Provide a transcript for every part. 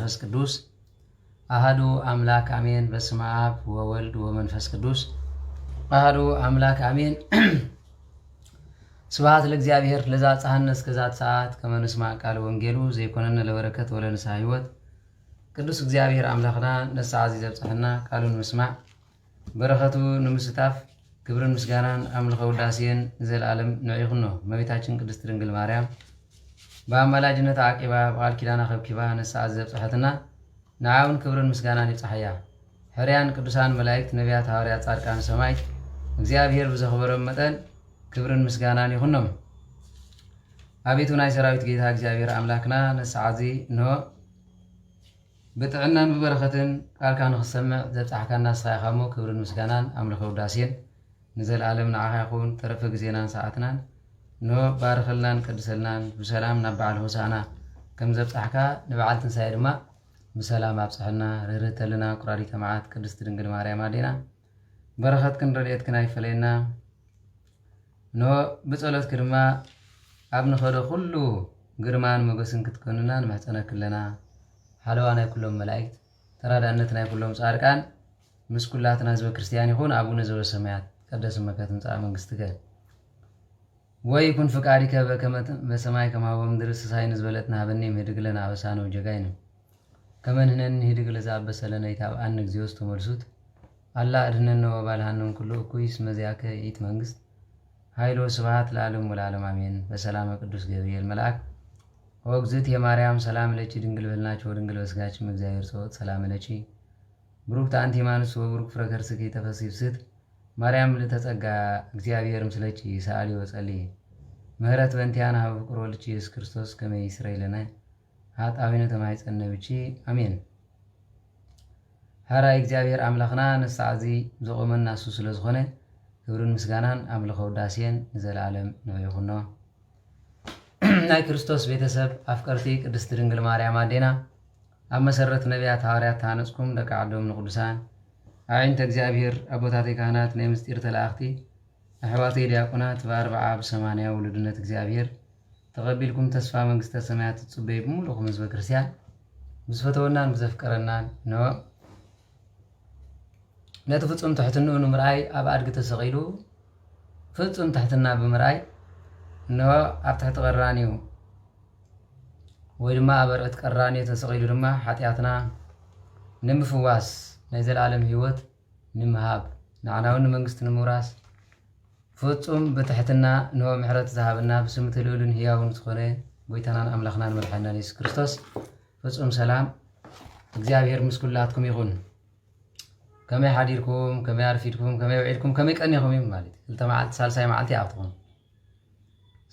ወመንፈስ ቅዱስ አሐዱ አምላክ አሜን። በስመ አብ ወወልድ ወመንፈስ ቅዱስ አሐዱ አምላክ አሜን። ስብሐት ለእግዚአብሔር ለዛ ጻህነ እስከዛት ሰዓት ከመ ንስማዕ ቃለ ወንጌሉ ዘይኮነነ ለበረከት ወለንስሐ ሕይወት ቅዱስ እግዚአብሔር አምላኽና ነስዓ ዘብጽሕና ቃሉን ምስማዕ በረከቱ ንምስታፍ ክብርን ምስጋናን አምልኮ ውዳሴን ዘላለም ንዕይኹኖ። እመቤታችን ቅድስት ድንግል ማርያም በአማላጅነት አቂባ በቃል ኪዳና ከብኪባ ነስዓ ዘብጽሕትና ንዓውን ክብርን ምስጋናን ይብጽሕያ። ሕርያን ቅዱሳን መላእክት ነቢያት ሐዋርያት ጻድቃን ሰማዕት እግዚአብሔር ብዘኽበሮም መጠን ክብርን ምስጋናን ይኹኖም። አቤቱ ናይ ሰራዊት ጌታ እግዚአብሔር አምላክና ነስዓ ዚ እንሆ ብጥዕናን ብበረከትን ቃልካ ንኽሰምዕ ዘብጽሕካና ንስኻ ክብርን ምስጋናን አምልኮ ውዳሴን ንዘለዓለም ንዓኻ ይኹን። ተረፈ ግዜናን ሰዓትናን እንሆ ባርኸልናን ቅድሰልናን ብሰላም ናብ በዓል ሆሳዕና ከም ዘብጽሕካ ንበዓል ትንሳኤ ድማ ብሰላም አብጽሕና ርህርህተልና ቁራሪተ መዓት ቅድስት ድንግል ማርያም አዴና በረኸትክን ረድኤትክን አይፈለየና። እንሆ ብጸሎትክ ድማ ኣብ ንኸዶ ኩሉ ግርማን ሞገስን ክትኮንና ንመሕፀነክለና። ሓለዋ ናይ ኩሎም መላእክት ተራዳእነት ናይ ኩሎም ጻድቃን ምስ ኩላትና ህዝበ ክርስቲያን ይኹን። አቡነ ዘበሰማያት ይትቀደስ ስምከ ትምጻእ መንግሥትከ ወይኩን ፈቃድከ በከመ በሰማይ ከማሁ በምድር ሲሳየነ ዝበለጥና ሀበነ ምህድግ ለነ አበሳነ ወጌጋየነ ከመ ንሕነኒ ንህድግ ለዘአበሰ ለነ ኢታብአነ እግዚኦ ውስተ መልሱት አላ አድኅነነ ወባልሐነ እምኩሉ እኩይ እስመ ዚአከ ይእቲ መንግሥት ኃይል ወስብሐት ለዓለሙ ወለዓለሙ አሜን። በሰላመ ቅዱስ ገብርኤል መልአክ ወእግዝእትየ ማርያም ሰላም ለኪ ድንግል በልናች ወድንግል በሥጋችም እግዚአብሔር ጸወት ሰላም ለኪ ብሩክት አንቲ እማንስት ወብሩክ ፍሬ ከርሥኪ ተፈሥሒ ፍስሕት ማርያም ልተጸጋ እግዚአብሔር ምስለኪ ሰአሊ ወጸልይ ምህረት በእንቲአነ ሀበ ፍቁር ወልድኪ ኢየሱስ ክርስቶስ ከመ ይስረይ ለነ ኃጣውኢነ ተማኅፀነ ብኪ አሜን። ሐራይ እግዚአብሔር አምላኽና ነስዓ ዚ ዘቆመና እሱ ስለ ዝኾነ ክብርን ምስጋናን አምልኮ ውዳሴን ንዘለዓለም ንዕይኹኖ። ናይ ክርስቶስ ቤተሰብ አፍቀርቲ ቅድስት ድንግል ማርያም አዴና ኣብ መሰረት ነቢያት ሐዋርያት ተሃነጽኩም ደቂ ዓዶም ንቅዱሳን አዕይንተ እግዚአብሔር አቦታተይ ካህናት ናይ ምስጢር ተላእኽቲ ኣሕዋተይ ዲያቆናት በ40 በ80 ውሉድነት እግዚአብሔር ተቐቢልኩም ተስፋ መንግሥተ ሰማያት ትጽበዩ ብምሉኹም ህዝበ ክርስቲያን ምስ ፈተወናን ብዘፍቀረናን እንሆ ነቲ ፍጹም ትሕትንኡ ንምርኣይ ኣብ ኣድጊ ተሰቒሉ ፍጹም ትሕትና ብምርኣይ እንሆ ኣብ ትሕቲ ቀራንዩ ወይ ድማ ኣብ ኣርዕቲ ቀራንዮ ተሰቒሉ ድማ ሓጢኣትና ንምፍዋስ ናይ ዘለዓለም ህይወት ንምሃብ ንዓናውን ንመንግስቲ ንምውራስ ፍጹም ብትሕትና እንሆ ምሕረት ዝሃበና ብስም ትልኡልን ህያውን ዝኾነ ጎይታናን ኣምላኽናን መድሓኒናን ኢየሱስ ክርስቶስ ፍጹም ሰላም እግዚአብሔር ምስ ኩላትኩም ይኹን። ከመይ ሓዲርኩም ከመይ ኣርፊድኩም ከመይ ውዒድኩም ከመይ ቀኒኹም እዩ ማለት ክልተ መዓልቲ ሳልሳይ መዓልቲ ኣትኹም።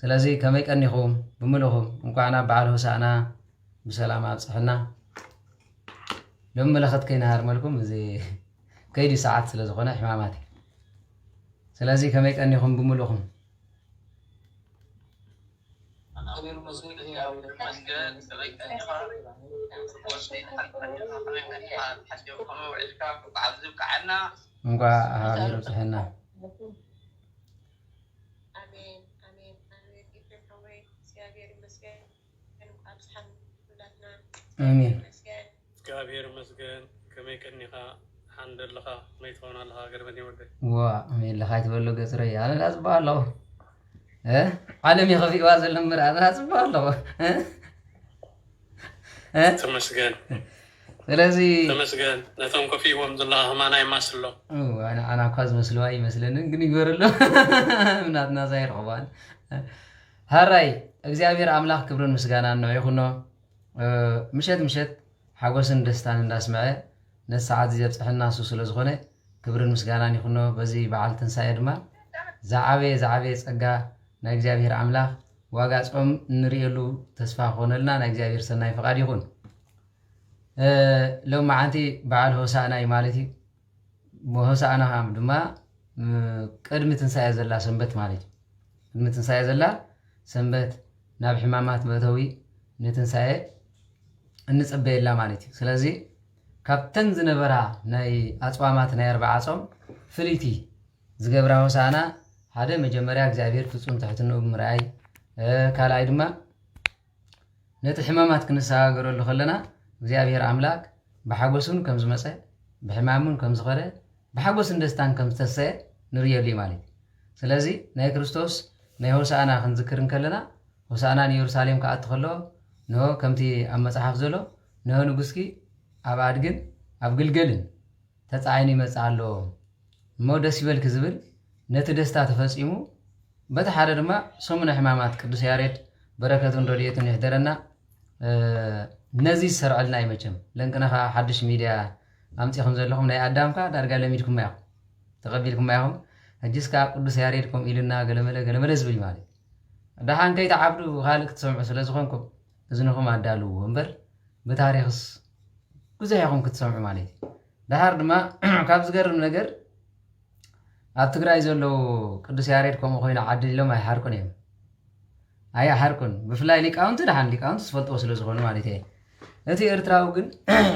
ስለዚ ከመይ ቀኒኹም ብምልኹም እንኳዕ ናብ በዓል ሆሳዕና ብሰላም ኣብጽሕና ሎም መለኸት ከይነሃርመልኩም እዚ ከይዲ ሰዓት ስለ ዝኾነ ሕማማት እዩ። ስለዚ ከመይ ቀኒኹም ብምልኹም እንኳዕ ሃቢሩ ጽሕና አሜን። እግዚአብሔር ይመስገን። ከመይ ቀኒኻ ሓንደለኻ መይ ትኾን ኣለኻ ገርመን ይወደድ ዋ አሜን። ለኻ ይትበሎ ገጽረይ ኣነ ዳጽባ ኣለኹ ዓለም የኸፊእዋ ዘሎ እምበር ኣነ ዳጽባ ኣለኹ ተመስገን። ስለዚ ተመስገን ነቶም ከፊእዎም ዘለኻ ህማና ይማስሎ ኣነ እኳ ዝመስልዋ ይመስለንን ግን ይግበረሎ ምናትና ዘይርኽባን ሃራይ እግዚአብሔር አምላኽ ክብርን ምስጋናን ነው ይኹኖ። ምሸት ምሸት ሓጎስን ደስታን እንዳስምዐ ነሰዓት ዘብጽሕና እሱ ስለ ዝኾነ ክብርን ምስጋናን ይኹኖ። በዚ በዓል ትንሳኤ ድማ ዝዓበየ ጸጋ ናይ እግዚአብሔር አምላኽ ዋጋ ጾም እንሪእየሉ ተስፋ ክኾነልና ናይ እግዚአብሔር ሰናይ ፈቃድ ይኹን። ሎም መዓንቲ በዓል ሆሳዕና እዩ ማለት እዩ። ሆሳዕና ድማ ቅድሚ ትንሳኤ ዘላ ሰንበት ማለት እዩ። ቅድሚ ትንሳኤ ዘላ ሰንበት ናብ ሕማማት መእተዊ ንትንሳኤ እንጽበየላ ማለት እዩ። ስለዚ ካብተን ዝነበራ ናይ ኣጽዋማት ናይ 40 ጾም ፍልይቲ ዝገብራ ሆሳዕና ሓደ መጀመርያ እግዚአብሔር ፍጹም ትሕትንኡ ብምርኣይ ካልኣይ ድማ ነቲ ሕማማት ክንሰጋገረሉ ከለና እግዚአብሔር አምላክ በሐጎሱን ከም ዝመፀ ብሕማሙን ከም ዝኸደ ብሐጎስን ደስታን ከም ዝተሰየ ንርየሉ ማለት ስለዚ ናይ ክርስቶስ ናይ ሆሳዕና ክንዝክር ከለና ሆሳዕና ንኢየሩሳሌም ከኣቱ ከሎ ንሆ ከምቲ ኣብ መጽሓፍ ዘሎ ንሆ ንጉስኪ ኣብ ኣድግን ኣብ ግልገልን ተጻዒኑ ይመጽእ ኣሎ እሞ ደስ ይበልክ ዝብል ነቲ ደስታ ተፈጺሙ በቲ ሓደ ድማ ሰሙነ ሕማማት ቅዱስ ያሬድ በረከቱን ረድኤቱን ይሕደረና ነዚ ዝሰርዐልና ይመቸም ለንቅነኻ ሓድሽ ሚድያ ኣምፂኹም ዘለኹም ናይ ኣዳምካ ዳርጋ ለሚድኩም ኢኹም ተቐቢልኩም ኢኹም ሕጂስካ ቅዱስ ያሬድ ከምኡ ኢልና ገለመለ ዝብል ማለት ዳሓን ከይተዓብዱ ካልእ ክትሰምዑ ስለ ዝኾንኩም እዝንኹም ኣዳልዎ እምበር ብታሪክስ ብዙሕ ኢኹም ክትሰምዑ ማለት እዩ ዳሓር ድማ ካብ ዝገርም ነገር ኣብ ትግራይ ዘለዉ ቅዱስ ያሬድ ከምኡ ኮይኑ ዓድል ኢሎም ኣይሓርቁን እዮም ኣይሓርቁን ብፍላይ ሊቃውንቲ ድሓን ሊቃውንቲ ዝፈልጥዎ ስለ ዝኾኑ ማለት እየ እቲ ኤርትራዊ ግን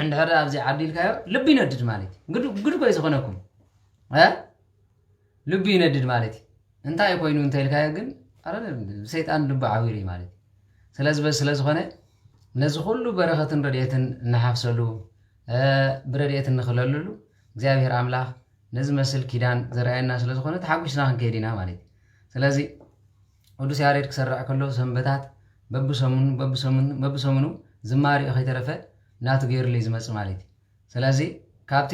እንድሕር ኣብዚ ዓዲልካዮ ልቢ ይነድድ ማለት እዩ ግድጎ ዝኾነኩም ልቢ ይነድድ ማለት እዩ እንታይ ኮይኑ እንተኢልካዮ ግን ሰይጣን ልቢ ዓዊሩ እዩ ማለት እዩ ስለዚ በዚ ስለ ዝኾነ ነዚ ኩሉ በረኸትን ረድኤትን እናሓፍሰሉ ብረድኤትን ንኽለሉሉ እግዚኣብሔር ኣምላኽ ነዚ መስል ኪዳን ዘርአየና ስለ ዝኾነ ተሓጒስና ክንከይድ ኢና ማለት እዩ ስለዚ ቅዱስ ያሬድ ክሰርዕ ከሎ ሰንበታት በብሰሙኑ ዝማሪኡ ከይተረፈ ናቱ ገይሩሉ እዩ ዝመፅእ ማለት እዩ ስለዚ ካብቲ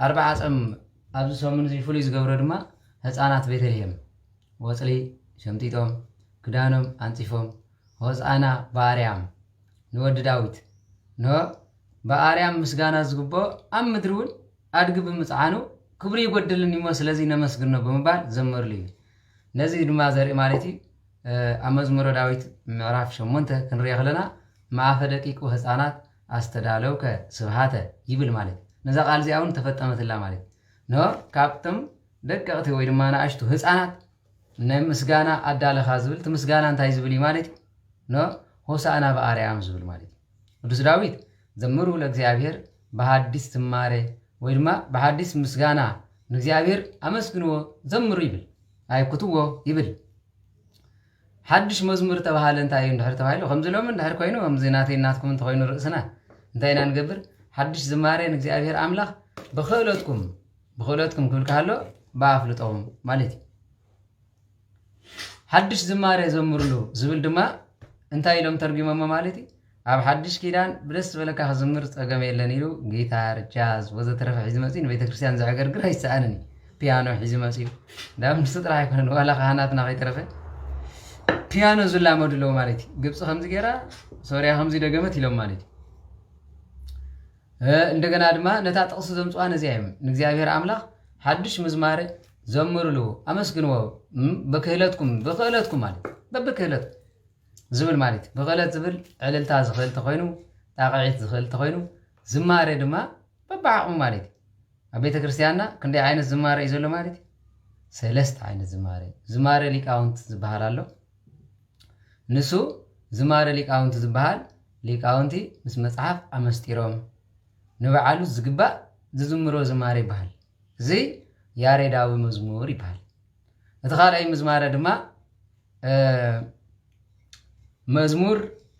40 ዓፀም ኣብዚ ሰሙን እዚ ፍሉይ ዝገብሮ ድማ ህፃናት ቤተልሔም ወፅሊ ሸምጢጦም ክዳኖም ኣንፂፎም ሆሳዕና በኣርያም ንወዲ ዳዊት በኣርያም ምስጋና ዝግቦ ኣብ ምድሪ እውን ኣድጊ ብምፅዓኑ ክብሪ ይጎድልን እሞ ስለዚ ነመስግኖ ብምባል ዘመርሉ እዩ ነዚ ድማ ዘርኢ ማለት እዩ ኣብ መዝሙረ ዳዊት ምዕራፍ 8 ክንሪኦ ከለና ማኣፈ ደቂቁ ህፃናት ኣስተዳለውከ ስብሃተ ይብል ማለት ነዛ ቃል እዚኣ እውን ተፈጠመትላ ማለት ካብቶም ደቀቕቲ ወይ ድማ ንኣሽቱ ህፃናት ናይ ምስጋና ኣዳለኻ ዝብል እቲ ምስጋና እንታይ ዝብል እዩ ማለት እዩ ሆሳዕና በኣርያም ዝብል ማለት እዩ ቅዱስ ዳዊት ዘምሩ ለእግዚአብሔር በሃዲስ ዝማሬ ወይ ድማ በሃዲስ ምስጋና ንእግዚአብሔር ኣመስግንዎ ዘምሩ ይብል ኣይኩትዎ ይብል ሓድሽ መዝሙር ተባሃለ እንታይ እዩ እንድሕር ተባሂሉ ከምዚ ሎም እንድሕር ኮይኑ ከምዚ ናተይ ናትኩም እንተኮይኑ ርእስና እንታይ ኢና ንገብር ሓድሽ ዝማሬ ንእግዚአብሔር ኣምላኽ ብክእለትኩም ክብል ካሎ ብኣፍልጦም ማለት እዩ ሓድሽ ዝማሬ ዘምርሉ ዝብል ድማ እንታይ ኢሎም ተርጊሞሞ ማለት እዩ ኣብ ሓድሽ ኪዳን ብደስ ዝበለካ ክዝምር ፀገም የለን ኢሉ ጊታር ጃዝ ወዘተረፈ ሒዙ መፅኡ ንቤተክርስትያን ዘዕገርግር ኣይሰኣንን ፒያኖ ሒዙ መፅኡ ዳም ንሱ ጥራሕ ኣይኮነን ዋላ ካህናትና ከይተረፈ ፒያኖ ዝላመዱ ኣለዉ ማለት እዩ ግብፂ ከምዚ ጌራ ሶርያ ከምዚ ደገመት ኢሎም ማለት እዩ እንደገና ድማ ነታ ጥቕሲ ዘምፅዋ ነዚያ እዮም ንእግዚኣብሔር ኣምላኽ ሓድሽ ምዝማሬ ዘምርሉ ኣመስግንዎ ብክእለትኩም ማለት በብክእለትኩም ዝብል ማለት ብክእለት ዝብል ዕልልታ ዝኽእል ተኮይኑ ጣቕዒት ዝኽእል ተኮይኑ ዝማሬ ድማ በብዓቕሙ ማለት እዩ ኣብ ቤተ ክርስቲያንና ክንደይ ዓይነት ዝማሬ እዩ ዘሎ ማለት እዩ ሰለስተ ዓይነት ዝማሬ ሊቃውንቲ ዝበሃል ኣሎ ንሱ ዝማሬ ሊቃውንቲ ዝበሃል ሊቃውንቲ ምስ መጽሓፍ ኣመስጢሮም ንበዓሉ ዝግባእ ዝዝምሮ ዝማሬ ይበሃል እዚ ያሬዳዊ መዝሙር ይበሃል እቲ ካልኣይ ምዝማረ ድማ መዝሙር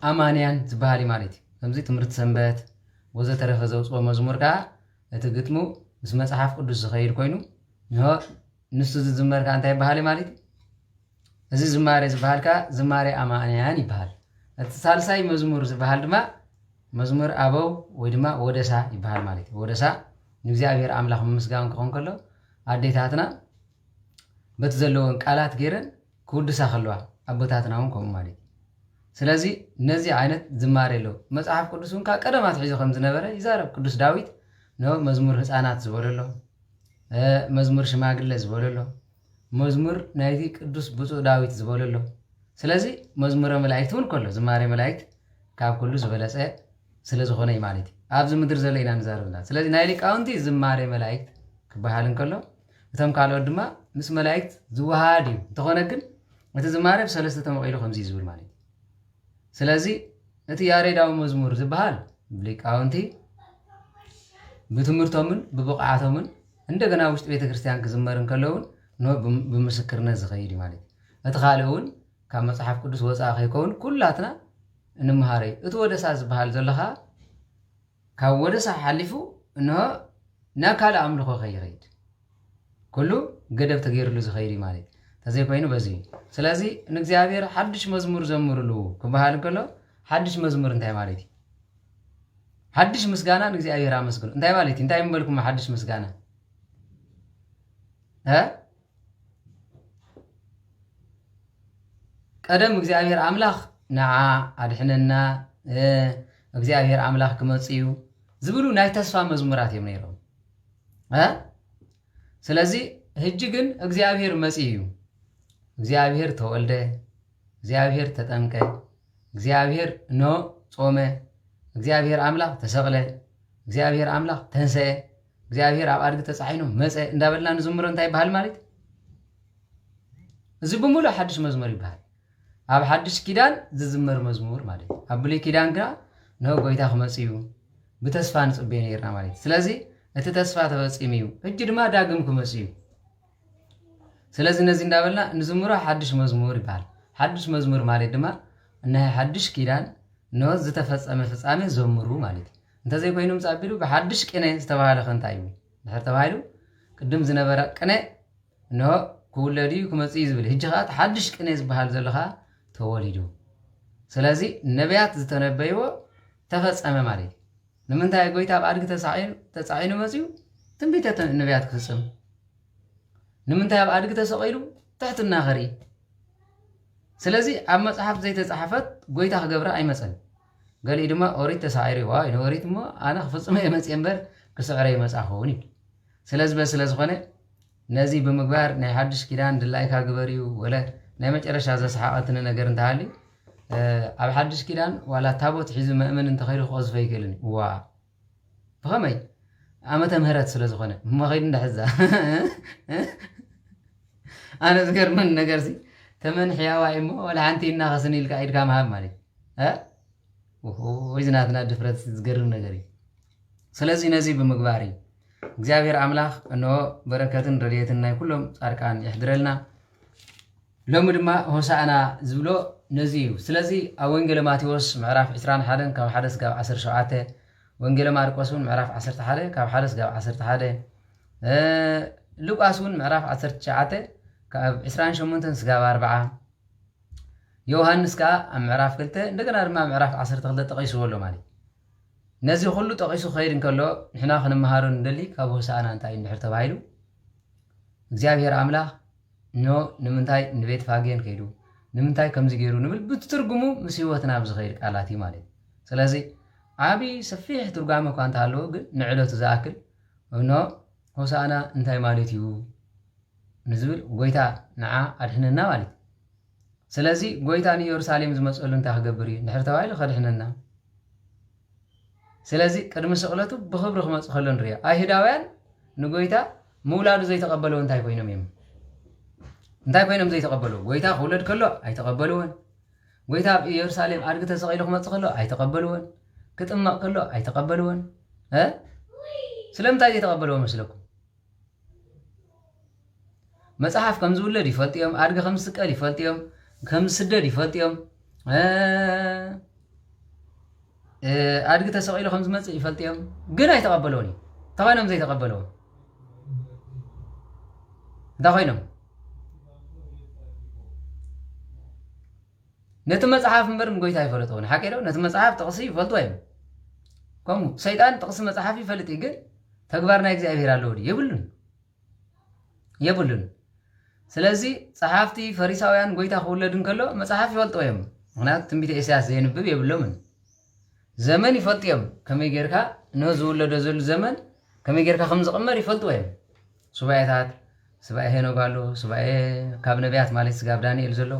ኣማንያን ዝበሃል ማለት እዩ ከምዚ ትምህርቲ ሰንበት ወዘተረፈ ዘውፅኦ መዝሙር ከዓ እቲ ግጥሙ ምስ መጽሓፍ ቅዱስ ዝኸይድ ኮይኑ ንሱ ዝዝመርካ እንታይ ይበሃል ማለት እዩ እዚ ዝማሬ ዝበሃል ከዓ ዝማሬ ኣማንያን ይበሃል እቲ ሳልሳይ መዝሙር ዝበሃል ድማ መዝሙር ኣበው ወይ ድማ ወደሳ ይበሃል ማለት እዩ ወደሳ ንእግዚኣብሔር ኣምላኽ ምምስጋን ክኾን ከሎ ኣዴታትና በቲ ዘለዎን ቃላት ገይረን ክውድሳ ከለዋ ኣቦታትና እውን ከምኡ ማለት እዩ ስለዚ ነዚ ዓይነት ዝማሬ ኣሎ መጽሓፍ ቅዱስ እውን ካብ ቀደማት ሒዙ ከም ዝነበረ ይዛረብ ቅዱስ ዳዊት መዝሙር ህፃናት ዝበለሎ መዝሙር ሽማግለ ዝበለሎ መዝሙር ናይቲ ቅዱስ ብፁዕ ዳዊት ዝበለሎ ስለዚ መዝሙረ መላእክት እውን ከሎ ዝማሬ መላእክት ካብ ኩሉ ዝበለፀ ስለ ዝኾነ እዩ ማለት እዩ ኣብዚ ምድሪ ዘሎ ኢና ንዛረብና ስለዚ ናይ ሊቃውንቲ ዝማሬ መላእክት ክበሃል እንከሎ እቶም ካልኦት ድማ ምስ መላእክት ዝወሃድ እዩ እንተኾነ ግን እቲ ዝማሬ ብሰለስተ ተመቂሉ ከምዚ ዝብል ማለት እዩ ስለዚ እቲ ያሬዳዊ መዝሙር ዝበሃል ሊቃውንቲ ብትምህርቶምን ብብቕዓቶምን እንደገና ውሽጢ ቤተ ክርስቲያን ክዝመር እንከለውን ብምስክርነት ዝኸይድ እዩ ማለት እዩ እቲ ካልእ እውን ካብ መጽሓፍ ቅዱስ ወፃኢ ከይከውን ኩላትና እንመሃረ እዩ እቲ ወደሳ ዝበሃል ዘለኻ كاوده حلفو انه ناكال املخو خيريد كله قدب تغير له زخيري مالي تزي كوينو بزي سلازي نغزيابير حدش مزمور زمرلو كبحال كله حدش مزمور انتي مالتي حدش مسغانا نغزيابير امسغن انتي مالتي انتي مبلكم حدش مسغانا ها قدم እግዚአብሔር አምላኽ ነዓ አድሕነና እግዚአብሔር አምላኽ ክመጽዩ ዝብሉ ናይ ተስፋ መዝሙራት እዮም ነይሮም ስለዚህ ህጅ ግን እግዚአብሔር መጽዩ እግዚአብሔር ተወልደ እግዚአብሔር ተጠምቀ እግዚአብሔር ኖ ጾመ እግዚአብሔር አምላኽ ተሰቅለ እግዚአብሔር አምላኽ ተንሰየ እግዚአብሔር ኣብ አድግ ተጻዒኑ መጽ እንዳበልና ንዝምሮ እንታይ ይባሃል ማለት እዚ በሙሉ ሓድሽ መዝሙር ይባሃል ኣብ ሓድሽ ኪዳን ዝዝመር መዝሙር ማለት ኣብ ብሉይ ኪዳን ግና ነው ጎይታ ክመጽዩ ብተስፋ ንጽቤ ነይርና ማለት ስለዚ እቲ ተስፋ ተፈጺምዩ እጅ ድማ ዳግም ክመጽዩ ስለዚ ነዚ እንዳበልና ንዝምሮ ሓድሽ መዝሙር ይባሃል ሓድሽ መዝሙር ማለት ድማ ናይ ሓድሽ ኪዳን ነው ዝተፈጸመ ፍጻሜ ዘምሩ ማለት እንተዘይ ኮይኖም ጻቢሉ በሓድሽ ቅኔ ዝተባሃለ ከንታይ እዩ ድሕር ተባሂሉ ቅድም ዝነበረ ቅኔ ነው ኩለዲ ክመጽዩ ዝብል ህጅኻት ሓድሽ ቅኔ ዝበሃል ዘለኻ ተወሊዱ ስለዚ ነቢያት ዝተነበይዎ ተፈጸመ ማለት ንምንታይ ጎይታ ኣብ አድግ ተጻዒኑ መጽዩ ትንቢተ ነቢያት ክፍጽም ንምንታይ ኣብ አድግ ተሰቂሉ ትሕትና ኸሪ ስለዚ ኣብ መጽሓፍ ዘይተጻሕፈት ጎይታ ክገብራ ኣይመጸን ገሊኡ ድማ ኦሪት ተሳዒሩ ዋይ ኦሪት ሞ ኣነ ክፍጽመ የመጽ እምበር ክስዕረ ይመጻኹን እዩ ስለዚ ስለዝኾነ ነዚ ብምግባር ናይ ሓድሽ ኪዳን ድላይካ ግበርዩ ወለ ናይ መጨረሻ ዘሰሓቐትን ነገር እንተሃሊ ኣብ ሓድሽ ኪዳን ዋላ ታቦት ሒዙ መእመን እንተኸይዱ ክቐዝፈ ይክእልን ዋ ብኸመይ ዓመተ ምህረት ስለዝኾነ መኸይድ እንዳሕዛ ኣነ ዝገርመን ነገር ሲ ተመን ሕያዋይ እሞ ወላ ሓንቲ እናኸስኒ ኢልካ ኢድካ መሃብ ማለት ወይ ዝናትና ድፍረት ዝገርም ነገር እዩ ስለዚ ነዚ ብምግባር እዩ እግዚአብሔር አምላኽ እንሆ በረከትን ረድኤትን ናይ ኩሎም ጻድቃን ይሕድረልና ሎሚ ድማ ሆሳዕና ዝብሎ ነዚ እዩ ስለዚ ኣብ ወንጌል ማቴዎስ ምዕራፍ 21 ካብ 1 እስካብ 17 ወንጌል ማርቆስ ምዕራፍ 11 ካብ 1 እስካብ 11 ሉቃስ ምዕራፍ 19 ካብ 28 እስካብ 40 ዮሐንስ ካ ምዕራፍ 2 እንደገና ድማ ምዕራፍ 12 ተቀይስዎሎ ማለት ነዚ ሁሉ ተቀይሱ ኸይድ እንከሎ ንሕና ክንመሃሮ እንደሊ ካብ ሆሳዕና እንታይ እንድሕር ተባሂሉ እግዚአብሔር አምላኽ ኖ ንምንታይ ንቤት ፋጌን ከይዱ ንምንታይ ከምዚ ገይሩ ንብል ብትርጉሙ ምስ ህይወትና ብዝኸይድ ቃላት እዩ ማለት ስለዚ ዓቢ ሰፊሕ ትርጓሜ እኳ እንተሃለዎ ግን ንዕለቱ ዝኣክል ኖ ሆሳዕና እንታይ ማለት እዩ ንዝብል ጎይታ ንዓ ኣድሕነና ማለት ስለዚ ጎይታ ንኢየሩሳሌም ዝመጸሉ እንታይ ክገብር እዩ ንድሕር ተባሂሉ ከድሕነና ስለዚ ቅድሚ ስቕለቱ ብኽብሪ ክመጽእ ከሎ ንሪኦ ኣይሁዳውያን ንጎይታ ምውላዱ ዘይተቐበልዎ እንታይ ኮይኖም እዮም እንታይ ኮይኖም ዘይተቐበልዎ ጎይታ ክውለድ ከሎ ኣይተቐበልዎን ጎይታ ኣብ ኢየሩሳሌም ኣድጊ ተሰቒሉ ክመጽእ ከሎ ኣይተቐበልዎን ክጥመቕ ከሎ ኣይተቐበልዎን ስለምንታይ ዘይተቐበልዎ መስለኩም መጽሓፍ ከም ዝውለድ ይፈልጥዮም ኣድጊ ከም ዝስቀል ይፈልጥዮም ከም ዝስደድ ይፈልጥዮም ኣድጊ ተሰቒሉ ከም ዝመጽእ ይፈልጥዮም ግን ኣይተቐበልዎን እዩ እንታይ ኮይኖም ዘይተቐበልዎ እንታይ ኮይኖም ነቲ መጽሓፍ እምበር ንጎይታ ይፈልጥዎን ሓቂ ዶ ነቲ መጽሓፍ ጥቕሲ ይፈልጥዎ እዮም ከምኡ ሰይጣን ጥቕሲ መጽሓፍ ይፈልጥ እዩ ግን ተግባር ናይ እግዚኣብሔር ኣለዎ ድዩ የብሉን ስለዚ ጸሓፍቲ ፈሪሳውያን ጎይታ ክውለድ እንከሎ መጽሓፍ ይፈልጥዎ እዮም ምክንያቱ ትንቢተ ኢሳያስ ዘይንብብ የብሎምን ዘመን ይፈልጥዮም ከመይ ጌርካ ንዝውለዶ ዘሎ ዘመን ከመይ ጌርካ ከም ዝቕመር ይፈልጥዎ እዮም ሱባኤታት ሱባኤ ሄኖክ ኣሎ ሱባኤ ካብ ነቢያት ማለት ስጋብ ዳንኤል ዘሎ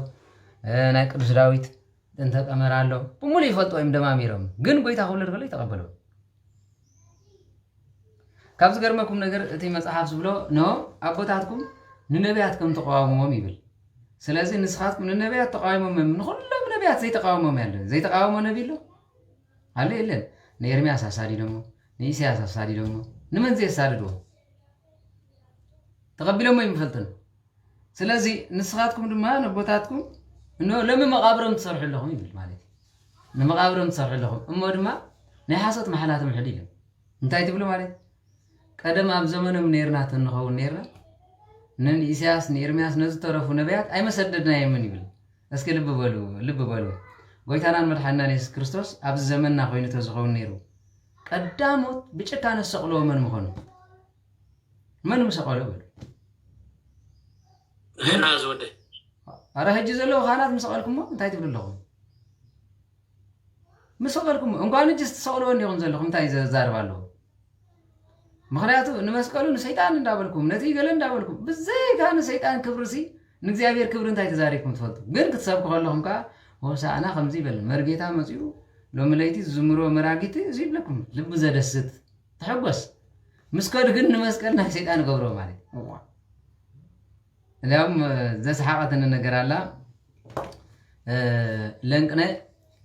ናይ ቅዱስ ዳዊት ጥንተ ቀመር ኣሎ ብሙሉ ይፈልጥዎ እዮም ደማሚሮም ግን ጎይታ ክውለድ ከሎ ይተቐበልዎ ካብ ዝገርመኩም ነገር እቲ መጽሓፍ ዝብሎ ኖ ኣቦታትኩም ንነቢያት ከም ተቃወሞም ይብል ስለዚ ንስኻትኩም ንነቢያት ተቃወሞም ንኹሎም ነቢያት ዘይተቃወሞም ያለ ዘይተቃወሞ ነቢ ኣሎ አለ የለን ንኤርምያስ አሳዲዶሞ ንኢሳያስ አሳዲዶሞ ንመን ዘሳድዶ ተቀብለሞ ይምፈልጥን ስለዚ ንስኻትኩም ድማ ነቦታትኩም እኖ ለምን መቃብሮም ተሰርሑ ለኹም ይብል ማለት ንመቃብሮም ተሰርሑ ለኹም እሞ ድማ نحاسة محلات محدية انتي تبلو مالي قدم أب زمن من نيرنا تنخو نيرنا نن إسياس نيرمياس نزترف ونبيات أي مسددنا يمن يبل اسكي لب بالو قويتانا المدحنا نيس كريستوس أب زمننا خوينو تزخو نيرو قداموت بيشكان السقلو من مخونو من مسقلو بل هنا زوده أرى هجي زلو خانات مسقلكم انتي تبلو لهم مسقلكم انقوان جست سقلو ونيغن زلهم انتي زاربالو مخنياتو نمسقلو نسيطان اندابلكم نتي قل اندابلكم بزي كان سيطان كبرسي نكزيابير كبر انتي تزاريكم تفضل قل كتسابقو خلهم كا وسانا خمزي بل مرقيتا مصيرو لو ملايتي زمرو مراقيتي زيب لكم لب زدست تحقس مسقل قل نمسقلنا سيطان قبرو مالي اليوم زي سحاقة النقر الله لنقنا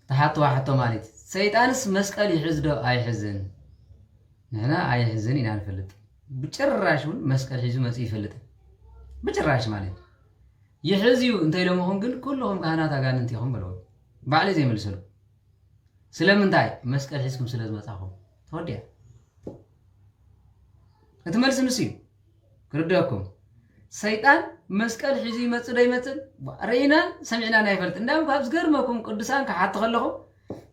تحطوا حطوا مالي سيطانس مسقل يحزدو اي حزن هنا اي حزن ينال فلت بچراشون مسقل حزو مسي فلت بچراش مالي يحزيو انتي لو مخون قل كلهم كهنات اغاننت يخون بلو بعلي زي ملسلو سلامنتاي مسقل حزكم سلاز مصاخو توديا اتملس نسيو كردوكم سيطان مسقل حزي مصدي مصل رينا سمعنا نايفلت اندام كابز غرمكم قدسان كحط خلخو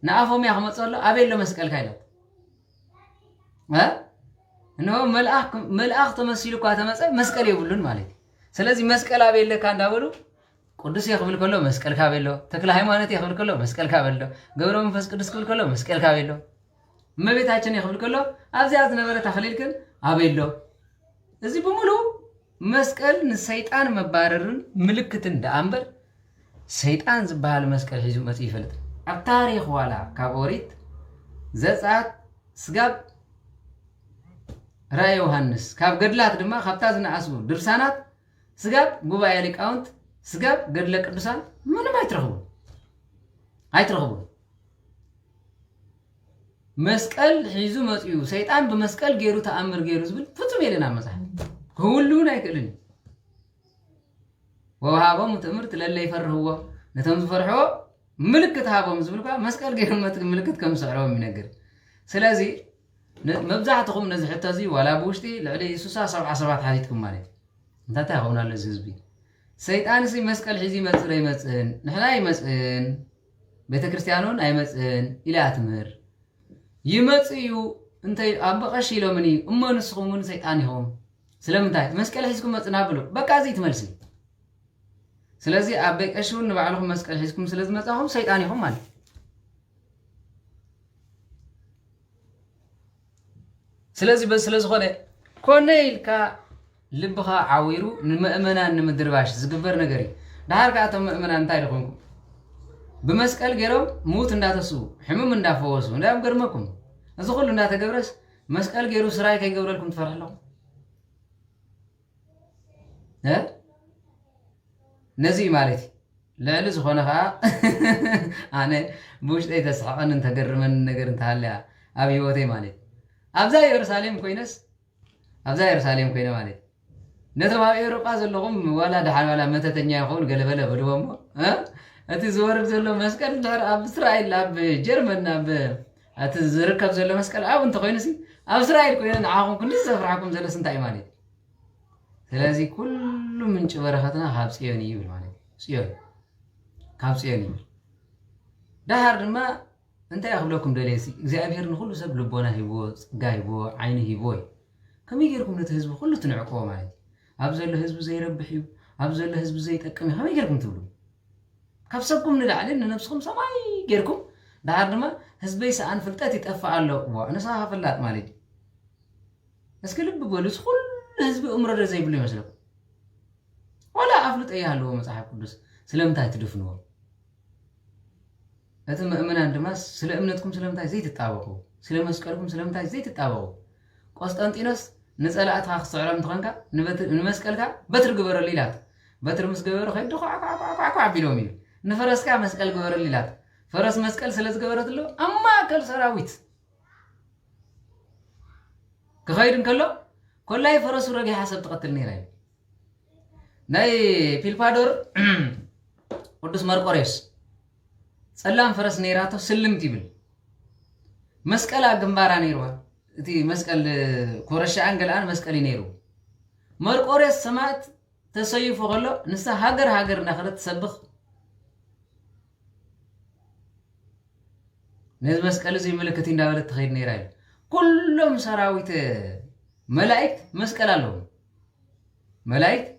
نافهم يا خمصلو ابيلو مسقل كايلات ها انه ملأخ تمثيلو كاتمص مسقل يبلون مالتي ስለዚህ መስቀል አቤለ ካንዳበሉ ቅዱስ ይخبل كله መስቀል ካቤሎ ተክለ ሃይማኖት ይخبل كله መስቀል ካቤሎ ገብረ መንፈስ ቅዱስ ይخبل كله መስቀል ካቤሎ እመቤታችን ይخبل كله አብዚያት ነበረ ተخليልከን አቤሎ እዚህ በሙሉ መስቀል ንሰይጣን መባረርን ምልክት እንደአንበር ሰይጣን ዝባል መስቀል ሒዙ መጽ ይፈልጥ ኣብ ታሪኽ ዋላ ካቦሪት ዘጻት ስጋብ ራእይ ዮሐንስ ካብ ገድላት ድማ ካብታ ዝነአሱ ድርሳናት ስጋብ ጉባኤ ሊቃውንት ስጋብ ገድለ ቅዱሳን ምንም አይትረኽቡ መስቀል ሒዙ መጽዩ ሰይጣን በመስቀል ገይሩ ተአምር ገይሩ ዝብል ፍጹም የለና መጽሐፍ كلنا يكلني وهابهم تمرت للي يفرحوا نتم فرحوا ملكت هابهم زبلكوا مسكال غير ملكت كم سعروا منغير سلازي مبزحتكم نزح التازي ولا بوشتي لعلي سوسا 77 حديثكم مالك انت تاخونا للزبي سيطان سي مسكال حزي مصري مصن نحنا يمصن بيت كريستيانون اي مصن الى اتمر يمصيو انت ابقش يلومني امنسخمون سيطان يهم سلامتاي مسكل حزكم مصنا بلو بقى زي تملسي سلازي ابقشون بعلهم مسكل حزكم سلاز مصاهم شيطان يهم مال سلازي بس سلاز خونه كونيل كا لبخا عويرو نمؤمنان نمدرباش زغبر نغري دار كاتم مؤمنان انتاي دخونكم بمسكل غيرو موت انداتسو حمم اندافوسو ندام غرمكم ازو كل انداتغبرس مسكل غيرو سراي كاي غبرلكم تفرحلو ها نزي مالتي لا لزخونها انا بوش داي تسحقن انت غرمن ነገር انت هالያ ابي وته مالتي ابزا يرسالم كوينس ابزا يرسالم كوينه مالتي نتما اوروبا زلهم ولا دحال ولا متتኛ يخون ገለበለ በደሞ ها እቲ ዝወርድ ዘሎ መስቀል ድሕር ኣብ እስራኤል ኣብ ጀርመን ኣብ እቲ ዝርከብ ዘሎ መስቀል ኣብ እንተ ኮይኑሲ ኣብ እስራኤል ኮይኑ ንዓኹም ክንዲ ዘፍራኩም ዘሎ ስንታይ ማለት ስለዚህ كل ምንጭ በረከትና ካብ ጽዮን ይብል ማለት ጽዮን ካብ ጽዮን ይብል ዳሃር ድማ እንታይ ያኽብለኩም ደለሲ እግዚአብሔር ንኹሉ ሰብ ልቦና ሂቦ ጽጋ ሂቦ ዓይኒ ሂቦ ከመይገርኩም ነተ ህዝብ ሁሉ ትንዕቆ ማለት ኣብ ዘሎ ህዝብ ዘይረብሕ እዩ ኣብ ዘሎ ህዝብ ዘይጠቅም ከመይገርኩም ትብሉ ካብ ሰብኩም ንላዕሊ ንነፍስኩም ሰማይ ገርኩም ዳሃር ድማ ህዝበይ ሰኣን ፍልጠት ይጠፋ ኣሎ ወንሳ ፍላጥ ማለት እስኪ ልብ በሉስ ሁሉ ህዝብ እምረደ ዘይብሉ ይመስለኩም ولا افلط ايالو مصحف قدس سلامتاي تدفنو እቲ ምእመናን ድማ ስለ እምነትኩም ስለምታይ ዘይትጣበቁ ስለ መስቀልኩም ስለምታይ ዘይትጣበቁ ቆስጠንጢኖስ ንጸላእት ክስዕረም ትኾንካ ንመስቀልካ በትር ግበረል ኢላት በትር ምስ ገበረ ኸይዱ ቋቋቋቋቋ ቢሎም እዩ ንፈረስካ መስቀል ግበረል ኢላት ፈረስ መስቀል ስለ ዝገበረትሎ አማከል ሰራዊት ከኸይድን ከሎ ኮላይ ፈረሱ ረጊ ሓሰብ ተቀትል ነይራ ናይ ፒልፓዶር ቅዱስ መርቆሬዎስ ጸላም ፈረስ ነይራቶ ስልምት ይብል مسكلا جنبارا نيروا تي مسكل كورشا أنجلان مسكلي نيرو مرقوريس سمات تسيف غلو نسا هاجر نخرت تسبخ نز مسكل زي ملكتين دابلت تخير نيراي كلهم سراويت ملائكة مسكل لهم ملائكة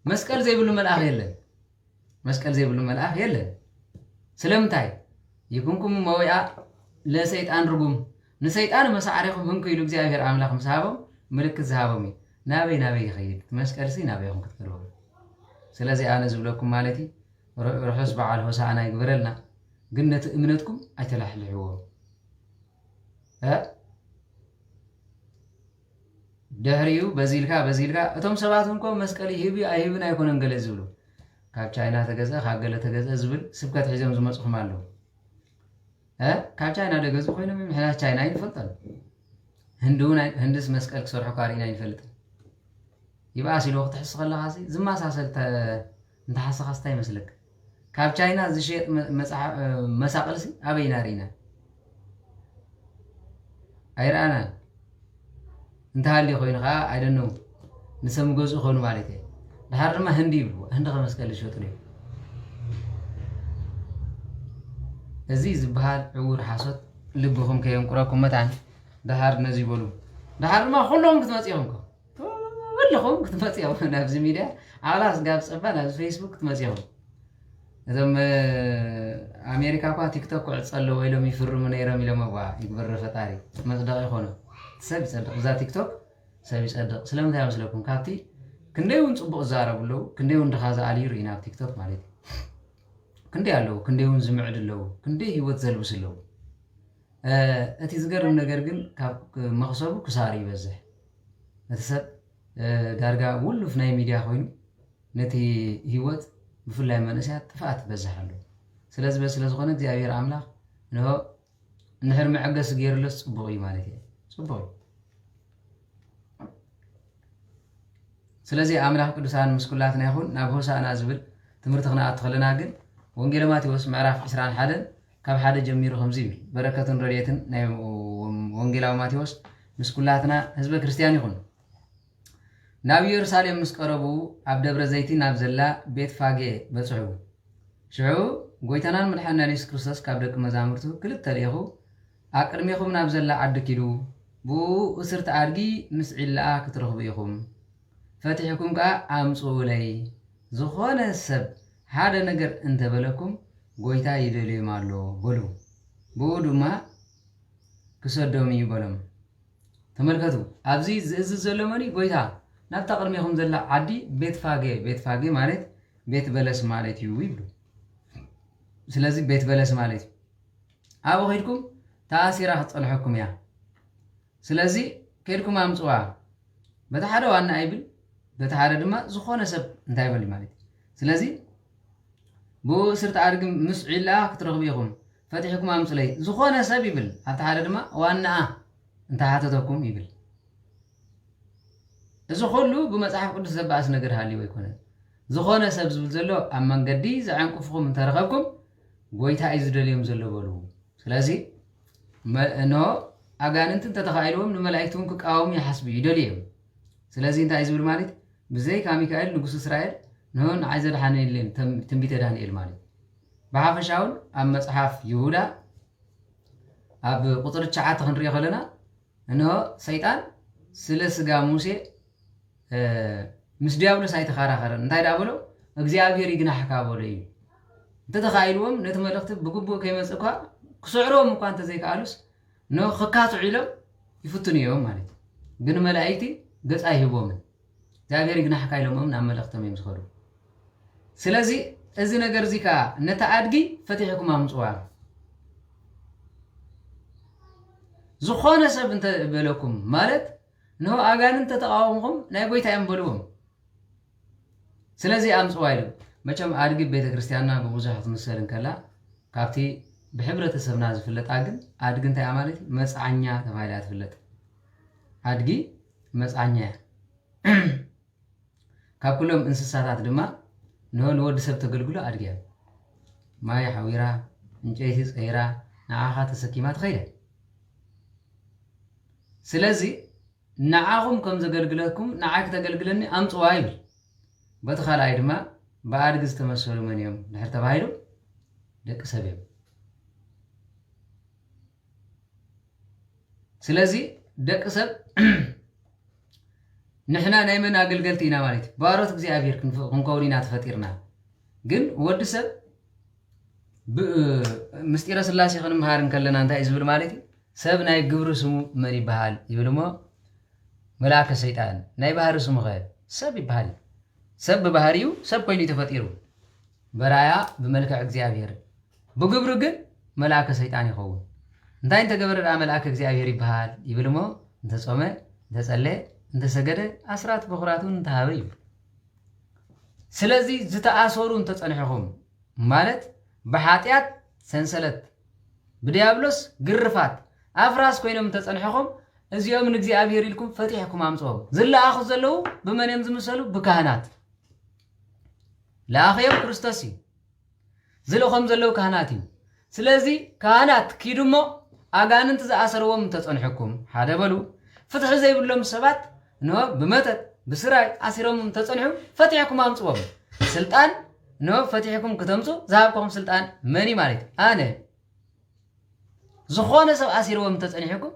مسكل زي بلو ملأخ يلن مسكل زي بلو ملأخ يلن سلامتاي يكونكم مويا لا سيطان رجوم نسيطان مسعركم هنكو يلو እግዚአብሔር አምላክ مسحابهم ملك زهابهم نابي يخيد مسكل سي نابيهم كتكروا ስለዚህ አነ ዝብለኩም ማለቲ ርሑስ በዓል ሆሳዕና ይግበረልና ግነት እምነትኩም አይተላሕልሕዎ ደህሪዩ በዚልካ እቶም ሰባት እንኳ መስቀል ይህቢ አይህብን አይኮነን ገለ ዝብሉ ካብ ቻይና ተገዛ ካብ ገለ ተገዛ ዝብል ስብከት ሒዞም ዝመጽኹም ኣለዉ ካብ ቻይና ደገዙ ኮይኖም ምሕና ቻይና ይፈልጣል ህንድስ መስቀል ክሰርሑ ካሪና ይፈልጥ يبقى سيلو وقت حس خلا خاسي زما ساسلت انت حس خاستاي مسلك كاب تشاينا زشيط مساقلسي ابينا رينا ايرانا انت هاللي خوين خا اي دون نو نسم غزو خونو مالتي دحر ما هندي بلو هند خمسكل شوتلي ازي زبال عور حاسوت لبهم كينقراكم متان دحر نزي بلو دحر ما كلهم كتمصيهم كلهم كتمصيهم نفس ميديا علاس غاب صبا نفس فيسبوك كتمصيهم اذا امريكا كو تيك توك صلو ويلو يفرم نيرم يلما وا يغبر فطاري مصدق يخونه سب صدق ذا تيك توك سب صدق سلام تاع مسلكم كابتي كنديون صبق زاربلو كنديون دخازا علي رينا تيك توك مالتي كندي ያለው كنديون ዝምዕድለው كندي ህይወት ዘልብስለው እቲ ዝገርም ነገር ግን ካብ መخሰቡ ክሳሪ ይበዝሕ ነተሰብ ዳርጋ ውሉፍ ናይ ሚዲያ ኮይኑ ነቲ ህይወት ብፍላይ መንእሰያት ጥፋት በዝሓሉ ስለዚህ ስለዝኾነ እግዚአብሔር አምላክ ነው ንሕር መዕገስ ገይርለስ ጽቡቕ እዩ ማለት እዩ ጽቡቕ ስለዚህ አምላክ ቅዱሳን ምስኩላትና ይሁን ናብ ሆሳዕና ዝብል ትምህርት ክናኣት ከለና ግን ወንጌል ማቴዎስ ምዕራፍ 21 ካብ ሓደ ጀሚሩ ከምዚ ይብል በረከቱን ረድኤትን ናይ ወንጌላዊ ማቴዎስ ምስኩላትና ህዝበ ክርስቲያን ይሁን ናብ ኢየሩሳሌም ምስቀረቡ ኣብ ደብረ ዘይቲ ናብ ዘላ ቤት ፋጌ በጽሑ ሽዑ ጎይታናን መድሓኒትና ኢየሱስ ክርስቶስ ካብ ደቂ መዛሙርቱ ክልተ ለይኹ ኣቅድሜኹም ናብ ዘላ ዓዲ ኪዱ ብኡ እስርቲ ኣድጊ ምስ ዒላኣ ክትረኽቡ ኢኹም ፈቲሕኩም ከዓ ኣምጽኡ ለይ ዝኾነ ሰብ ሓደ ነገር እንተበለኩም ጎይታ ይደልዮም ኣሎ በሉ ብኡ ድማ ክሰዶም እዩ በሎም ተመልከቱ ኣብዚ ዝእዝዝ ዘሎ መኒ ጎይታ ናብታ ቅድሜኹም ዘላ ዓዲ ቤት ፋጌ ማለት ቤት በለስ ማለት እዩ ይብሉ ስለዚህ ቤት በለስ ማለት እዩ ኣብ ኸይድኩም ተኣሲራ ክትጸልሐኩም እያ ስለዚህ ከይድኩም ኣምጽዋ በታ ሓደ ዋና ኣይብል በታ ሓደ ድማ ዝኾነ ሰብ እንታይ በል ማለት ስለዚህ ብኡ እስርቲ ኣድጊ ምስ ዒላኣ ክትረኽቡ ኢኹም ፈቲሕኩም ኣምጽለይ ዝኾነ ሰብ ይብል ኣብታ ሓደ ድማ ዋናኣ እንታይ ሓተተኩም ይብል እዚ ኩሉ ብመጽሓፍ ቅዱስ ዘባእስ ነገር ሃልዩ ኣይኮነን ዝኾነ ሰብ ዝብል ዘሎ ኣብ መንገዲ ዝዓንቅፍኩም እንተረኸብኩም ጎይታ እዩ ዝደልዮም ዘሎ በሉ ስለዚህ ኖ ኣጋንንትን ተተኻኢልዎም ንመላእክቱን ክቃወሙ ይሓስቡ ይደልዮም ስለዚህ እንታይ ዝብል ማለት ብዘይካ ሚካኤል ንጉስ እስራኤል ነው ንዓይ ዘድሓነልን ትንቢተ ዳንኤል ማለት ብሓፈሻውን ኣብ መጽሓፍ ይሁዳ ኣብ ቁጥሪ 9 ክንሪኦ ከለና እነሆ ሰይጣን ስለ ስጋ ሙሴ ምስ ዲያብሎስ ኣይተኸራኸረን እንታይ ዳ ብሎ እግዚአብሔር ይግናሕካ በሎ እዩ እንተተኻኢልዎም ነቲ መልእኽቲ ብግቡእ ከይመጽእ እኳ ክስዕሮም እኳ እንተዘይከኣሉስ ነው ክካትዑ ኢሎም ይፍትኑ እዮም ማለት ግን መላእክቲ ገጽ ኣይህቦምን እግዚአብሔር ይግናሕካ ኢሎሞም ናብ መልእኽቶም እዮም ዝኸዱ ስለዚህ እዚ ነገር እዚ ከዓ ነታ ኣድጊ ፈቲሕኩም ኣምጽዋ ዝኾነ ሰብ እንተበለኩም ማለት ነው ኣጋንንት ተተቃወምኩም ናይ ጎይታ እዮም በልዎም ስለዚህ ኣምጽዋ ኢሉ መቸም ኣድጊ ቤተ ክርስቲያንና ብብዙሕ ትምሰልን ከላ ካብቲ ብሕብረተሰብና ዝፍለጣ ግን ኣድጊ እንታይ ማለት መጽዓኛ ተባሂላ ትፍለጥ ኣድጊ መጽዓኛ ካብ ኩሎም እንስሳታት ድማ ነው ንወዲ ሰብ ተገልግሎ ኣድጊ ማይ ሓዊራ እንጨይቲ ፀይራ ንዓኻ ተሰኪማ ትኸይደ ስለዚህ ንዓኹም ከም ዘገልግለኩም ንዓይ ከተገልግለኒ ኣምጽዋ ይብል በቲ ካልኣይ ድማ ብኣድጊ ዝተመሰሉ መን እዮም ድሕር ተባሂሉ ደቂ ሰብ እዮም ስለዚ ደቂ ሰብ ንሕና ናይ መን ኣገልገልቲ ኢና ማለት ባሮት እግዚአብሔር ክንከውን ኢና ተፈጢርና ግን ወዲ ሰብ ምስጢረ ስላሴ ክንምሃርን ከለና እንታይ ዝብል ማለት ሰብ ናይ ግብሪ ስሙ መን ይበሃል ይብልሞ መላእከ ሰይጣን ናይ ባህሪ ስሙ ኸ ሰብ ይበሃል ሰብ በባህሪው ሰብ ኮይኑ ተፈጢሩ በራያ በመልክዕ እግዚአብሔር በግብሩ ግን መላእከ ሰይጣን ይኸውን እንታይ እንተገበረ መላእከ እግዚአብሔር ይበሃል ይብልሞ እንተጾመ እንተጸለ እንተሰገደ አስራት በኹራቱን እንተሃበ ይብል ስለዚህ ዝተኣሰሩ እንተጸንሕኹም ማለት በኃጢአት ሰንሰለት በዲያብሎስ ግርፋት አፍራስ ኮይኖም ተጸንሕኹም እዚኦም ንእግዚአብሔር ኢልኩም ፈቲሕኩም አምጽኦም ዝለኣኹ ዘለው በመንም ዝመሰሉ በካህናት ለአኺዮም ክርስቶስ ዝለኹም ዘለው ካህናት እዩ ስለዚህ ካህናት ኪድሞ አጋንንት ዝኣሰርዎም ተጸንሕኩም ሓደ በሉ ፍትሕ ዘይብሎም ሰባት ነው በመተት በስራይ አሲሮም ተጸንሑ ፈቲሕኩም አምጽኦም ስልጣን ነው ፈቲሕኩም ከተምጹ ዛብኩም ስልጣን መኒ ማለት አነ ዝኾነ ሰብ አሲሮም ተጸንሕኩም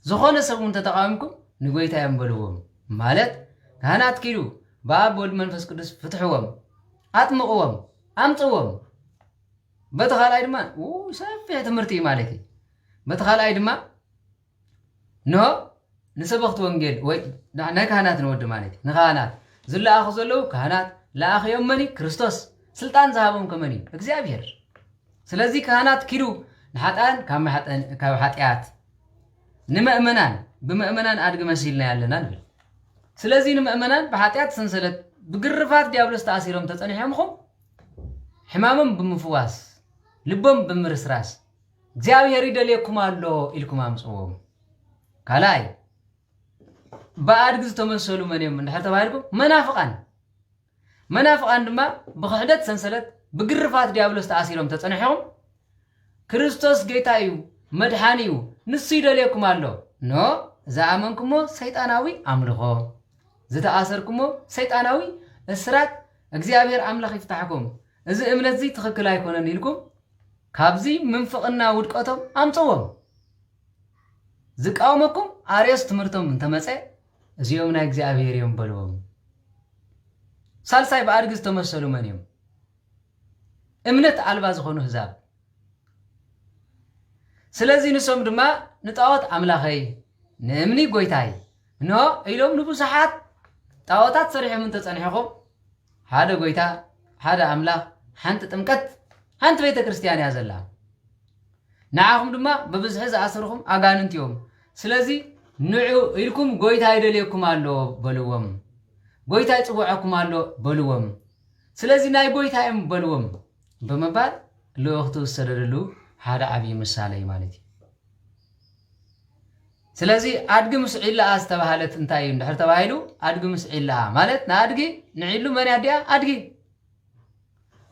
ዝኾነ ሰብ ተተቃወምኩም ንጎይታ ያንበልዎም ማለት ካህናት ኪዱ በአብ ወልድ መንፈስ ቅዱስ ፍትሕዎም አጥምቅዎም አምጽዎም በተኻላይ ድማ ሰፊሕ ትምህርቲ ማለት በተኻላይ ድማ ነው ንሰበኽት ወንጌል ወይ ናይ ካህናት ንወድ ማለት ንካህናት ዝለኣኹ ዘለው ካህናት ለአኺዮም መኒ ክርስቶስ ስልጣን ዝሃቦም ከመኒ እግዚአብሔር ስለዚህ ካህናት ኪዱ ንሓጣን ካብ ኃጢአት ንምእመናን ብምእመናን አድግ መሲልና ያለና ንብል ስለዚህ ንምእመናን በኃጢአት ሰንሰለት በግርፋት ዲያብሎስ ተኣሲሮም ተጸንሕምኹም ሕማሞም ብምፍዋስ ልቦም ብምርስራስ እግዚአብሔር ይደልየኩም አሎ ኢልኩም አምጽዎም ካላይ በአድግ ዝተመሰሉ መን እዮም እንድሕር ተባሂልኩም መናፍቃን ድማ ብክሕደት ሰንሰለት በግርፋት ዲያብሎስ ተኣሲሮም ተጸንሕኹም ክርስቶስ ጌታ እዩ መድሓኒ እዩ ንሱ ይደልየኩም አሎ ኖ ዝኣመንኩሞ ሰይጣናዊ አምልኾ ዝተኣሰርኩሞ ሰይጣናዊ እስራት እግዚአብሔር አምላኽ ይፍታሕኩም እዚ እምነት እዚ ትክክል ኣይኮነን ኢልኩም ካብዚ ምንፍቅና ውድቀቶም አምጽዎም ዝቃወመኩም አርዮስ ትምህርቶም እንተመጸ እዚኦም ናይ እግዚአብሔር እዮም በልዎም ሳልሳይ በአድግ ዝተመሰሉ መን እዮም እምነት አልባ ዝኾኑ ህዛብ ስለዚህ ንሶም ድማ ንጣዖት አምላኸይ ንእምኒ ጎይታይ ኖ ኢሎም ንብዙሓት ጣዖታት ሰሪሖም ተጸንሕኹም ሓደ ጎይታ ሓደ አምላኽ ሓንቲ ጥምቀት ሓንቲ ቤተ ክርስቲያን እያ ዘላ ንዓኹም ድማ በብዝሒ ዝኣሰሩኹም አጋንንት እዮም ስለዚህ ንዑ ኢልኩም ጎይታ ይደልየኩም አሎ በልዎም ጎይታ ይጽውዐኩም አሎ በልዎም ስለዚህ ናይ ጎይታ እዮም በልዎም በመባል ለወቅቱ ሰደደሉ ሓደ ዓብይ ምሳሌ ማለት እዩ ስለዚህ አድግ ምስዒላ ዝተባሃለት እንታይ እንድሕር ተባሂሉ አድግ ምስዒላ ማለት ንአድጊ ንዒሉ መን ያድያ አድጊ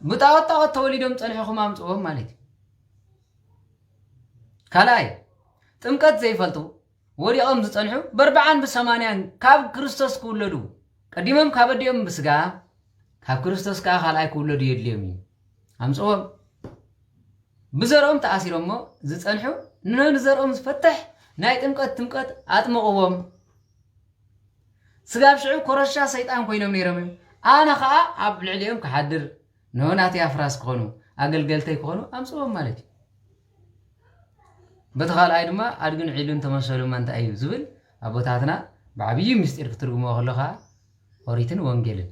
ብጣዖት ተወሊዶም ጸንሕኹም አምጽኦም ማለት ካላይ ጥምቀት ዘይፈልጡ ወዲኦም ዝጸንሑ በ40 በ80 ካብ ክርስቶስ ክውለዱ ቀዲሞም ካብ ኣዲኦም ብስጋ ካብ ክርስቶስ ከዓ ካልኣይ ክውለዱ የድልዮም እዩ አምጽኦም ብዘሮም ተኣሲሮሞ ዝጸንሑ ንዘሮም ዝፈትሕ ናይ ጥምቀት አጥምቅዎም ስጋብ ሽዑ ኮረሻ ሰይጣን ኮይኖም ነይሮም አነ ከዓ ኣብ ልዕሊኦም ክሓድር ነውናት ያፍራስ ክኾኑ አገልገልተይ ክኾኑ አምጽኦም ማለት እዩ በተኻልኣይ ድማ አድግን ዒሉን ተመሰሉ መንታ እዩ ዝብል አቦታትና ብዓብይ ምስጢር ክትርጉሞ ከለኻ ኦሪትን ወንጌልን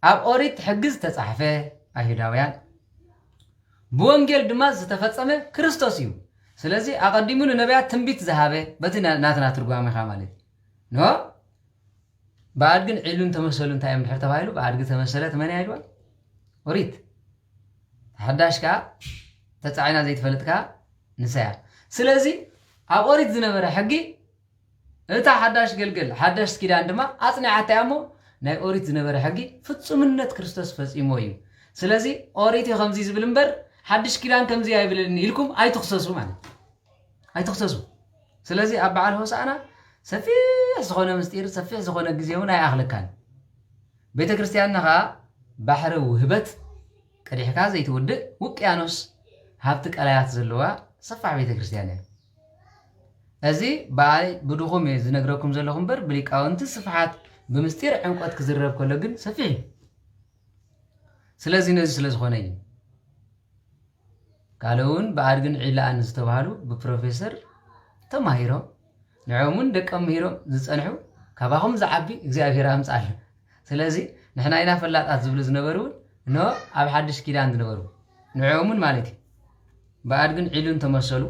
ኣብ ኦሪት ሕግዝ ተጻሕፈ አይሁዳውያን በወንጌል ድማ ዝተፈጸመ ክርስቶስ እዩ ስለዚህ አቀዲሙ ነቢያት ትንቢት ዝሃበ በቲ ናትና ትርጓሜ ማለት ነው በአድግን ዒሉን ተመሰሉ እንታይ እዮም ድሕር ተባሂሉ በአድግ ተመሰለት መን ያይድዋ ኦሪት ሓዳሽካ ተጻዒና ዘይትፈልጥካ ንሰያ ስለዚህ ኣብ ኦሪት ዝነበረ ሕጊ እታ ሓዳሽ ገልገል ሓዳሽ ኪዳን ድማ አጽናዓታ ያሞ ናይ ኦሪት ዝነበረ ሕጊ ፍጹምነት ክርስቶስ ፈጺሞ እዩ ስለዚህ ኦሪት ከምዚ ዝብል እምበር ሓድሽ ኪዳን ከምዚ አይብልን ኢልኩም አይትخصሱ ማለት አይትخصሱ ስለዚህ ኣብ በዓል ሆሳዕና ሰፊሕ ዝኾነ ምስጢር ሰፊሕ ዝኾነ ግዜ እውን ኣይኣኽልካን ቤተ ክርስቲያንና ኸ ባሕሪ ውህበት ቀዲሕካ ዘይትውድእ ውቅያኖስ ሃብቲ ቀላያት ዘለዋ ሰፋሕ ቤተ ክርስቲያን እያ እዚ በዓል ብድኹም ዝነግረኩም ዘለኹም በር ብሊቃውንቲ ስፍሓት ብምስጢር ዕንቆት ክዝረብ ከሎ ግን ሰፊሕ ስለዚህ ነዚ ስለ ዝኾነ እዩ ካልኡን ብኣድግን ዒላኣን ዝተባሃሉ ብፕሮፌሰር ተማሂሮም ንዖምን ደቀም ምህሮም ዝጸንሑ ካባኹም ዝዓቢ እግዚአብሔር ኣምጻል ስለዚ ንሕና ኢና ፈላጣት ዝብሉ ዝነበሩ ኖ ኣብ ሓድሽ ኪዳን ዝነበሩ ንዖምን ማለት እዩ ብኣድግን ዒሉን ተመሰሉ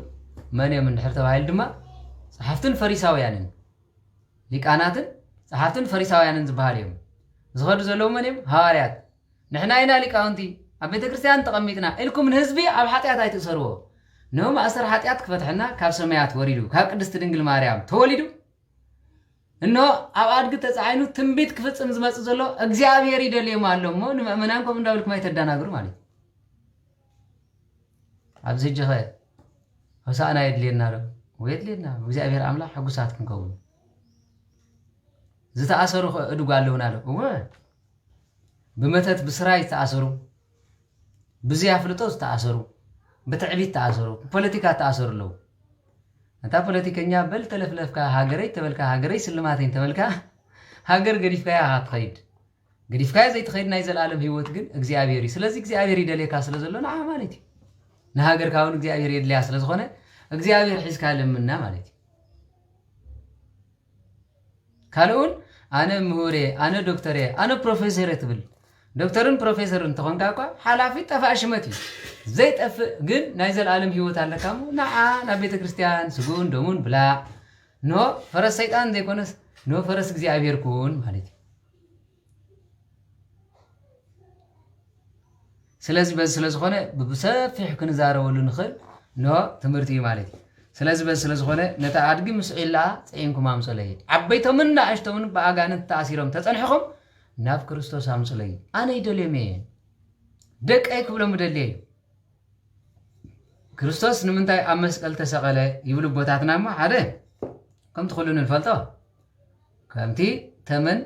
መን እዮም እንድሕር ተባሂሉ ድማ ጸሓፍትን ፈሪሳውያንን ሊቃናትን ጸሓፍትን ፈሪሳውያንን ዝበሃል እዮም ዝኸዱ ዘለዉ መን እዮም ሃዋርያት ንሕና ኢና ሊቃውንቲ ኣብ ቤተ ክርስቲያን ተቐሚጥና ኢልኩም ንህዝቢ ኣብ ሓጢኣት ኣይትእሰርዎ ነው ማእሰር ኃጢአት ክፈትሕና ካብ ሰማያት ወሪዱ ካብ ቅድስት ድንግል ማርያም ተወሊዱ እነሆ ኣብ ኣድግ ተጻዒኑ ትንቢት ክፍጽም ዝመጽእ ዘሎ እግዚአብሔር ይደልዮም ኣሎሞ ንምእመናን ከም እንዳብልኩም ኣይተዳናግሩ ማለት ኣብዚ ጀኸ ሆሳዕና የድልየና ዶ ወየድልየና እግዚአብሔር ኣምላኽ ሕጉሳት ክንከውን ዝተኣሰሩ እድጓ ኣለውና ዶ እወ ብመተት ብስራይ ዝተኣሰሩ ብዝያፍልጦ ዝተኣሰሩ بتعبيت تأثروا بوليتيكا تأثر له أنت بوليتيكيا بل تلفلف كا هاجري تبلكا هاجري سلماتين تبلكا هاجر قريف كا هاتخيد قريف كا زي تخيد نايز العالم هيوت جن إجزاءبيري سلزي إجزاءبيري دليل كاس لزلون عمالتي نهاجر كاون إجزاءبيري دليل أصل زخنة إجزاءبير حس كلام منا مالتي كالون أنا مهوري أنا دكتوري أنا بروفيسور تبل دكتورن بروفيسورن تكون كاكا حلافي تفاشمتي زيت أف جن نايزل العالم هيوت على كامو نا بيت كريستيان سجون دومون بلا نو فرس سيطان ذي كونس نو فرس جزي أبير كون مالتي سلازي بس سلاز خانة بسافح كن زارة ولا نخل نو تمرتي مالتي سلازي بس سلاز خانة نتعادق مسئلة سينكم عم صلي عبيتهم من عشتهم بأجان التأثيرهم تسأنحهم ناف كريستوس عم صلي أنا يدلي مين دك أيك ولا مدلي كريستوس نمنتاي أمس قال تسأله يقولوا بوتاتنا ما هذا كم تقولون الفلتة كم تي ثمن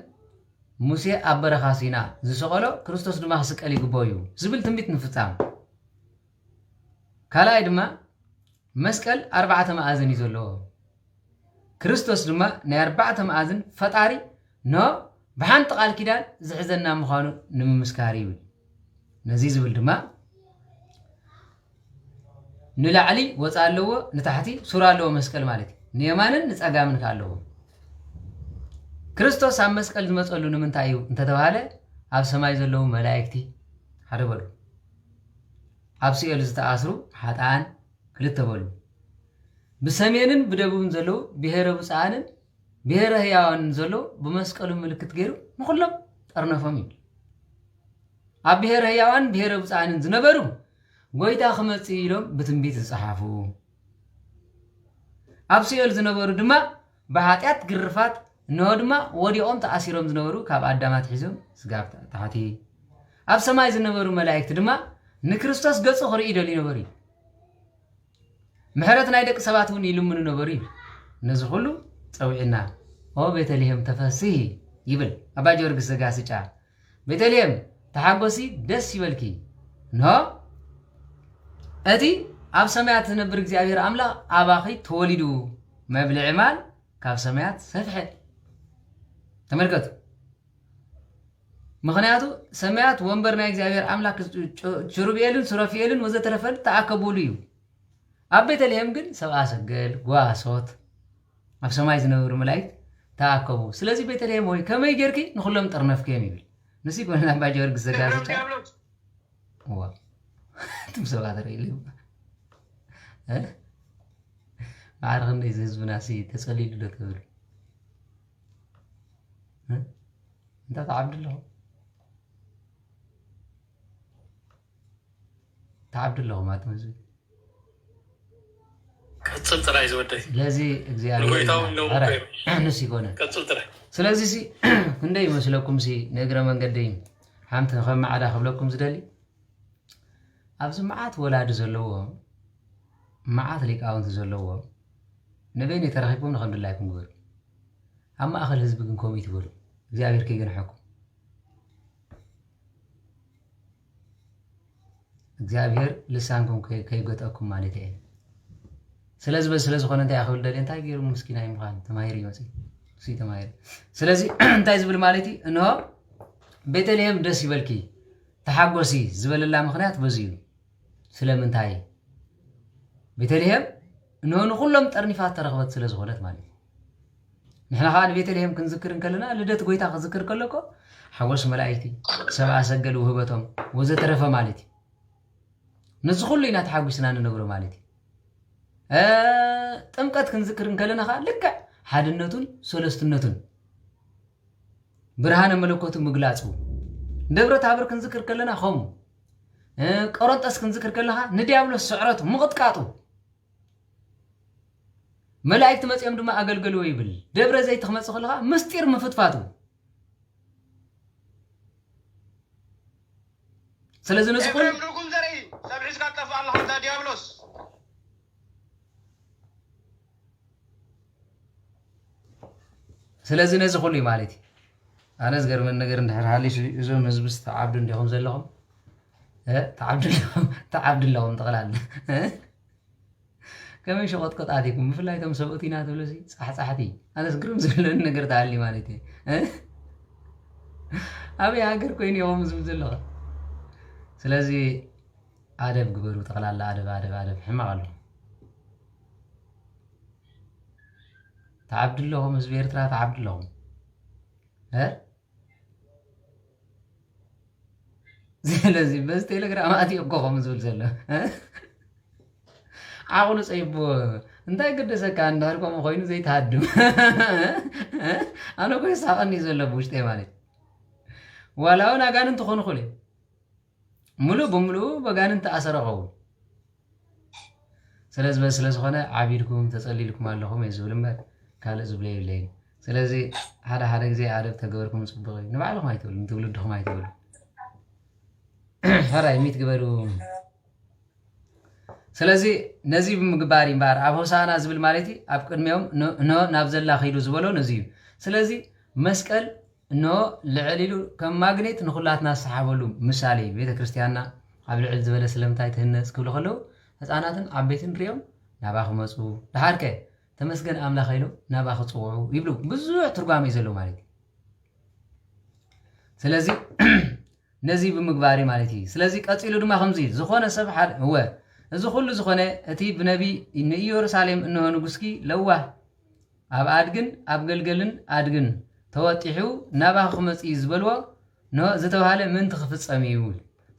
موسى أبرة خاسينا زسقاله كريستوس دم حسك عليه قبايو زبل تنبيت نفتام كلا إدما مسكال 4 مآذن يزولو كريستوس دم ن4 مآذن فتاري نو بحان تقال كده زحزنا مخانو نمسكاري نزيز بالدما نلعلي وصالو نتحتي سورالو مسكال مالتي نيمانن نصاغامن كالو ክርስቶስ ኣብ መስቀል ዝመጸሉ ንምንታይ እዩ እንተተባሃለ ኣብ ሰማይ ዘለዉ መላእክቲ ሓደ በሉ ኣብ ሲኦል ዝተኣስሩ ሓጣን ክልተ በሉ ብሰሜንን ብደቡብን ዘለዉ ብሔረ ብፃንን ብሔረ ህያዋንን ዘለዉ ብመስቀሉ ምልክት ገይሩ ንኹሎም ጠርነፎም እዩ ኣብ ብሔረ ህያዋን ብሔረ ብፃንን ዝነበሩ ጎይታ ክመጽእ ኢሎም ብትንቢት ዝጸሓፉ ኣብ ሲኦል ዝነበሩ ድማ ብኃጢአት ግርፋት نودما وديهم تأثيرهم زنورو كاب أدمات حزم سقاف تحتي أب سماي زنورو ملاك دما نكريستوس قصو خري إدلي نبري محرت نايدك سباتون يلمون نبري نزخلو توعنا هو بيتليهم تفسيه يبل أبا جورج سقاسي چا بيتليهم تحبسي دس يبلكي نو أتي أب سمايات نبرك زي أبير عملا أباخي توليدو ما بالعمال كاب سمايات سفحت تمركت مخنياتو سمعت ومبرنا እግዚአብሔር አምላክ ቹሩቤልን ሱራፊኤልን ወዘተረፈል ተአከቡልዩ አቤተ ልሔም ግን ሰብአ ሰገል ጓሶት ኣብ ሰማይ ዝነበሩ መላእክት ተአከቡ ስለዚህ ቤተ ልሔም ወይ ከመይ ጌርኪ ንኹሎም ጠርነፍከም ይብል ንሲ ኮነ አባ ጊዮርጊስ ዘጋስጫ ዋ ትም ሰብአ ተረይሉ አርኸን ህዝብና ሲ ተጸሊሉ ለከብሩ أنت تعبد الله ما تمزي كتل ترى زودي لازم እግዚአብሔር نسي كونه كتل ترى ስለዚህ ሲ ክንደይ መስለኩም ሲ ነገረ መንገደይ ሓምት ከመዓዳ ክብለኩም ዝደሊ ኣብዚ መዓት ወላድ ዘለዎ መዓት ሊቃውንቲ ዘለዎ نبين يترخيكم نخمد الله يكون قبل أما أخل حزبكم كوميت يقولوا እግዚአብሔር ከይገንሐኩም እግዚአብሔር ልሳንኩም ከይገጠኩም ማለት እዩ ስለዚህ ኾነ እንታይ ያኽብል ደል እንታይ ገይሩ ምስኪና ይምኻን ተማሂር ይመጽ እሱ ተማሂር ስለዚህ እንታይ ዝብል ማለት እዩ እንሆ ቤተልሔም ደስ ይበልኪ ተሓጎሲ ዝበለላ ምኽንያት በዚዩ ስለምንታይ ቤተልሔም እንሆ ንኹሎም ጠርኒፋት ተረኽበት ስለዝኾነት ማለት نحن خان بيتلهم كنذكر كلنا لدت قويتا كنذكر كلكو حوس ملائكتي سبع سجل وهبتهم وزترف مالتي نزخل لنا تحوسنا ننبرو مالتي طمقت كنذكر كلنا خا لك حدنتون ثلاثتنتون برهان ملكوت مغلاصو دبر تابر كنذكر كلنا خم قرنطس كنذكر كلنا نديابلو سعرت مقطقاطو ملائكة مصيام دما أقلقلوا يبل دبر زي تخمس خلها مستير مفتفاتو سلازم نسقول إبراهيم زري سبعيس كاتف الله هذا ديابلوس سلازم نسقول لي مالتي أنا أصغر من نجار نحر حاليش إذا مزبست تعبد عندهم زي لهم تعبد لهم تقلال كمان شغلت قطعتكم مفلا يتم سبقتينا تولسي صحتي انا سكرم زلن ነገር ታሊ ማለት አብይ ሀገር ኮይን يوم ዝብዘለ ስለዚህ አደብ ግበሩ ተቀላላ አደብ ሕማቀሉ ተዓብድለሁም ህዝብ ኤርትራ ተዓብድለሁም ስለዚህ በስ ቴሌግራም አትይቆም ዝብል ዘለ አሁን ጽይቦ እንታይ ገደሰካ እንዳልቆም ኮይኑ ዘይታድም አነ ቆይ ሳቀኒ ዘለብ ውሽጤ ማለት ወላውን አጋንንት ኾኑ ኹለ ሙሉ በሙሉ በጋንንት አሰረቀው ስለዚህ ሆነ ዓቢድኩም ተጸሊልኩም አለኹም ይዝብልም ካለ ዝብለ ይለይ ስለዚህ ሓደ ጊዜ አደብ ተገበርኩም ጽብቕ ንባዕልኩም አይተውሉ ትውልድኩም አይተውሉ ፈራይ ሚት ግበሩ ስለዚህ ነዚህ በመግባር ይባር አብሆሳና ዝብል ማለቲ አብ ቅድሚያውም ናብ ዘላ ኸይዱ ዝበሎ ነዚህ ስለዚህ መስቀል ኖ ለዕሊሉ ከም ማግኔት ንኹላትና ሰሓበሉ ምሳሌ ቤተክርስቲያንና ኣብ ልዕል ዝበለ ስለምታይ ትህነጽ ክብሉ ኸለው ህፃናትን ዓበይትን ሪኦም ናባኹ መጹ ዳሃርከ ተመስገን አምላኽ ኢሉ ናባኹ ጽውዑ ይብሉ ብዙሕ ትርጓሜ ዘለው ማለት ስለዚህ ነዚህ በመግባር ማለቲ ስለዚህ ቀጽሉ ድማ ከምዚ ዝኾነ ሰብ ሓደ ወ እዚ ሁሉ ዝኾነ እቲ ብነቢ ንኢየሩሳሌም እንሆ ንጉስኪ ለዋህ ኣብ አድግን ኣብ ገልገልን አድግን ተወጢሑ ናባኽ ክመጽ ዝበልዎ ነው ዝተባሃለ ምን ትኽፍጸም እዩ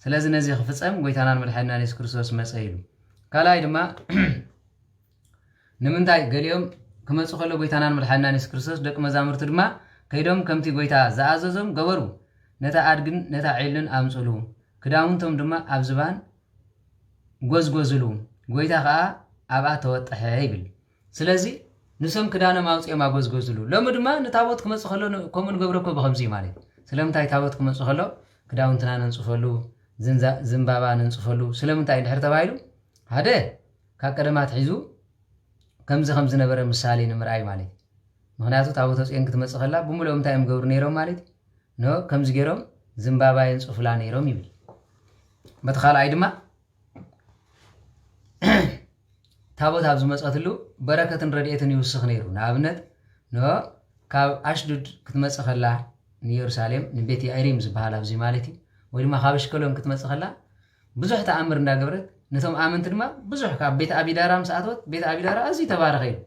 ስለዚህ ነዚ ክፍጸም ጎይታናን መድኃኒትና ኢየሱስ ክርስቶስ መጽ ኢሉ ካላይ ድማ ንምንታይ ገሊኦም ክመጽ ከሎ ጎይታናን መድኃኒትና ኢየሱስ ክርስቶስ ደቅ መዛሙርቱ ድማ ከይዶም ከምቲ ጎይታ ዝኣዘዞም ገበሩ ነታ አድግን ነታ ዒልን ኣምጽሉ ክዳውንቶም ድማ ኣብ ዝባን ጎዝጎዝሉ ጎይታ ኸዓ ኣብኣ ተወጠሐ ይብል ስለዚህ ንሶም ክዳኖም ኣውጽኦም ኣጎዝጎዝሉ ሎሚ ድማ ንታቦት ክመጽእ ከሎ ከምኡ ንገብረኮ ብኸምዚ ማለት ስለምንታይ ታቦት ክመጽእ ከሎ ክዳውንትና ነንጽፈሉ ዝምባባ ነንጽፈሉ ስለምንታይ እንድሕር ተባሂሉ ሓደ ካብ ቀደማት ሒዙ ከምዚ ነበረ ምሳሌ ንምርኣይ ማለት ምክንያቱ ታቦት ወጽኦም ክትመጽእ ከላ ብምሉኦም እንታይ እዮም ገብሩ ነይሮም ማለት ነው ከምዚ ገይሮም ዝምባባ የንጽፉላ ነይሮም ይብል በተኻልኣይ ድማ ታቦት ኣብ ዝመጸትሉ በረከትን ረድኤትን ይውስኽ ነይሩ ንኣብነት ነው ካብ ኣሽዱድ ክትመጽእ ከላ ንኢየሩሳሌም ንቤት ያዕሪም ዝበሃል ኣብዚ ማለት እዩ ወይ ድማ ካብ ኣሽከሎም ክትመጽእ ከላ ብዙሕ ተኣምር እንዳገበረት ነቶም ኣመንቲ ድማ ብዙሕ ካብ ቤት ኣቢዳራ ምስኣትወት ቤት ኣቢዳራ ኣዝዩ ተባረኸ እዩ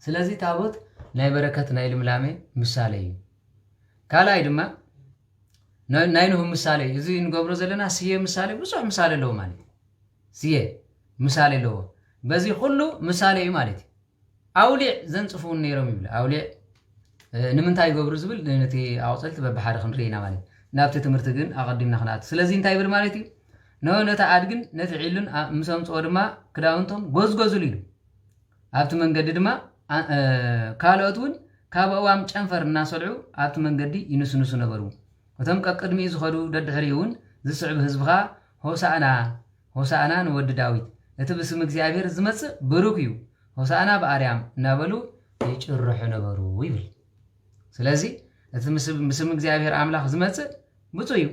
ስለዚ ታቦት ናይ በረከት ናይ ልምላሜ ምሳሌ እዩ ካልኣይ ድማ ናይ ንሁ ምሳሌ እዚ ንገብሮ ዘለና ስየ ምሳሌ ብዙሕ ምሳሌ ኣለዎ ማለት ስየ ምሳሌ ኣለዎ በዚ ሁሉ ምሳሌ እዩ ማለት ኣውሊዕ ዘንጽፉን ነይሮም ይብል ኣውሊዕ ንምንታይ ገብሩ ዝብል ነቲ ኣውጽልቲ በብሓደ ክንርኢና ማለት ናብቲ ትምህርቲ ግን ኣቐዲምና ክናት ስለዚ እንታይ ይብል ማለት እዩ ነው ነታ አድግን ነቲ ዒልን ምሰምጽኦ ድማ ክዳውንቶም ጎዝጎዝሉ ኢሉ ኣብቲ መንገዲ ድማ ካልኦት እውን ካብ እዋም ጨንፈር እናሰልዑ ኣብቲ መንገዲ ይንስንሱ ነበሩ እቶም ቀቅድሚ ዝኸዱ ደድሕሪ እውን ዝስዕብ ህዝብኻ ሆሳዕና ንወዲ ዳዊት እቲ ብስም እግዚአብሔር ዝመጽእ ብሩክ እዩ ሆሳዕና በአርያም እናበሉ ይጭርሑ ነበሩ ይብል ስለዚ እቲ ምስም እግዚአብሔር አምላኽ ዝመጽእ ብፁዕ እዩ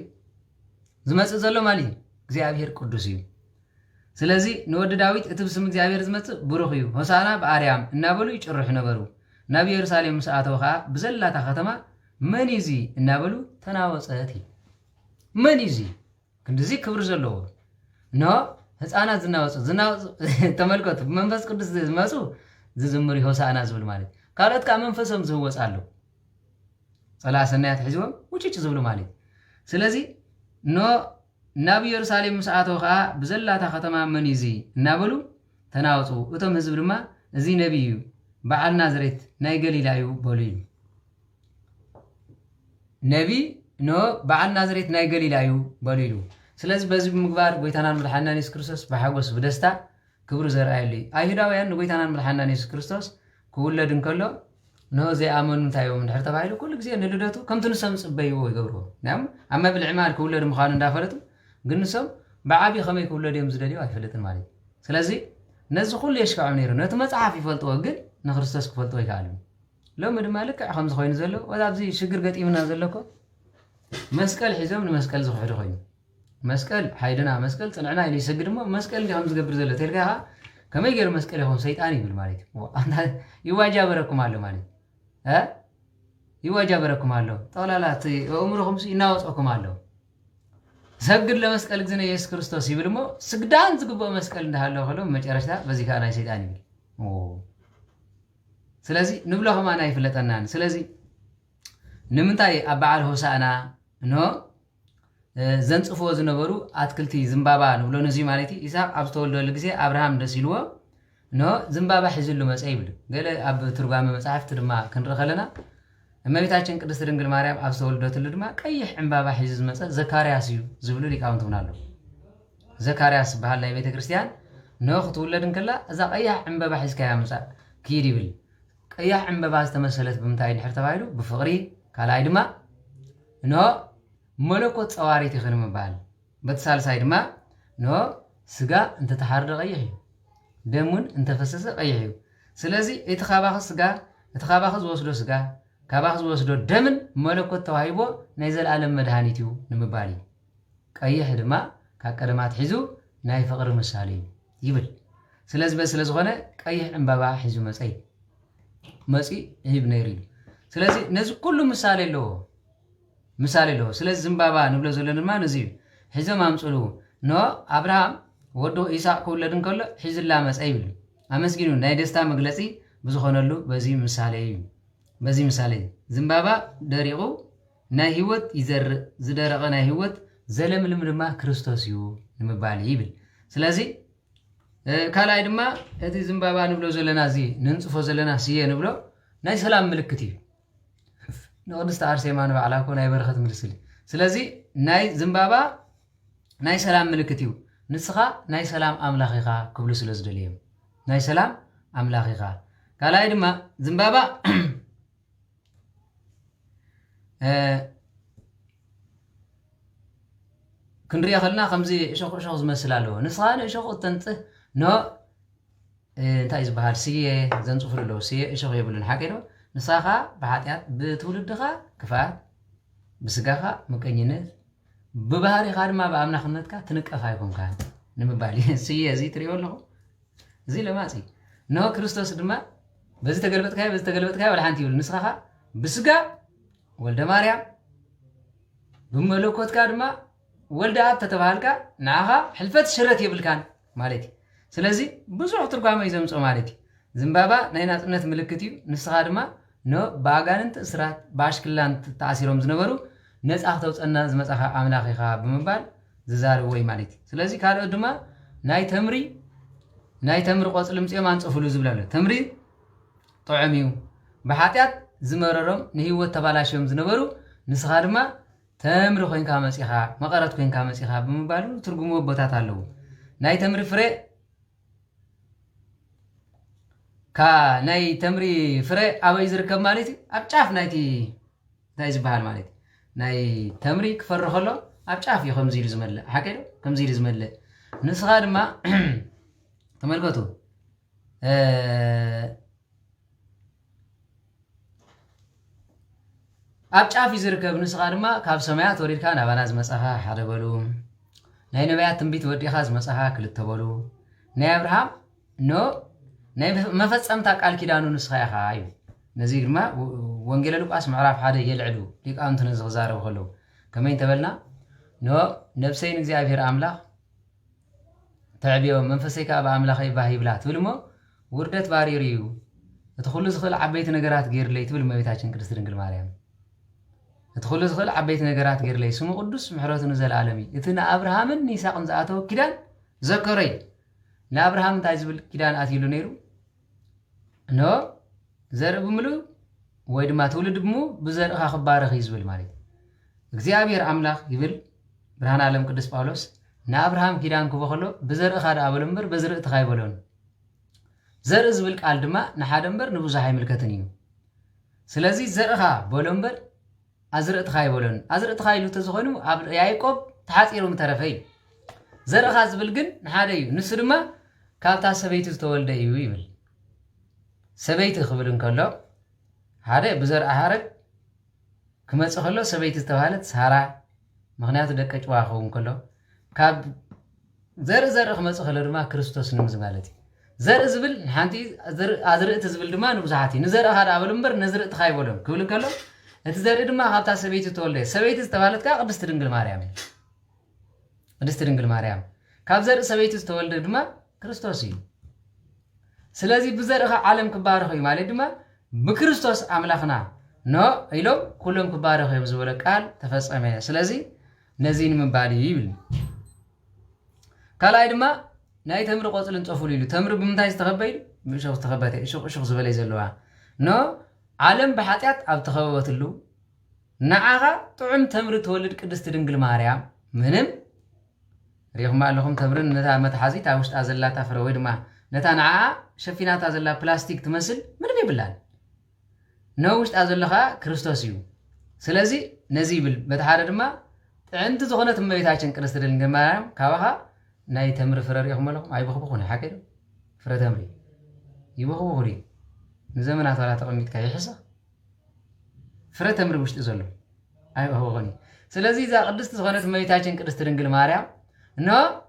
ዝመጽእ ዘሎ ማለት እግዚአብሔር ቅዱስ እዩ ስለዚ ንወዲ ዳዊት እቲ ምስም እግዚአብሔር ዝመጽእ ብሩኽ እዩ ሆሳዕና በአርያም እናበሉ ይጭርሑ ነበሩ ናብ ኢየሩሳሌም ሰዓተው ኸዓ ብዘላታ ከተማ መን እዚ እናበሉ ተናወፀት መን እዚ ክንድዚ ክብር ዘለዎ ኖ ህፃናት ዝናወፁ ተመልከቱ መንፈስ ቅዱስ ዝመፁ ዝዝምር ሆሳዕና ዝብል ማለት ካልኦት ከዓ መንፈሶም ዝህወፅ ኣሎ ጸላእ ሰናያት ሒዞም ውጭጭ ዝብሉ ማለት ስለዚ ኖ ናብ ኢየሩሳሌም ሰዓተው ኸዓ ብዘላታ ከተማ መን እዚ እናበሉ ተናወፁ እቶም ህዝብ ድማ እዚ ነቢይ እዩ በዓል ናዝሬት ናይ ገሊላ እዩ በሉ እዩ ነቢ ኖ በዓል ናዝሬት ናይ ገሊላ እዩ በሉ እዩ ስለዚ በዚ ምግባር ጎይታናን መድሓኒና ኢየሱስ ክርስቶስ በሓጎስ በደስታ ክብሩ ዘርአየሉ አይሁዳውያን ንጎይታናን መድሓኒና ኢየሱስ ክርስቶስ ክውለድ እንከሎ ነው ዘይኣመኑ እንታይ እዮም እንድሕር ተባሂሉ ኩሉ ግዜ ንልደቱ ከምቲ ንሶም ጽበይዎ ይገብርዎ ናም ኣብ መብልዒ ማል ክውለድ ምዃኑ እንዳፈለጡ ግን ንሶም ብዓብዪ ከመይ ክውለድ እዮም ዝደልዩ ኣይፈለጥን ማለት ስለዚ ነዚ ኩሉ የሽካዖም ነይሩ ነቲ መፅሓፍ ይፈልጥዎ ግን ንክርስቶስ ክፈልጥዎ ይከኣሉ ሎሚ ድማ ልክዕ ከምዚ ኮይኑ ዘሎ ወዛብዚ ሽግር ገጢምና ዘለኮ መስቀል ሒዞም ንመስቀል ዝኽሕዱ ኮይኑ መስቀል ሓይድና መስቀል ጽንዕና ኢሉ ይሰግድ እሞ መስቀል ከም ዝገብር ዘሎ ተልካ ከመይ ገይሩ መስቀል ይኹን ሰይጣን ይብል ማለት ይዋጃበረኩም ኣሎ ማለት ይዋጃበረኩም ኣሎ ጠቕላላት እምሩኹም ይናወፀኩም ኣሎ ሰግድ ለመስቀል ግዝነ ኢየሱስ ክርስቶስ ይብል እሞ ስግዳን ዝግብኦ መስቀል እንዳሃለዎ ከሎ መጨረሻ በዚ ከዓ ናይ ሰይጣን ይብል ስለዚ ንብሎ ኸማና ይፍለጠናን ስለዚ ንምንታይ ኣብ በዓል ሆሳዕና ኖ ዘንጽፍዎ ዝነበሩ አትክልቲ ዝምባባ ንብሎ ነዚ ማለት ኢሳቅ ኣብ ዝተወልደሉ ግዜ አብርሃም ደስ ኢልዎ ኖ ዝምባባ ሒዝሉ መጽ ይብል ገለ ኣብ ትርጓሜ መጽሓፍቲ ድማ ክንርኢ ከለና እመቤታችን ቅድስት ድንግል ማርያም ኣብ ዝተወልደትሉ ድማ ቀይሕ ዕምባባ ሒዙ ዝመጸ ዘካርያስ እዩ ዝብሉ ሊቃውንት እውን ኣለዉ ዘካርያስ በሃል ናይ ቤተ ክርስቲያን ኖ ክትውለድ እንከላ እዛ ቀያሕ ዕምባባ ሒዝካያ ምጻእ ክይድ ይብል ቀያሕ ዕምባባ ዝተመሰለት ብምንታይ ድሕር ተባሂሉ ብፍቕሪ ካልኣይ ድማ ኖ መለኮት ጸዋሪት ይኽን ምባል በተሳልሳይ ድማ ኖ ስጋ እንተተሓርደ ቀይሕ እዩ ደሙን እንተፈሰሰ ቀይሕ እዩ ስለዚ እቲ ኻባኺ ስጋ እቲ ኻባኺ ዝወስዶ ስጋ ካባኺ ዝወስዶ ደምን መለኮት ተዋሂቦ ናይ ዘለዓለም መድሃኒት እዩ ንምባል እዩ ቀይሕ ድማ ካብ ቀደማት ሒዙ ናይ ፍቕሪ ምሳሌ እዩ ይብል ስለዚ በ ስለዝኾነ ቀይሕ ዕምባባ ሒዙ መጽይ መጺ ይህብ ነይሩ እዩ ስለዚ ነዚ ኩሉ ምሳሌ ኣለዎ ምሳሌ ኣለዎ ስለዚ ዝምባባ ንብሎ ዘለና ድማ ነዚ እዩ ሒዞም ኣምፅሉ ኖ አብርሃም ወዶ ኢሳቅ ክውለድ እንከሎ ሒዝላ መጽይ ይብል ኣመስጊኑ ናይ ደስታ መግለጺ ብዝኾነሉ በዚ ምሳሌ እዩ በዚ ምሳሌ ዝምባባ ደሪቑ ናይ ህይወት ይዘርእ ዝደረቐ ናይ ህይወት ዘለምልም ድማ ክርስቶስ እዩ ንምባል ይብል ስለዚ ካልኣይ ድማ እቲ ዝምባባ ንብሎ ዘለና እዚ ንንጽፎ ዘለና ስየ ንብሎ ናይ ሰላም ምልክት እዩ ንቅድስቲ አርሴማ ንባዕላ ኮ ናይ በረኸት ምልስል ስለዚ ናይ ዝምባባ ናይ ሰላም ምልክት እዩ ንስኻ ናይ ሰላም ኣምላኽ ኢኻ ክብሉ ስለ ዝደልዮም ናይ ሰላም ኣምላኽ ኢኻ ካልኣይ ድማ ዝምባባ ክንሪኦ ከለና ከምዚ እሾኽ እሾኽ ዝመስል ኣለዎ ንስኻ ንእሾኽ እተንፅህ ኖ እንታይ ዝበሃል ስየ ዘንፅፍሉ ኣለዎ ስየ እሾኽ የብሉን ሓቂዶ ንስኻ ብሓጢኣት ብትውልድኻ ክፋት ብስጋኻ ምቀኝነት ብባህሪኻ ድማ ብኣምላኽነትካ ትንቀፍ ኣይኮንካ ንምባል ስየ እዚ ትሪኦ ኣለኹ እዚ ለማፂ ኖ ክርስቶስ ድማ በዚ ተገልበጥካዮ ወላ ሓንቲ ይብል ንስኻ ብስጋ ወልደ ማርያም ብመለኮትካ ድማ ወልደ ኣብ ተተባሃልካ ንዓኻ ሕልፈት ሽረት የብልካን ማለት እዩ ስለዚ ብዙሕ ትርጓመ እዩ ዘምፅኦ ማለት እዩ ዝምባባ ናይ ናጽነት ምልክት እዩ ንስኻ ድማ ኖ ብኣጋንንቲ እስራት ብኣሽክላንት ተኣሲሮም ዝነበሩ ነፃ ክተውፀና ዝመፃኻ ኣምላኽ ኢኻ ብምባል ዝዛረብዎ እዩ ማለት እዩ ስለዚ ካልኦት ድማ ናይ ተምሪ ቆፅሊ ምፅኦም ኣንፀፍሉ ዝብል ኣሎ ተምሪ ጥዑም እዩ ብሓጢኣት ዝመረሮም ንህይወት ተባላሽዮም ዝነበሩ ንስኻ ድማ ተምሪ ኮይንካ መፂኻ መቐረት ኮይንካ መፂኻ ብምባሉ ትርጉሙ ቦታት ኣለዉ ናይ ተምሪ ፍሬ ናይ ተምሪ ፍሬ ኣበይ ዝርከብ ማለት እዩ ኣብ ጫፍ ናይቲ እንታይ ዝበሃል ማለት እዩ ናይ ተምሪ ክፈሪ ከሎ ኣብ ጫፍ እዩ ከምዚ ኢሉ ዝመልእ ሓቂዶ ከምዚ ኢሉ ዝመልእ ንስኻ ድማ ተመልከቱ أبجع في زركب نسخة ما كاب سماعات وريد كان أباناز مساحة حدا بلو ناي نبيات تنبيت ودي خاز مساحة كل تبلو ناي أبراهام نو ناي ما فتصمتك على كيدانو نسخة يا خايو نزير ما وانجيل لوقاس معرف حدا يلعلو ليك أنت نزغ زارب خلو كمان تبلنا نو نفسين እግዚአብሔር አምላክ تعبيو منفسك أبا أملاخ يباهي بلا تبلمو وردت باريريو تدخل زخل عبيت نجارات غير لي تبل ما بيتاچن ቅድስት ድንግል ማርያም تدخل زخل عبيت نجارات غير لي سمو قدوس محرته نزل عالمي اتنا ابراهامن يساقن زاتو كيدان ذكري لابراهام تايزبل كيدان اتيلو نيرو نو زرب ملو ወይ ድማ ትውልድ ብሙ በዘርኻ خبارخ ይዝብል ማለት እግዚአብሔር አምላክ ይብል ብርሃን ዓለም ቅዱስ ጳውሎስ ናብርሃም ኪዳን ክበኸሎ በዘርኻ ዳብለምበር በዝርእ ተኻይበሎን ዘር ዝብል ቃል ድማ ንሓደምበር ንብዙሕ አይምልከትን እዩ ስለዚ ዘርኻ በሎምበር አዝርእ ተኻይበሎን አዝርእ ተኻይሉ ተዝኾኑ ኣብ ያዕቆብ ተሓፂሮም ተረፈይ ዘርኻ ዝብል ግን ንሓደ እዩ ንሱ ድማ ካብታ ሰበይቲ ዝተወልደ እዩ ይብል ሰበይቲ ክብል እንከሎ ሓደ በዘር አሃረግ ክመጽእ ከሎ ሰበይቲ ዝተባሃለት ሳራ ምክንያቱ ደቀ ጭዋ ኸውን ከሎ ካብ ዘር ክመጽእ ከሎ ድማ ክርስቶስ ንምዝ ማለት እዩ ዘር ዝብል ሓንቲ አዝርእት ዝብል ድማ ንብዙሓት ንዘር ሓደ አበልምበር ነዝርእት ተኻይበሎም ክብል ከሎ እቲ ዘርኢ ድማ ካብታ ሰበይቲ ተወልደ ሰበይቲ ዝተባሃለት ካ ቅድስት ድንግል ማርያም ቅድስት ድንግል ማርያም ካብ ዘርኢ ሰበይቲ ዝተወልደ ድማ ክርስቶስ እዩ ስለዚ በዘርኻ ዓለም ክባረኽ እዩ ማለት ድማ بكريستوس أملاخنا نو إلو كلهم كباره يبزو ولا قال تفصمه سلازي نزين من بالي يبل قال ايدما ناي تمر قوصل انصفوا ليلو تمر بمنتاي استخبيل بشوف تخبته شوف زبل يزلوا نو عالم بحاتيات اب تخبوتلو نعاغا طعم تمر تولد قدست دنگل ماريام منم ريخ ما لهم تمرن نتا متحازي تاوشت ازلا تفر ويدما نتا نعا شفينات ازلا بلاستيك تمثل منم يبلال نوشت أزلها كريستوسيو سلازي نزيبل بتحارد ما أنت زغنة مبيتاچن كريست دنگل ماريام كاوها ناي تمر فرر يخملهم أي بخبخوني حكي فرر تمري يبخبخوني نزمنات ولا تقميت كاي حصة فرر تمر وشت زلو أي بخبخوني سلازي إذا قدست زغنة مبيتاچن كريست دنگل ماريام نو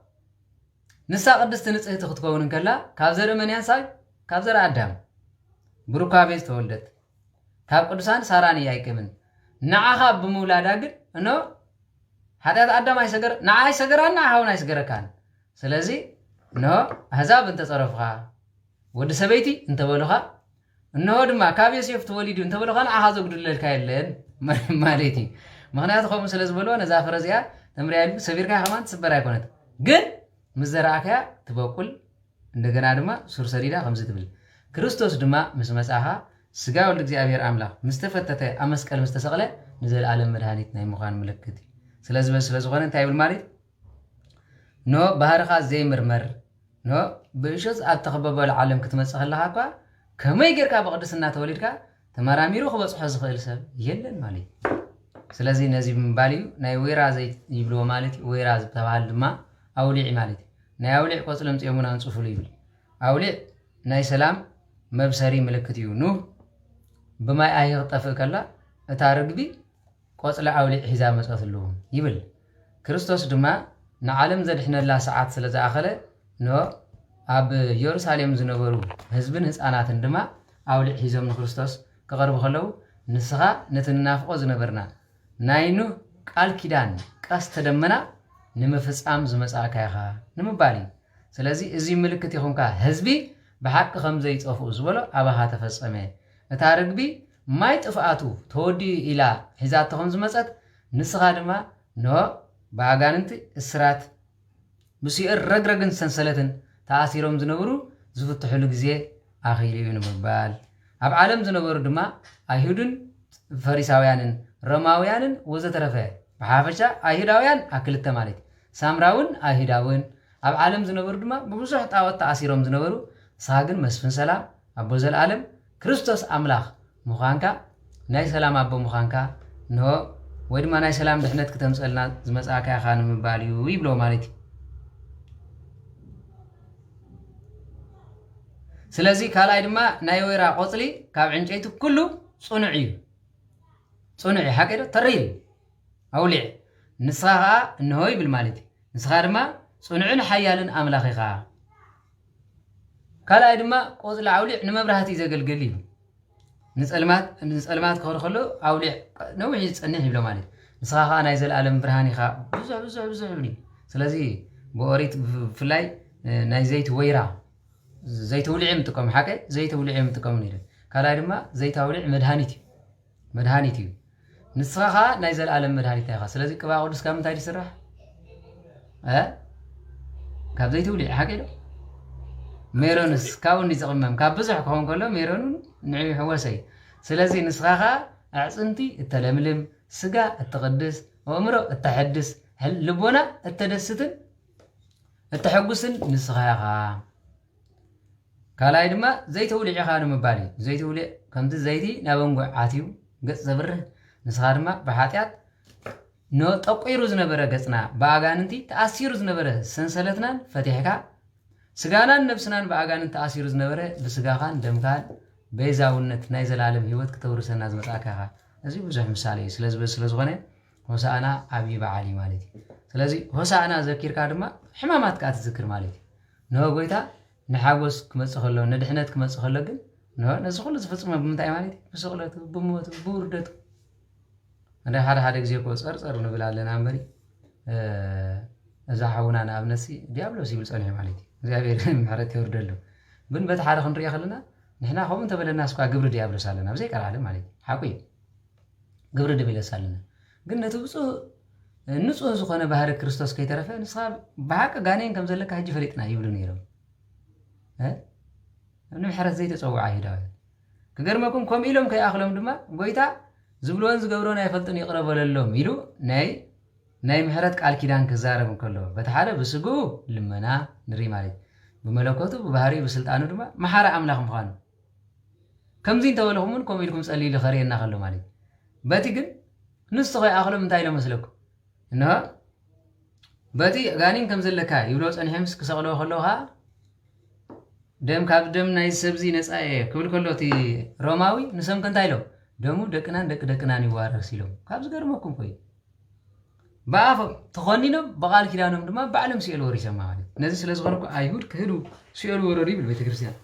نسا قدست نصحي تخطكون كلا كابزر من ينساي كابزر آدم بروكابيز تولدت ካብ ቅዱሳን ሳራን ያይከምን ንዓኻ ብሙላዳ ግን እኖ ኃጢአት አዳም አይሰገር ንዓይ ሰገራና አሁን አይሰገረካን ስለዚ ኖ አሕዛብ እንተጸረፍኻ ወዲ ሰበይቲ እንተበሉኻ እኖ ድማ ካብ ዮሴፍ ተወሊዱ እንተበሉኻ ንዓኻ ዘጉድለልካ የለን ማለት እዩ ምክንያቱ ከምኡ ስለዝበልዎ ነዛ ፈረዚያ ተምሪያ ይሉ ሰቢርካ ከማን ትስበር አይኮነት ግን ምዘራእካ ትበቁል እንደገና ድማ ሱር ሰሪዳ ከምዚ ትብል ክርስቶስ ድማ ምስ መጻኻ ስጋ ወልድ እግዚአብሔር አምላክ ምስተፈተተ አመስቀል ምስተሰቀለ ንዘል ዓለም መድኃኒት ናይ ምዃን ምልክት ስለዝኾነ እንታይ ይብል ማለት ኖ ባህርኻ ዘይምርመር ኖ ብእሾት ኣብ ተኸበበሉ ዓለም ክትመጽእ ከለኻ እኳ ከመይ ጌርካ ብቅድስና ተወሊድካ ተመራሚሩ ክበጽሖ ዝኽእል ሰብ የለን ማለት ስለዚ ነዚ ምባል እዩ ናይ ወይራ ዘይት ይብልዎ ማለት ወይራ ዝተባሃለ ድማ ኣውሊዕ ማለት ናይ ኣውሊዕ ቆጽሎም ጽዮሙና እንጽፉሉ ይብል ኣውሊዕ ናይ ሰላም መብሰሪ ምልክት እዩ ኑ بما أيغطف كلا أتارجبي قصلا أولي حزام مسألة يبل كريستوس دما نعلم زد إحنا لا ساعات سلزة آخره نو أب يروساليم زنبرو هزبن هز أنا تندما أولي حزام كريستوس كقرب خلو نسخة نتنافق زنبرنا ناينو قال كيدان كاست دمنا نمفس أم زمس آكاها نمبالي سلزي إزي ملكتي خونكا هزبي بحق خمزة يتوفو زولا أبها تفصمه እታረግቢ ማይ ጥፋቱ ተወዲ ኢላ ሒዛተኹም ዝመጸት ንስኻ ድማ ኖ ባጋንንቲ እስራት ብሲር ረግረግን ሰንሰለትን ተኣሲሮም ዝነበሩ ዝፍትሕሉ ግዜ ኣኺሉ እዩ ንምባል ኣብ ዓለም ዝነበሩ ድማ ኣይሁድን ፈሪሳውያንን ሮማውያንን ወዘተረፈ ብሓፈሻ ኣይሁዳውያን ኣክልተ ማለት ሳምራውን ኣይሁዳውን ኣብ ዓለም ዝነበሩ ድማ ብብዙሕ ጣዖት ተኣሲሮም ዝነበሩ ንስኻ ግን መስፍን ሰላም ኣቦ ዘለዓለም ክርስቶስ አምላክ ሙኻንካ ናይ ሰላም አቦ ሙኻንካ ኖ ወድማ ናይ ሰላም ድሕነት ከተምጸልና ዝመጻካ ያኻ ንምባል እዩ ይብሎ ማለት سلازي كالاي دما ناي ويرا قوصلي كاب عنجيتو كله صنعي صنعي حقيقة تريل أولي نسخها إنهوي بالمالتي نسخها دما صنعين حيالن أملاخيخا كالاي دما قوصل أولي نمبرهاتي زي قلقلي نسألمات كهر خلو أولي نوعي تسألني بلا مالتي نسخها نايزل عالم برهاني خا بزع بني سلازي بوريت فلاي ناي زيت ويرا زيت ولعي متقم حكي زيت ولعي متقم نيره كالاي دما زيت ولع مدهانيتي نسخها نايزل عالم مدهانيتي خا سلازي كبا قدس كام تاي يسرح كاب زيت ولع حكي له ميرونس كاون يزقمم كاب بزح كون كله ميرون نعي حواسي سلازي نسخها اعصنتي التلملم سقا التقدس وامرو التحدث هل لبونا التدستن التحقسن نسخها كالاي دما زيت ولع خانو مبالي زيت ولع كمت زيتي نابنغو عاتيو قص زبره نسخها دما بحاتيات نو تقيرو زنبره قصنا باغاننتي تاثيرو زنبره سنسلتنان فتيحكا سغانان نفسنان باغانن تاثيرو زنبره بسغاخان دمكان بيزاونت ناي زلالم هيوت كتورسنا زمطاكا ازي بزح مثالي ስለዝኾነ ሆሳዕና አብይ በዓሊ ማለት ስለዚህ ሆሳዕና ዘኪርካ ድማ ሕማማት ካ ትዝክር ማለት ነው ጎይታ ንሓጎስ ክመጽእ ከሎ ንድሕነት ክመጽእ ከሎ ግን ነው ነዚ ሁሉ ዝፈጽመ ብምንታይ ማለት ብስቕለቱ ብሞቱ ብውርደቱ እንደ ሓደ ግዜ እኮ ጸርጸር ንብላለን አንበሪ እዛ ሓውና ንኣብነሲ ዲያብሎስ ይብል ጸኒሑ ማለት እግዚአብሔር ምሕረት ይወርደሉ ግን በቲ ሓደ ክንሪኦ ከለና ንሕና ከምኡ ተበለና እስኳ ግብሪ ዲያብሎስ ኣለና ብዘይ ቀላለ ማለት ሓቁይ ግብሪ ዲያብሎስ ኣለና ግን ነቲ ብፁዕ ንጹህ ዝኾነ ባህሪ ክርስቶስ ከይተረፈ ንስኻ ብሓቂ ጋኔን ከም ዘለካ ሕጂ ፈሊጥና ይብሉ ነይሮም ንምሕረት ዘይተፀውዓ ይዳው ክገርመኩም ከምኡ ኢሎም ከይኣኽሎም ድማ ጎይታ ዝብልዎን ዝገብሮን ኣይፈልጥን ይቕረበለሎም ኢሉ ናይ ምሕረት ቃል ኪዳን ክዛረብ ከሎ በቲ ሓደ ብስጉ ልመና ንርኢ ማለት بملكوته ببهاري بسلطانه دما محارة أملاك مخانو كم زين تولهمون كم يلكم سألي لخرينا نخلو مالي باتيكن نستغي آخر من تايلو مسلوك إنها باتي غانين كم زلكا يبلوس أن همس كسغلو خلوها دم كاب دم ناي سبزي نسأي كل كله تي روماوي نسم كن تايلو دمو دكنان يوارر سيلو كاب زغرمكم كوي باف تخونينو بقال كيدانم دما بعلم سيلو وري سما ማለት ነዚህ ስለዝሆነ አይሁድ ከሄዱ ሲሉ ወረዲ በቤተ ክርስቲያን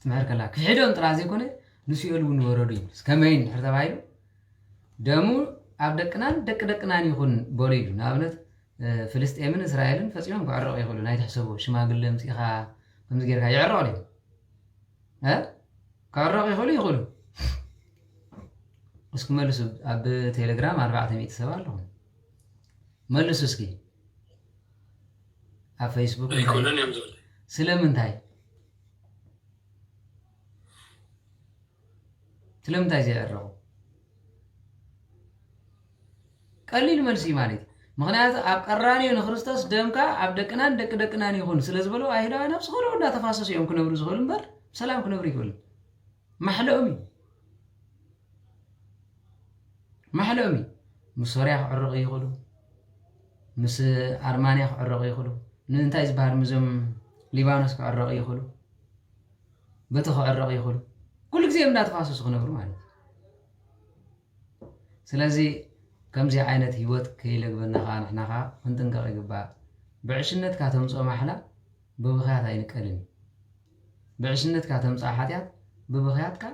ትማር ከላ ከሄዶን ጥራዜ ኮነ ንሲሉ ወረዲ እስከመይን ተባይሉ ደሙ አብደቅናን ደቅናን ይሁን ቦሊዱ ናብነት ፍልስጤምን እስራኤልን ፈጽሞን ባዕረው ይሁሉ ናይ ተحسبو ሽማግለም ሲኻ ከምዚ ጌርካ ይዕረው አለ ካዕረው ይሁሉ እስከ መልሱ አብ ቴሌግራም 400 ሰባለሁ ملسو اسكي على فيسبوك يكونن يمزول سلامنتاي زي الرو قليل ملسي مالك مغنيات اب قراني نخريستوس دمكا اب دقنان يكون سلازبلو ايدا نفس خلو دا تفاسس يوم كنبرو زغل نبر سلام كنبري يقول محلومي مسوريا عرق يقولوا مس أرمانيا عرق يخلو ننتايز بحر مزم ليبانوس عرق يخلو بتخ عرق يخلو كل زي من تفاصيل سخنة برماني سلازي كم زي عينة هيوت كيلك بنخا نحنخا هنتنقر يقبا بعشنت كاتم صو محلا ببخيات عينك ألم بعشنت كاتم صو حاتيات ببخيات كا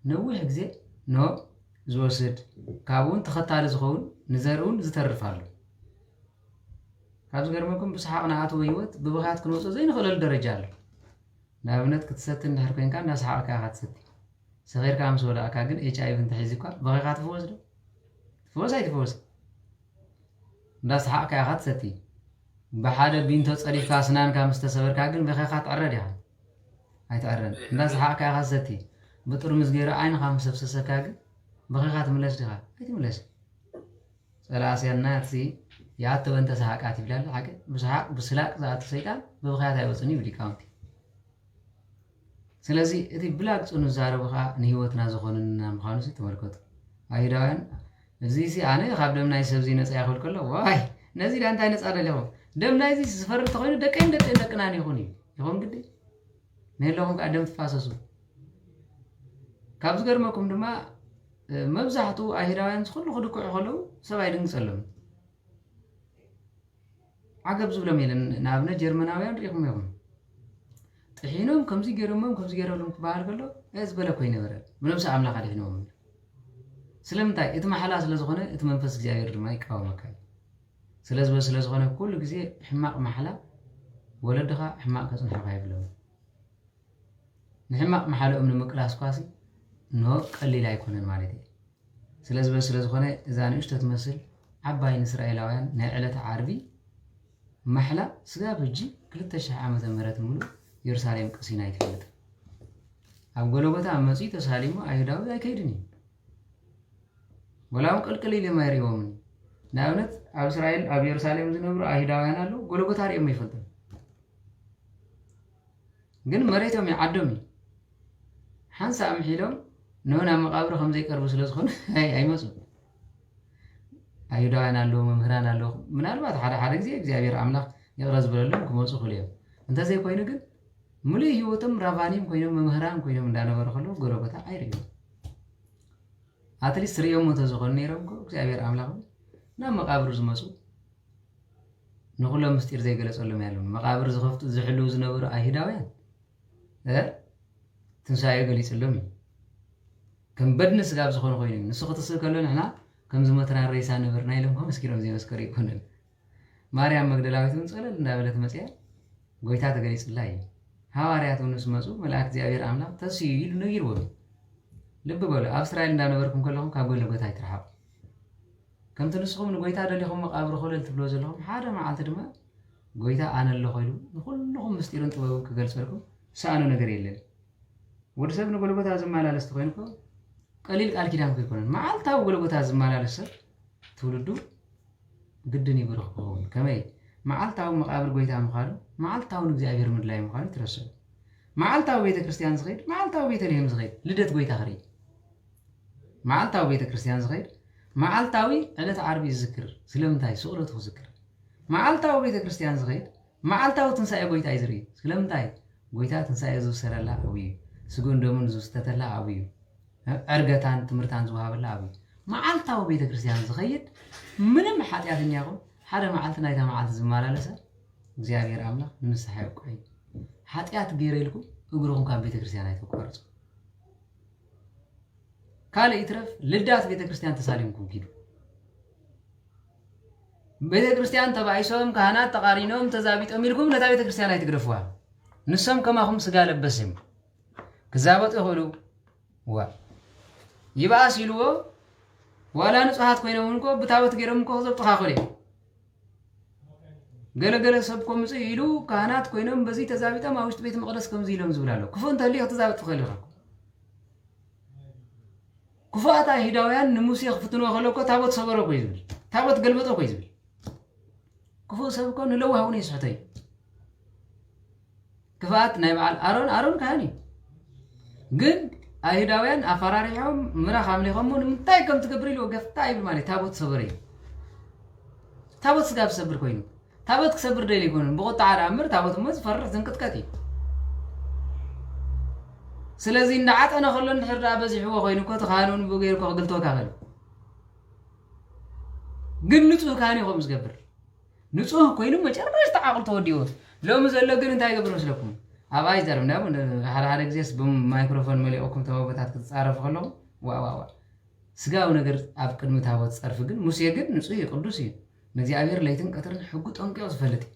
نوح زي نو زوسد كابون تخطار زخون نزارون زترفالو كابز غيرمكم بصحاقنا عاتو هيوت ببخيات كنوصو زي نخلل درجال نابنت كتستن نحركين كان ناس حقك هاتستي صغير كام سولا كاغن اتش اي في تحيزكوا بخيات فوز دو فوز اي فوز ناس حقك هاتستي بحاله بينتو صريف كاسنان كام مستسبر كاغن بخيات عرد يعني اي تعرن ناس حقك هاتستي بطر مزغير عين خام سفسسه كاغن بخيات ملش دها اي تملش سلاسياناتي ياتو انت سحقات يبلال حق بسحق بسلاق ذات سيطان ببخيات هيوصني بدي كاونتي سلازي اتي بلاك صنو زاربخا نهيوتنا زخوننا مخانوسي تملكت ايداوان ازيسي انا خاب دم ناي سبزي نص ياخل كله واي نزي دانتا نص ادلهم دم ناي زي سفر تخوين دقين دقنان يخوني يخون قدي نهلهم قدم تفاسسوا كابز قرمكم دما مبزحتو أهيراوين كل خدكو يخلو سبايدن سلم عقب زبلم يلن نابنا جرمناويان ريقم يوم تحينهم كمزي جرمهم كمزي جرولهم كبار كله يزبلا كوين ورا بنفس عملا قاعدين يوم سلمتاي إتما حلاس لزخونه إتما نفس جاير ما يكاو مكاي سلزخونه كل جزء حماق محلا ولدها حماق كسن حبايب له نحماق محلا من مكلاس قاسي نو قليل يكونن مالتي سلزخونه إذا نشت تمثل عباين إسرائيلاويان نعلة عربي محلا سجاب الجي كل تشع عامة مرات ملو يرسالهم قسينا يتفلت أقولوا بتا أمسي تساليمو أيداو ذا كيدني ولا مقل قليل ما يريومني ناونت أبو إسرائيل أبو يرسالهم زنبرو أيداويان ألو قولوا بتا ريوم يفلتن قل مريتهم يعدومي حانسا أمحيلهم نونا مقابر خمزي كربو سلسخون أي مسو أيداويان ألو ممهران ألو من الوقت حدا كزي أبير عملاق يغرز بلالهم كموسو خليهم انت زي كوينو قل ملي هيوتم رافانيم كوينو ممهران كوينو من دانا برخلو قولوا بتا أيريو أتلي سريوم متزخون نيرمكو أبير عملاقو نام مقابر زمسو نقول مستير زي قلت أقول لهم يالون مقابر زخفت زحلو زنبرو أهيداويان تنسايا قليس اللومي كم بدنس قاب زخون خوينين نسوخة تصير احنا كم زمتنا الرئيسان نبرنا يلهم هم مسكيرهم زي مسكري يكونن ماريام مقدلاويتون صلال نابلت مسيا قويتات قليس الله حوارياتون نسمسو ملاك زي أبير عملا تسيل نغير وبي لب بقول أبسرائيل ندانا بركم كلهم كابقول لقويتا يترحب كم تنسخوا من قويتا دليهم مقابر خلال تبلوز لهم حادا مع عالتدما قويتا آنا اللي خيلو نخلهم مستيرون تبقوا كقلس بركم سأنو نقر يلل ورسب نقول قويتا زمالا لستخوينكو قليل قال كيدانكو يكونن معالتاو قول قويتا زمالا لسر تولدو قدني برخبون كمي معالتاو مقابر قويتا مخالو معالتاو نقزي أبير مدلاي مخالو ترسل معالتاو بيت كريستيان صغير معالتاو بيت اليهم صغير لدت قويتا غريب معالتاو بيت كريستيان صغير معالتاوي علة عربي الذكر سلمتاي سؤلته ذكر معالتاو بيت كريستيان صغير معالتاو تنساي قويتا يزري سلمتاي قويتا تنساي زو سرلا أوي سجون دومن زو ستتلا أوي أرجعتان تمرتان زوها بلا أوي معالتاو بيت كريستيان صغير من محات يعطيني أقول حدا معالتنا إذا معالت زمالة لسه زيادة راملا نسحب قوي حاتيات غير لكم اغرهم كان بيت كريستيان يتقرص قال يترف لدات بيت كريستيان تسالمكم كيدو بيت كريستيان تبعيسهم كهنات تقارينهم تزابيط اميركم لتا بيت كريستيان يتقرفوا نسم كما هم سغا لبسم كزابط يقولوا وا يبقى سيلو ولا نصحات كوينونكو بتاوت غيرمكو زبطخاخلي ገለገለ ሰብኮም ጽይሉ ካህናት ኮይኖም በዚህ ተዛቢጣ ማውሽት ቤት መቅደስ ከም ዝይሎም ዝብላለው ክፉን ተልይ ተዛብጥ ፈልራ ኩፋታ ሂዳውያን ንሙሴ ክፍትኖ ከለኮ ታቦት ሰበረ ኮ ይዝብል ታቦት ገልበጦ ኮ ይዝብል ክፉ ሰብኮ ንለውሃውን ይስሕተይ ክፋት ናይ በዓል አሮን ካህኒ ግን አይሁዳውያን አፈራሪሖም ምራኽ አምሊኾም ንምንታይ ከም ትገብር ኢሉ ገፍታ ይብል ማለት ታቦት ሰበረ ታቦት ስጋብ ሰብር ኮይኑ ታቦት ክሰብር ደሊ ይኮን በቆጣ አራምር ታቦት ሞዝ ፈርሕ ዘንቅጥቀጥ ስለዚህ እንዳዓጠነ ከሎን ድሕርዳ በዚሕዎ ኮይኑ ኮ ተኻኑን ብገይር ኮ ግልቶ ካኸል ግን ንጹህ ካህን ይቆም ዝገብር ንጹህ ኮይኑ መጨረሻ ተዓቅል ተወዲዎ ሎም ዘሎ ግን እንታይ ይገብር መስለኩም አባይ ዘርም ነው ሓደ ግዜስ በማይክሮፎን መልእኮም ተባበታት ክትጻረፍ ከለው ዋዋዋ ስጋው ነገር ኣብ ቅድሚ ታቦት ጸርፍ ግን ሙሴ ግን ንጹህ ቅዱስ እዩ نزيابير ليتن قطرن حقو طنقيو زفلتي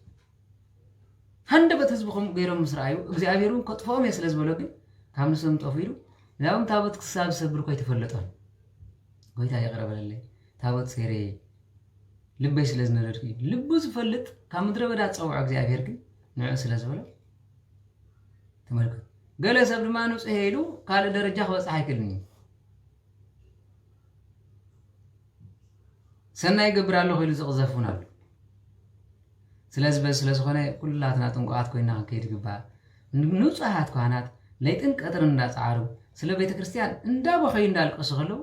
هندبت حزبكم غيرهم مسرايو زيابيرون كطفوم يسلز بلوغن كامسم طفيلو لاوم تابت كساب سبركو يتفلطون ጎይታ ያቀረበልልኝ ታቦት ሰሬ ልበይ ስለዝነረድኩ ልቡ ዝፈልጥ ከምድረ በዳ ጸውዖ እግዚአብሔር ግን ንዑ ስለዝበለ ተመልከቱ ገለ ሰብ ድማ ንጹህ ሄሉ ካለ ደረጃ ክበጽሕ አይክልኒ ሰናይ ገብራለሁ ሆይሉ ዝቅዘፉናል ስለዝኾነ ኩላትና ጥንቋት ኮይና ከይድ ግባ ንጹሃት ካህናት ለይጥን ቀጥር እንዳጻሩ ስለ ቤተ ክርስቲያን እንዳበኸይ እንዳልቀሱ ከለው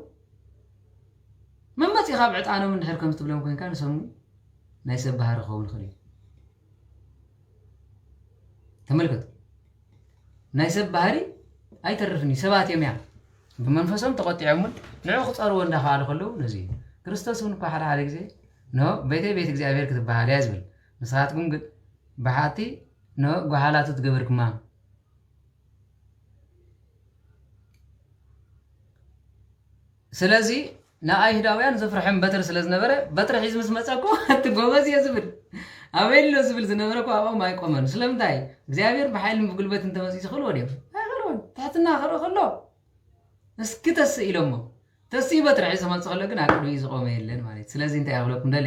መመጽ ይኻብ ዕጣኖም እንድሕር ከም ትብሎም ኮይንካ ንሰሙ ናይ ሰብ ባህር ኸውን ኸሊ ተመልከቱ نايسب بهاري أي ترفني سبات يوم يعني بمنفسهم تقطع عمل نعو خطر وين دخل خلوا نزين كريستوس ونبقى حال عليك زي نو بيت እግዚአብሔር ክትባሃል ያዝብል ንሳትኩም ግን በሓቲ ኖ ጓሃላት ትገብርክማ ስለዚህ ንአይሁዳውያን ዘፍርሕም በትር ስለዝነበረ በትር ሒዝ ምስ መጸኩ ትጎበዝ የዝብል አቤሎ ዝብል ዝነበረኩ አባው ማይቆመን ስለምታይ እግዚአብሔር በኃይልን በጉልበት እንተመጽ ይخل ወዲያ አይخلون ታትና خلو እስኪ ተስኢሎሞ ተስኢ በትር ሒዝ መጽኸለ ግን አቅዱ ይዝቆመ የለን ማለት ስለዚህ እንታይ ያብለኩም ደለ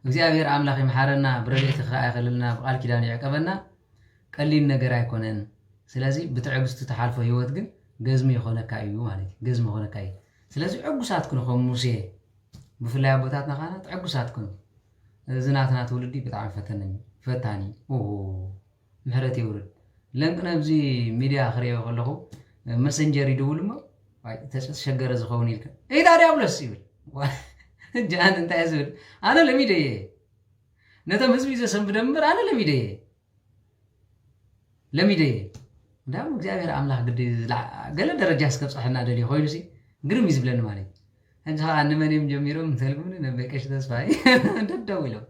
እግዚአብሔር አምላኽ ይምሐረና ብረሌት ኸአኸልና በቃል ኪዳን ያቀበና ቀሊል ነገር አይኮነን ስለዚህ ብትዕግስቱ ተሓልፎ ህይወት ግን ገዝሚ ይኾነካ እዩ ማለት ገዝሚ ይኾነካ እዩ ስለዚህ ዕጉሳት ክንኹም ሙሴ ብፍላይ ቦታትና ኻና ዕጉሳት ኩን ዝናትና ትውልዲ በጣም ፈታኒ ምሕረት ይውርድ ለንቅነ ብዚ ሚዲያ ክሪዮ ከለኹ መሰንጀር ይደውልሞ ዋይ ተሸገረ ዝኸውን ይልከ እይ ታዲያ ብለስ ይብል ጃን እንታይ ዝብል ኣነ ለሚደየ ነተም ህዝቢ ዘሰንብ ደምር ኣነ ለሚደየ እንዳም እግዚአብሔር አምላኽ ግዲ ገለ ደረጃ እስከብጽሕና ደሊ ኮይኑሲ ግርም ይዝብለኒ ማለት እንጂ አንመንም ጀሚሮም ተልጉን ነበቀሽ ተስፋይ እንደደው ይለው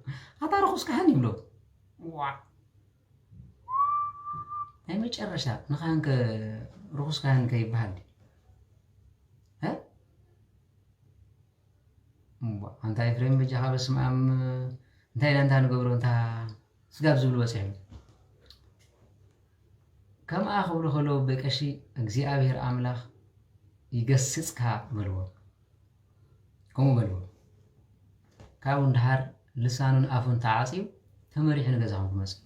አታረኹስ ካህን ይብሎ ዋ አይ መጨረሻ ንኻንከ ሩኹስ ካህን ከይባሃል አንተ ኤፍሬም በጃኻ በስማም እንታይ ለንታ ንገብሮ እንታ ስጋብ ዝብሉ ወጽሕ ከም ኣኽብሩ ከለው በቀሺ እግዚአብሔር አምላኽ ይገስጽካ በልዎ ከምኡ በልዎ ካብኡ እንድሃር ልሳኑን ኣፉን ተዓፂው ተመሪሕ ንገዛኹም ክመጽእ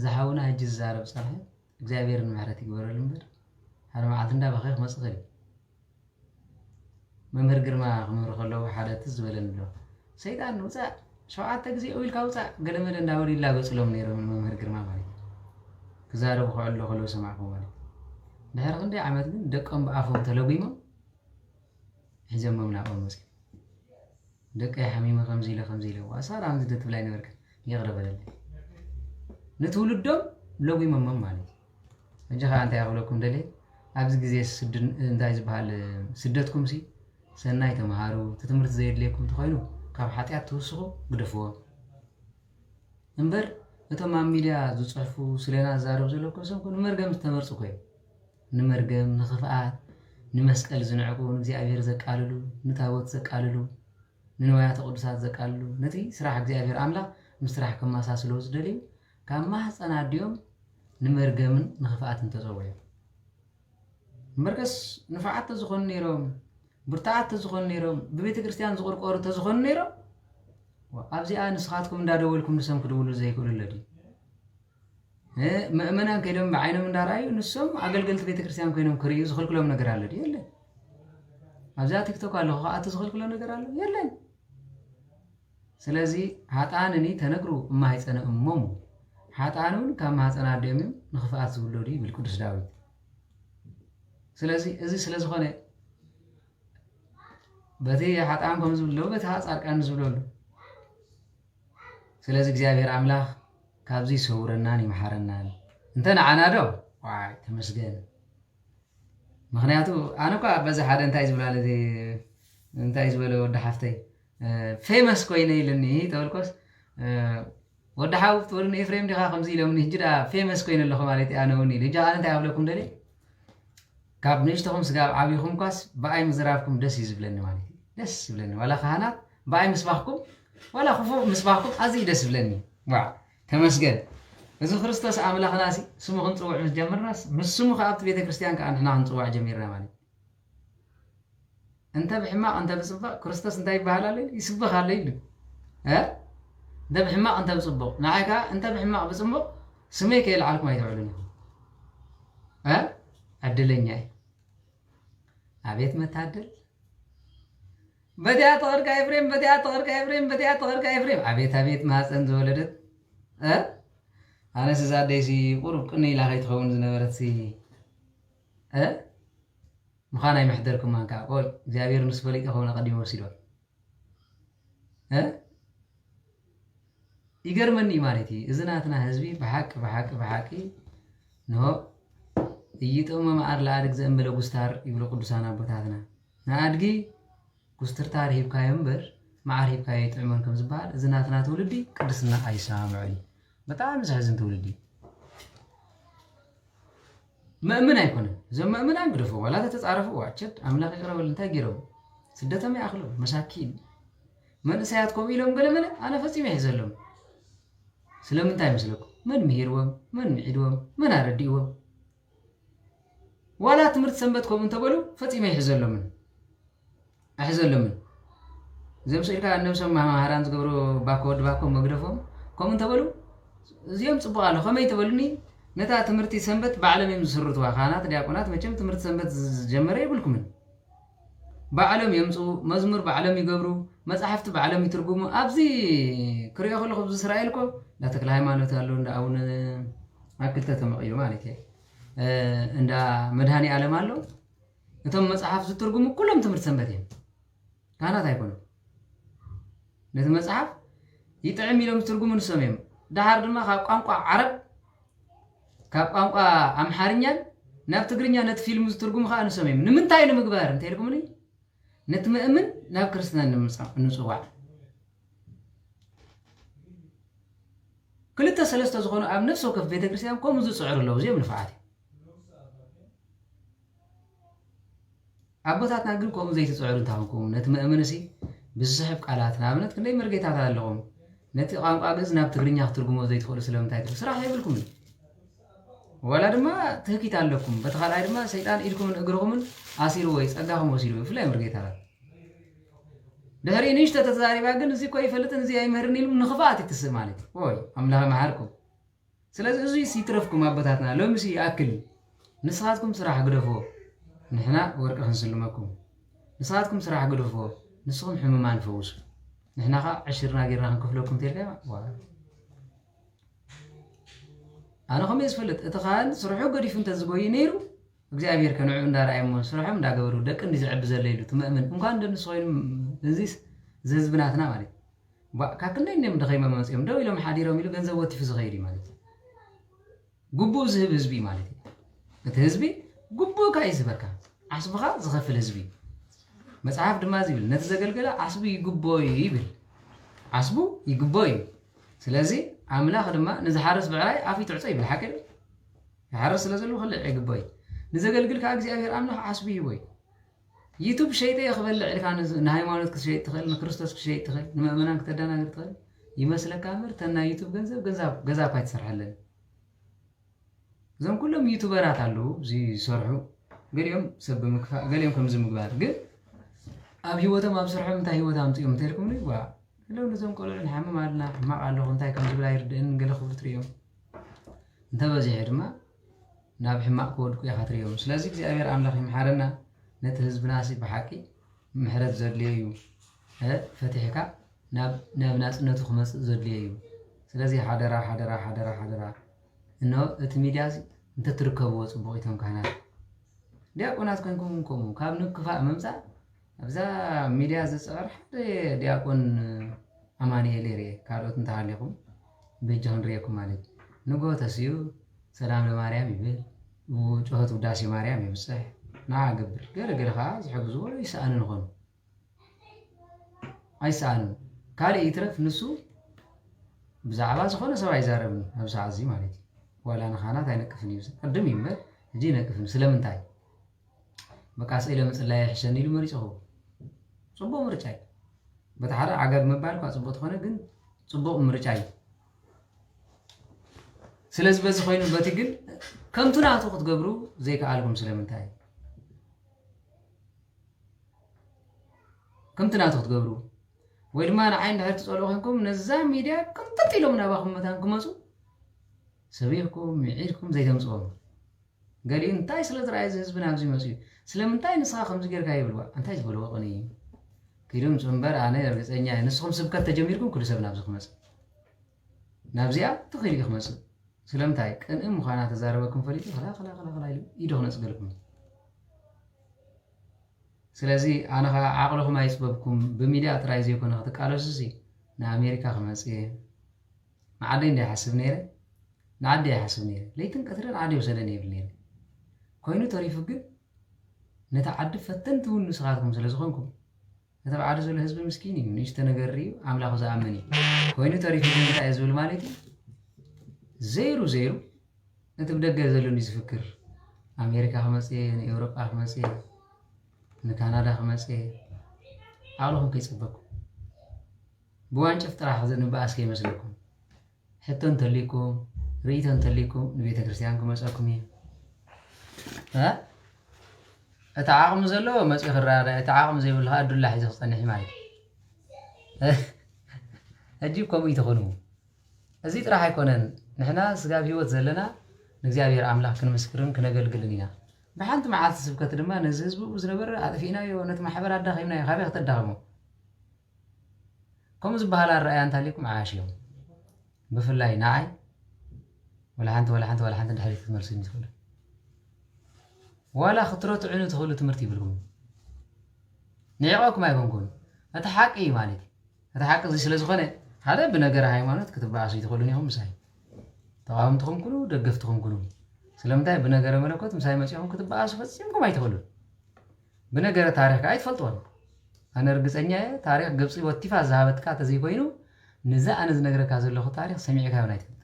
ዝሓውና ሕጂ ዝዛረብ ፀርሐ እግዚአብሔርን ምሕረት ይግበረሉ እምበር ሓደ መዓልቲ እንዳበኸ ክመጽእ ኽእል መምህር ግርማ ክምሩ ከለው ሓደ ትዝ ዝበለኒ ኣሎ ሰይጣን ውፃእ 7 ግዜ ኦይልካ ውፃእ ገለመለ እንዳወሪ ይላገጽሎም ነይሮም መምህር ግርማ ማለት ክዛረቡ ከሎ ከለው ሰማዕኩም ማለት ድሕሪ ክንደይ ዓመት ግን ደቆም ብኣፎም ተለጉሞም ሒዞም መምናቆም መጽእ ደቀ ሓሚመ ከምዚ ኢለ ዋሳር ኣምዚ ትብላይ ነበርክ ይቕረበለለ ንትውልዶም ለጉሞም ማለት እንጂ ኸ እንታይ ያኽለኩም ደለ ኣብዚ ግዜ እንታይ ዝበሃል ስደትኩም ሲ ሰናይ ተማሃሩ ትምህርት ዘይድልየኩም ትኾይኑ ካብ ሓጢያት ትውስኹ ግደፍዎ እምበር እቶም ኣብ ሚድያ ዝጽሕፉ ስለና ዛረብ ዘለኩም ሰብ ንመርገም ዝተመርጹ ኮይኑ ንመርገም ንኽፍኣት ንመስቀል ዝንዕቁ ንእግዚአብሔር ዘቃልሉ ንታቦት ዘቃልሉ ንንዋያተ ቅዱሳት ዘቃልሉ ነቲ ስራሕ እግዚአብሔር አምላኽ ምስ ስራሕ ከማሳስሎ ዝደልዩ ካብ ማህፀና ድዮም ንመርገምን ንኽፍኣትን ተጸውዑ እምበርከስ ንፍዓት ተዝኾኑ ነይሮም ብርታዓት ተዝኾኑ ነይሮም ብቤተ ክርስቲያን ዝቆርቆሩ ተዝኾኑ ነይሮም ኣብዚኣ ንስኻትኩም እንዳደወልኩም ንሰም ክድውሉ ዘይክእሉ ለዲ ምእመናን ከይዶም ብዓይኖም እንዳርኣዩ ንሶም ኣገልገልቲ ቤተ ክርስቲያን ኮይኖም ክርእዩ ዝኽልክሎም ነገር ኣሎ ዲ የለን ኣብዛ ቲክቶክ ኣለኹ ከኣቲ ዝኽልክሎ ነገር ኣሎ የለን ስለዚ ሓጣንኒ ተነግሩ እማይፀነ እሞሙ ሓጣኑን ካብ ማህፀና ድዮም ንኽፍኣት ዝብሎ ዲ ይብል ቅዱስ ዳዊት ስለዚ እዚ ስለ ዝኾነ በቲ ሓጣን ከም ዝብሎ በቲ ጻድቃን ዝብለሉ ስለዚ እግዚአብሔር አምላኽ ካብዚ ሰውረናን ይምሐረናን እንተ ንዓና ዶ ዋይ ተመስገን ምክንያቱ ኣነ እኳ በዚ ሓደ እንታይ ዝብላለ እንታይ ዝበለ ወዲ ሓፍተይ ፌመስ ኮይነ ኢልኒ ተበልኮስ ወዲ ሓውት ወድን ኤፍሬም ዲኻ ከምዚ ኢሎምኒ ሕጂ ዳ ፌመስ ኮይነ ኣለኹ ማለት ኣነ እውን ኢሉ ሕጂ ኣነ እንታይ ኣብለኩም ደለ ካብ ንእሽተኹም ስጋብ ዓብይኹም ኳስ ብኣይ ምዝራብኩም ደስ እዩ ዝብለኒ ማለት እዩ ደስ ይብለኒ ዋላ ካህናት ብኣይ ምስባኽኩም ዋላ ክፉእ ምስባኽኩም ኣዝዩ ደስ ይብለኒ ዋ ተመስገን እዚ ክርስቶስ ኣምላኽና ሲ ስሙ ክንፅውዕ ምስ ጀመርናስ ምስ ስሙ ከኣብቲ ቤተ ክርስቲያን ከዓ ንሕና ክንፅዋዕ ጀሚርና ማለት እንተ ብሕማቕ እንተ ብፅቡቕ ክርስቶስ እንታይ ይበሃል ኣሎ ይስበኽ ኣሎ ኢሉ እንተ ብሕማቕ እንተ ብፅቡቕ ንዓይ ከዓ እንተ ብሕማቕ ብፅቡቕ ስመይ ከየልዓልኩም ኣይተውዕሉን ኢኹም ዕድለኛ እየ ኣቤት መታደል በቲያ ተኸርካ ኤፍሬም በቲያ ተኸርካ ኤፍሬም በቲያ ተኸርካ ኤፍሬም ኣቤት ማፀን ዝወለደት ኣነ ስዛ ደይሲ ቁሩብ ቅኒ ኢላ ከይትኸውን ዝነበረት ምዃና ይምሕደርኩም ማንካ ቆይ እግዚኣብሔር ምስ ፈሊጠ ኸውነ ቀዲሙ ወሲዶ يقرمني مالتي إذناتنا حزبي بحق نو يتأم ما أرلا أدق زين بلو قستار يقولوا قدسانا بتاعنا نادقي قستر تاريخ كايم بر معرف كاي تعمل كم زبال إذناتنا تولدي قدسنا أي سامعي بتاع مزحزن تولدي مؤمن يكون زي مؤمن أنقرفوا ولا تتعرفوا وعشت أملاك يقرب اللي تاجروا سدتهم يأخلوا مساكين من سيادكم إلهم قال من أنا فسي ما يحزلهم سلام انتهي مسلكم من مهيروهم من معيدوهم من أرديوهم ولا تمرت سنبتكم انت بلو فسي ما يحزلهم من أحزلهم من زي مسئلك أنهم سمع مهاران تقبروا باكو مقرفهم كم انت بلو زيهم صبغالو خما يتبلوني نتا تمرتي سنبت بعلم يمسرت واخانات دياقونات مچم تمرت سنبت جمره يبلكم بعلم يمصو مزمور بعلم يقبروا مصحفت بعلم يترجموا ابزي كريو خلو خبز اسرائيلكم لا تكل هيمانوت يالو እንደ አሁን አክልተ ተመቀዩ ማለት እንደ መድሃኒ ዓለም አለው እቶም መጽሐፍ ዝትርጉሙ ሁሉም ትምርት ሰንበት ካናት አይኮኑ ነቲ መጽሐፍ ይጥዕም ኢሎም ዝትርጉሙ ንሰመም ዳሃር ድማ ካብ ቋንቋ ዓረብ ካብ ቋንቋ አምሓርኛ ናብ ትግርኛ ነቲ ፊልም ዝትርጉሙ ካ ንሰመም ንምንታይ ንምግባር እንታይ ልኩምኒ ነቲ ምእምን ናብ ክርስትና ንጽዋዕ كلتا سلسته زخونو اب نفسه كف بيت كريستيان كوم زو صعر له زي منفعتي ابوتاتنا ግን كوم زي تصعر انتاكم نت مؤمنسي بزحف قالاتنا ابنت كندي مرغيታት አለዎም ነቲ ቋንቋ ግዝ ናብ ትግርኛ ክትርጉሞ ዘይትخلو ስለምታይ ስራሕ ይብልኩም ወላ ድማ ትህኪት አለኩም በተኻላይ ድማ ሰይጣን ኢድኩምን እግርኩምን አሲሩ ወይ ጸጋኹም ወሲሉ ፍላይ مرغيታት دهري نيشت تتزاري باقن زي كوي فلتن زي اي مهرنيل نخفاتي تسمالي وي املاها معاركم سلازي زي سيترفكم ابتاتنا لو مسي اكل نسخاتكم صراحه قدفو نحنا ورق خنسلمكم نسخاتكم صراحه قدفو نسخهم حممان فوز نحنا 10 غيرنا نكفلكم تيلكا انا خميس فلت اتخال صرحو قديف انت زغوي نيرو እግዚአብሔር ከነዑ እንዳራይሞ ስራሕም እንዳገበሩ ደቅ እንዲዝዕብ ዘለይሉ ትመእምን እንኳን እንደንስኮይን እንዚስ ዝህዝብናትና ማለት ካክንደይ ነም ደኸይመ መጽዮም ደው ኢሎም ሓዲሮም ኢሉ ገንዘብ ወቲፍ ዝኸይዲ ማለት ጉቡ ዝህብ ህዝቢ ማለት እቲ ህዝቢ ጉቡ ካይዝበካ አስብኻ ዝኸፍል ህዝቢ መጽሐፍ ድማ ዝብል ነቲ ዘገልገለ አስቡ ይግቦይ ይብል አስቡ ይግቦይ ስለዚህ አምላኽ ድማ ንዝሓርስ ብዕራይ አፊ ትዕጾ ይብል ሓቀል ይሓርስ ስለዘሉ خلع ይግቦይ نزغلغل كا እግዚአብሔር አምላኽ አስቢ ወይ ዩቲዩብ ሸይጤ ይخبل ልካ ንሃይማኖት ክሸይጥ ትኽእል ንክርስቶስ ክሸይጥ ትኽእል ንመእመናን ከተዳናገር ትኽእል ይመስለካ ምር ተና ዩቲዩብ ገንዘብ ኳይ ተሰርሐለን ዘም ኩሎም ዩቲዩበራት አሉ እዚ ሰርሑ ገሊኦም ሰብ ምክፋ ገሊኦም ከም ዝምግባር ግን ኣብ ህይወቶም ኣብ ሰርሖም እንታይ ህይወት ኣምጥዮም ተልኩም ነው ዋ ለው ነዞም ቆልዑን ሓመም አልና ሕማቅ ኣለኹ እንታይ ከም ዝብላ ይርድእን ገለ ክብሉ ትሪኦም እንተበዚሕ ድማ ናብ ሕማቅ ከወድቁ ያኻትሪዮም ስለዚህ እግዚአብሔር አምላኽ ይምሓረና ነቲ ህዝብናሲ በሓቂ ምሕረት ዘድልየዩ ፈቲሕካ ናብ ናጽነቱ ክመጽእ ዘድልየዩ ስለዚህ ሓደራ እኖ እቲ ሚድያ እንተ ትርከብዎ ጽቡቕ ኢቶም ካህናት ዲያቆናት ኮይንኩም ኮሙ ካብ ንክፋእ መምጻእ ኣብዛ ሚድያ ዝጽዕር ሓደ ዲያቆን አማኑኤል የርየ ካልኦት እንተሃሊኹም በጃውን ርየኩም ማለት ንጎ ተስዩ ሰላም ለማርያም ይብል ወጮት ውዳሴ ማርያም ይብጽሕ ናግብር ገረገለኻ ዝሕግዙ ይሰአን ንኾኑ አይሰአን ካሊ ይትረፍ ንሱ ብዛዕባ ዝኾነ ሰብ አይዛረብኒ ኣብ ሰዓት እዚ ማለት ወላ ንኻናት አይነቅፍን ይብስ ቅድም ይመር እጂ ነቅፍን ስለምንታይ በቃ ሰይለ ምጽላይ ሕሸን ኢሉ መሪጽኹ ጽቡቕ ምርጫ እዩ በተሓረ ዓጋግ መባል ኳ ጽቡቕ ትኾነ ግን ጽቡቕ ምርጫ እዩ ስለዚህ በዚህ ኮይኑ በቲ ግን ከምቱናቱ ክትገብሩ ዘይከኣልኩም ስለምንታይ ከምቱናቱ ክትገብሩ ወይ ድማ ንዓይን ድሕሪ ትጸልኡ ኮይንኩም ነዛ ሚድያ ከምጠጥ ኢሎም ናባኹም መታን ክመፁ ሰቢርኩም ሚዒድኩም ዘይተምጽኦም ገሊኡ እንታይ ስለ ዝረኣየ ህዝቢ ናብዚ መፁ እዩ ስለምንታይ ንስኻ ከምዚ ጌርካ ይብልዋ እንታይ ዝበልዎ ቐኒ እዩ ከይዶም ጽምበር ኣነ እርግፀኛ ንስኹም ስብከት ተጀሚርኩም ኩሉ ሰብ ናብዚ ክመፅእ ናብዚኣ ትኽእል ክመፅእ ስለምታይ ቅንእ ምዃና ተዛረበኩም ፈሊጡ خلا ይደኽነ ጽገልኩም ስለዚ ኣነኻ ዓቕልኹም ኣይጽበብኩም በሚድያ ጥራይ ዘይኮነ ክትቃለሱ ሲ ንኣሜሪካ ክመጽእ عادي ندي حسب نيره نعدي حسب نيره ليتن قترن عادي وسدني يبلني كوينو تريفو ግን نتعد فتنت ونسخاتكم ስለዝኾንኩም نتبعد زول حزب مسكين نيشت نغري املاخ زامني كوينو تريفو ግን እንታይ ዝብል ማለት زيرو زيرو انت بدك زلوني زفكر امريكا خمسه اوروبا خمسه نكندا خمسه አሁን ከይጽበኩ በዋንጭፍ ጥራህ ዘን ባስከ ይመስልኩም ሕቶን ተሊኩም ሪተን ተሊኩም ንቤተ ክርስቲያን ከመጻኩም እታዓቅም ዘሎ መጽ ይኽራዳ እታዓቅም ዘይብልህ አዱላ ሒዘ ክጸንሕ ማለት እጅብ ኮም ይተኾኑ እዚ ጥራህ አይኮነን ንሕና ስጋብ ህይወት ዘለና ንእግዚአብሔር አምላክ ክንመስክርን ክነገልግልን ኢና بحانت معات سبكت دما نزهزبو وزنبر عطفينا يونت محبر عداخينا يخابي اختداغمو كم زبهالا الرأي انت عليكم عاشيهم بفلاي ناعي ولا حانت ندحري تمرسين تخلو ولا خطرات عينو تخلو تمرتي بالكم نيعوكم ايكم اتحاقي مالتي اتحاق زي سلازخونه هذا بنجر هايمانوت كتب عاصي تخلوني هم مساي تقاومتكم كلو دغفتكم كلو ስለምታይ በነገረ መለኮት ምሳይ መጽሐፉን ክትባአሱ ፈጽምኩም አይተኸሉን በነገረ ታሪክ አይተፈልጧል አነ እርግጠኛ ታሪክ ግብጽ ወጥፋ ዛበትካ ተዘይ ኮይኑ ንዛ አነዝ ነገረ ካዘለኹ ታሪክ ሰሚዕካ ይሆን አይተፈል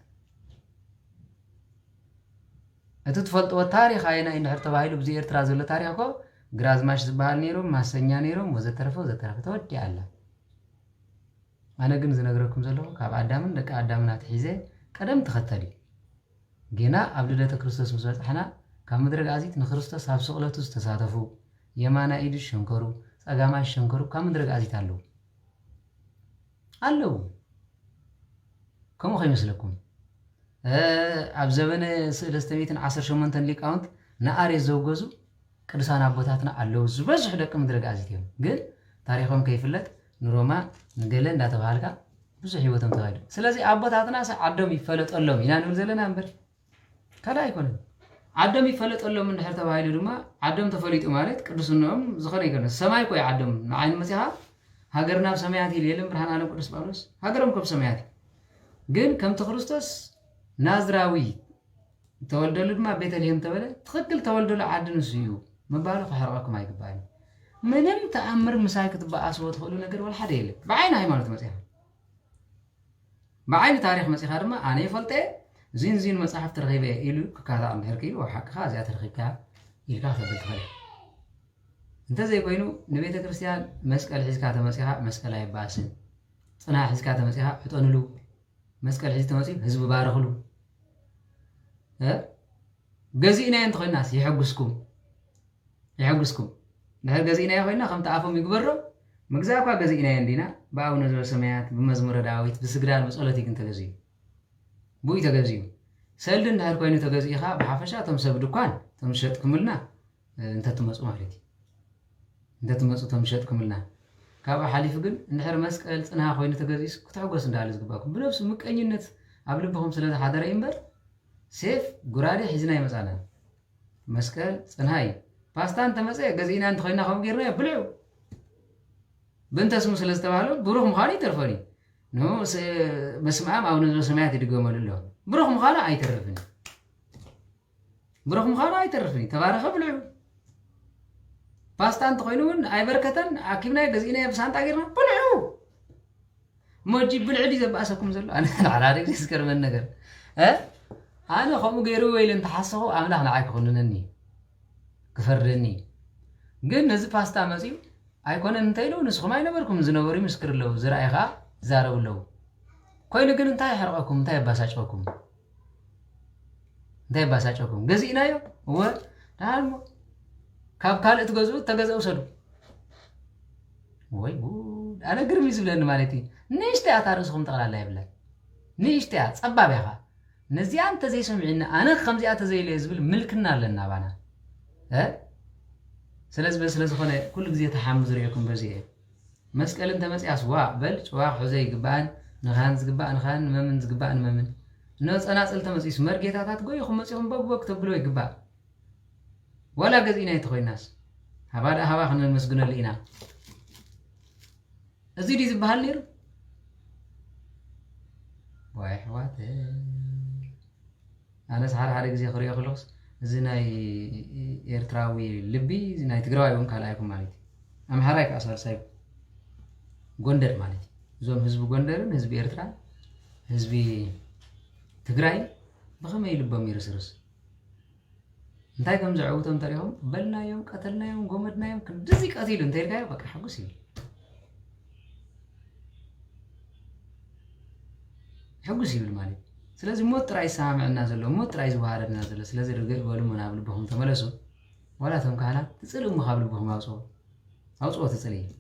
እቱ ተፈልጦ ታሪክ አይና እንድሕር ተባሂሉ ብዚ ኤርትራ ዘሎ ታሪክ እኮ ግራዝማሽ ዝበሃል ነይሮም ማሰኛ ነይሮም ወዘተረፈ ተወዲአላ አነ ግን ዝነገረኩም ዘለኹ ካብ አዳምን ደቂ አዳምና ትሒዘ ቀደም ተኸተሊ جنا قبل ليلة كريستوس مسوات احنا كم مدرج عزيز نخريستوس حب سقلتوس تساتفو يمانا ايدش شنكرو ساقاما شنكرو كم مدرج عزيز علو كم خي مسلكم عب زبن سلستميتن 10 شمنتن ليقاونت ناري زوجزو ቅዱሳን አቦታትና አለው ዝበዝሕ ደቂ ምድረግ አዚትዮም ግን ታሪኾም ከይፍለጥ ንሮማ ንገለ እንዳተባሃልካ ብዙሕ ህይወቶም ተባለ ስለዚህ አቦታትና ዓዶም ይፈለጠሎም ኢና ንብል ዘለና እንበር ከላይ ይኮነ ዓዶም ይፈለጠሎም እንድሕር ተባሂሉ ድማ ዓዶም ተፈሊጡ ማለት ቅዱስነኦም ዝኸነ ይኮነ ሰማይ ኮይ ዓዶም ንዓይን መሲሓ ሃገርና ሰማያት የለም ብርሃን ዓለም ቅዱስ ጳውሎስ ሃገሮም ከም ሰማያት ግን ከምቲ ክርስቶስ ናዝራዊ ተወልደሉ ድማ ቤተልሔም ተበለ ትክክል ተወልደሉ ዓዲ ንሱ እዩ مبالغ حرقكم هاي قبائل منم تأمر مسايك تبقى أسود خلو نقر ولا حدا يلي بعين هاي مالت مسيحة بعين تاريخ مسيحة رما أنا يفلتي زين مساحة ترغيبه إلو كذا عم هركي وحق خازي ترغيبها يلقى ثبت خير انت زي كوينو نبيت كريستيان مسكال حزكات مسيحة مسكال هاي باسن صناع حزكات مسيحة حطونلو مسكال حزكات مسيحة حزب بارخلو جزينا ينتخي الناس يحقسكم نهر جزينا يا خوينا خم تعافوا يقبروا مجزاكوا جزينا يندينا باو نزول سمايات بمزمور داويت بسجران مسؤولتي كنت جزيو بوي تجزيو سلدن نهر كوينو تجزيها بحفشة تمسك دكان تمشت كملنا انت تمسؤ مالتي انت تمسؤ تمشت كملنا كابا حليف جن نهر مسكال أنا خوينا تجزيس كتعوقس ندالس جباكم بنفس مكأنينت قبل بهم سلة حضر إمبر سيف جرادي حزنا يمسأنا مسكال صنهاي باستان تمسه جزينا أنت خلينا خم غيرنا بلعو بنت اسمه سلسلة بعلو بروح مخالي ترفني نو مسمع أو نزول سمعت يدقوا ملله بروح مخالي أي ترفني بروح مخالي أي ترفني تبارك بلعو باستان تخينون أي بركتان عكيمنا جزينا بسان تغيرنا بلعو ما تجيب بلعدي زب أسكم زل أنا على رأيك تذكر من النجر أنا خم غيرو ويلن تحسه أنا هنعيك خلونني كفرني قل نزل فاستا مسيو أيكون انتيلو نسخ ما ينبركم زنوري مسكر له زرعيها زارو له كوين قل انتاي حرقكم انتاي باساجكم جزينا يو هو تعالوا كاب كال اتغزو تغزو سدو وي بود انا قرمي زبلن مالتي نيشتي اتارسكم تقلالا يبلا نيشتي صباب يخا نزيان تزي سمعنا انا خمزيات زي لي زبل ملكنا لنا بانا سلز خونه كل جزء تحمز ريكم بزيه مسألة أنت مسألة سواء بل سواء حزي جبان نخان زجبان نخان ممن زجبان ممن ناس أنا سألت مسألة مرجع تات قوي خم مسألة باب وقت بلو يجبان ولا جزء إنه يتخوي الناس هبا خلنا المسجون اللي هنا أزيد يزبهال لير واحد أنا سحر حرق زي خريج خلص زيناي إيرتراوي لبي زيناي تقرأي وين كلايكم مالتي أم حرق أصار سايب غندر مالتي زوم حزب غندر حزب إيرترا حزب تقرأي بخمة يلبهم يرسرس انتاي كم زعوتهم تريهم بلنا يوم قتلنا يوم قمدنا يوم كندزي قتيل انتاي كاي بقى حقوسي حقوسي بالمالي سلازي موت راي سامعنا زلو موت راي زوهارنا زلو سلازي رجع بقول منابل بهم تملسوا ولا تم كهلا تسألوا مخابل بهم أوصو تسألي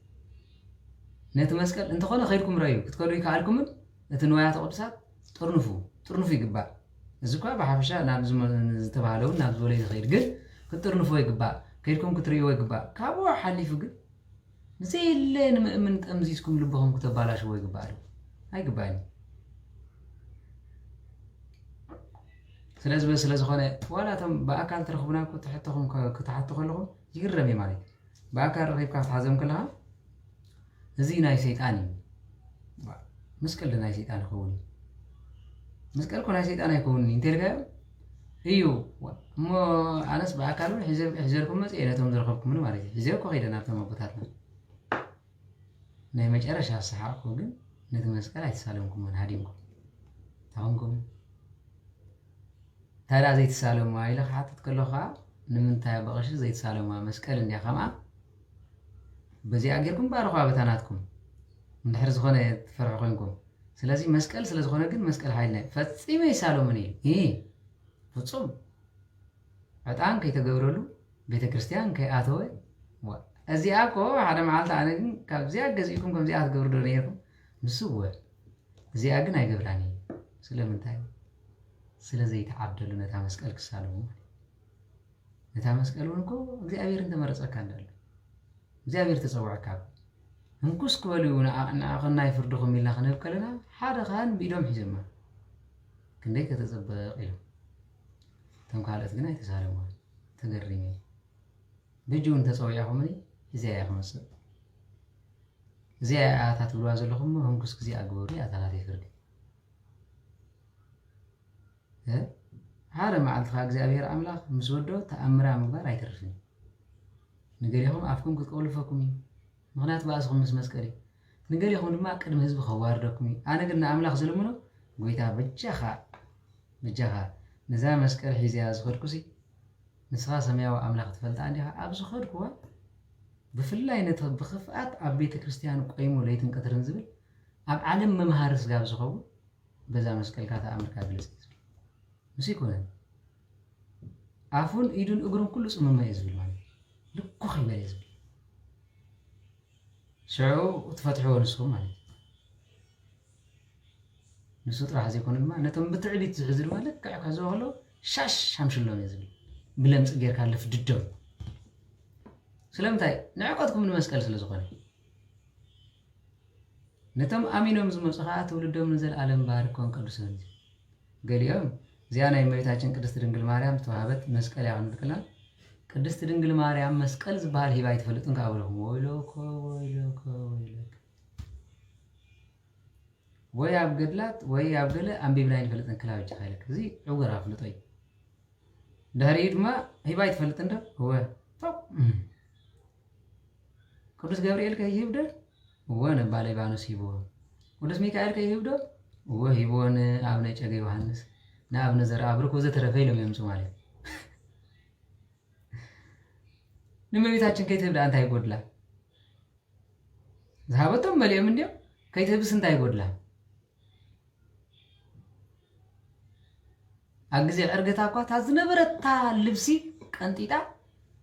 نت مسكال انت خلا خيركم رأيو كتقولوا يكعلكم نتنويات قدسات طرنفو يقبع الزكاة بحبشة نابز تبعلون نابز ولا يخير قل كترنفو يقبع كيركم كتريو يقبع كابو حلي فقل زي اللي من تأمزيسكم لبهم كتبالاش هو يقبعلو هاي قبعني سلاز خانة ولا تم بأكل ترخبنا كتحطهم لهم يقرمي مالي بأكل رهيب كاف حزم كلها زي ناي سيطاني مسكال لناي سيطان خوني مسكال كون ناي سيطان يكونني انت رجع ايو مو أناس بأكل حجركم مس إيه نتوم درخبكم منو مالي حجركم خير نارتم بطاتنا ناي مجرش هالصحة كوجن نتوم مسكال هيتسالمكم من هاديمكم تاونكم ترى زيت سالم ما إلى حاطط كله خا نمنتها بقش زيت سالم ما مسكال إني خما بزي أجركم بارخوا بتناتكم من حرز خانة فرعكم سلازي مسكال سلاز خانة جن مسكال حيلنا فتسي ما يسالم مني إيه فتصوم عتان كي تجبرلو بيت كريستيان كي أتوه وأزي أكو على معلت أنا جن كابزي أجزيكم كم زي أتجبرلو نيركم مسوه زي أجنا يجبراني سلام انتهي سلازي تعبدلو نتا مسكال كسالمو نتا مسكالو نكو እግዚአብሔር እንደመረጸካ እንዳለ እግዚአብሔር ተጸዋዕካ እንኩስ ከወልዩ ናአኸና ይፍርድኩም ኢልና ከነብከለና ሓደ ካን ቢዶም ሒዘማ ክንደይ ከተጸበቕ ኢሉ ተንካለት ግን አይተሳለሙ ተገሪሚ በጁን ተጸዋዕኹምኒ እዚያ ያኸመስ እዚያ አታት ብሏ ዘለኹም እንኩስ ግዜ አግበሩ ያታላት ይፍርድ هذا مع الخاء እግዚአብሔር አምላክ مسودو ተአምራ ምግባር አይተርፍም ንገሪኹም አፍኩም ክትቀውሉ ፈኩም ምክንያት ባስኹም መስመስከሪ ንገሪኹም ድማ ቅድም ህዝብ ኸዋርደኩም አነ ግን አምላክ ዘልሙኖ ጎይታ ብጃኻ ነዛ መስቀል ሒዝያ ዝኸድኩሲ ንስኻ ሰማያዊ አምላክ ትፈልጣ እንዲኻ ኣብ ዝኸድኩዋ ብፍላይ ነቲ ብኽፍኣት ኣብ ቤተ ክርስቲያን ቆይሙ ለይትን ቀትርን ዝብል ኣብ ዓለም መምሃር ስጋብ ዝኸውን በዛ መስቀልካ ተአምርካ ግለጽ مسيكون عفون يدون أجرم كل اسم ما يزبل ماني لكو خيبة يزبل شعو وتفتحوا نسخهم ماني نسوت راح زيكون ما نتم بتعلي تزعزل مالك كعكازو هلو شاش همشلون يزبل بلا مسقير كالف ددهم سلامتاي نعقدكم من مسكال سلازقوني نتم أمينهم زمصخات ولدهم نزل عالم باركون قدسون قال يوم زيانا يميتاچن ቅድስት ድንግል ማርያም ተዋበት መስቀል ያንልከና ቅድስት ድንግል ማርያም መስቀል ዝባል ሂባ ይተፈልጥን ካብለሁ ወይሎኮ ወይ አብገድላት ወይ አብገለ አንቢብና ይፈልጥን ክላውጭ ኃይለክ እዚ ዕውራ ፍልጦይ ዳሪድማ ሂባ ይተፈልጥ እንደ هو ቅዱስ ገብርኤል ከይብደ ወነ ባለባኖስ ይቦ ቅዱስ ሚካኤል ከይብደ ወይቦን አብነ ጨገ ዮሐንስ نعم نزر أبرك وزت رفيلهم يوم سوالي نمي بيتاچن كيتب ده أنتي قدلا ذهبتم مليء من ديو كيتب سنتي قدلا أجزء أرجع قا تازن برتا لبسي كنتيتا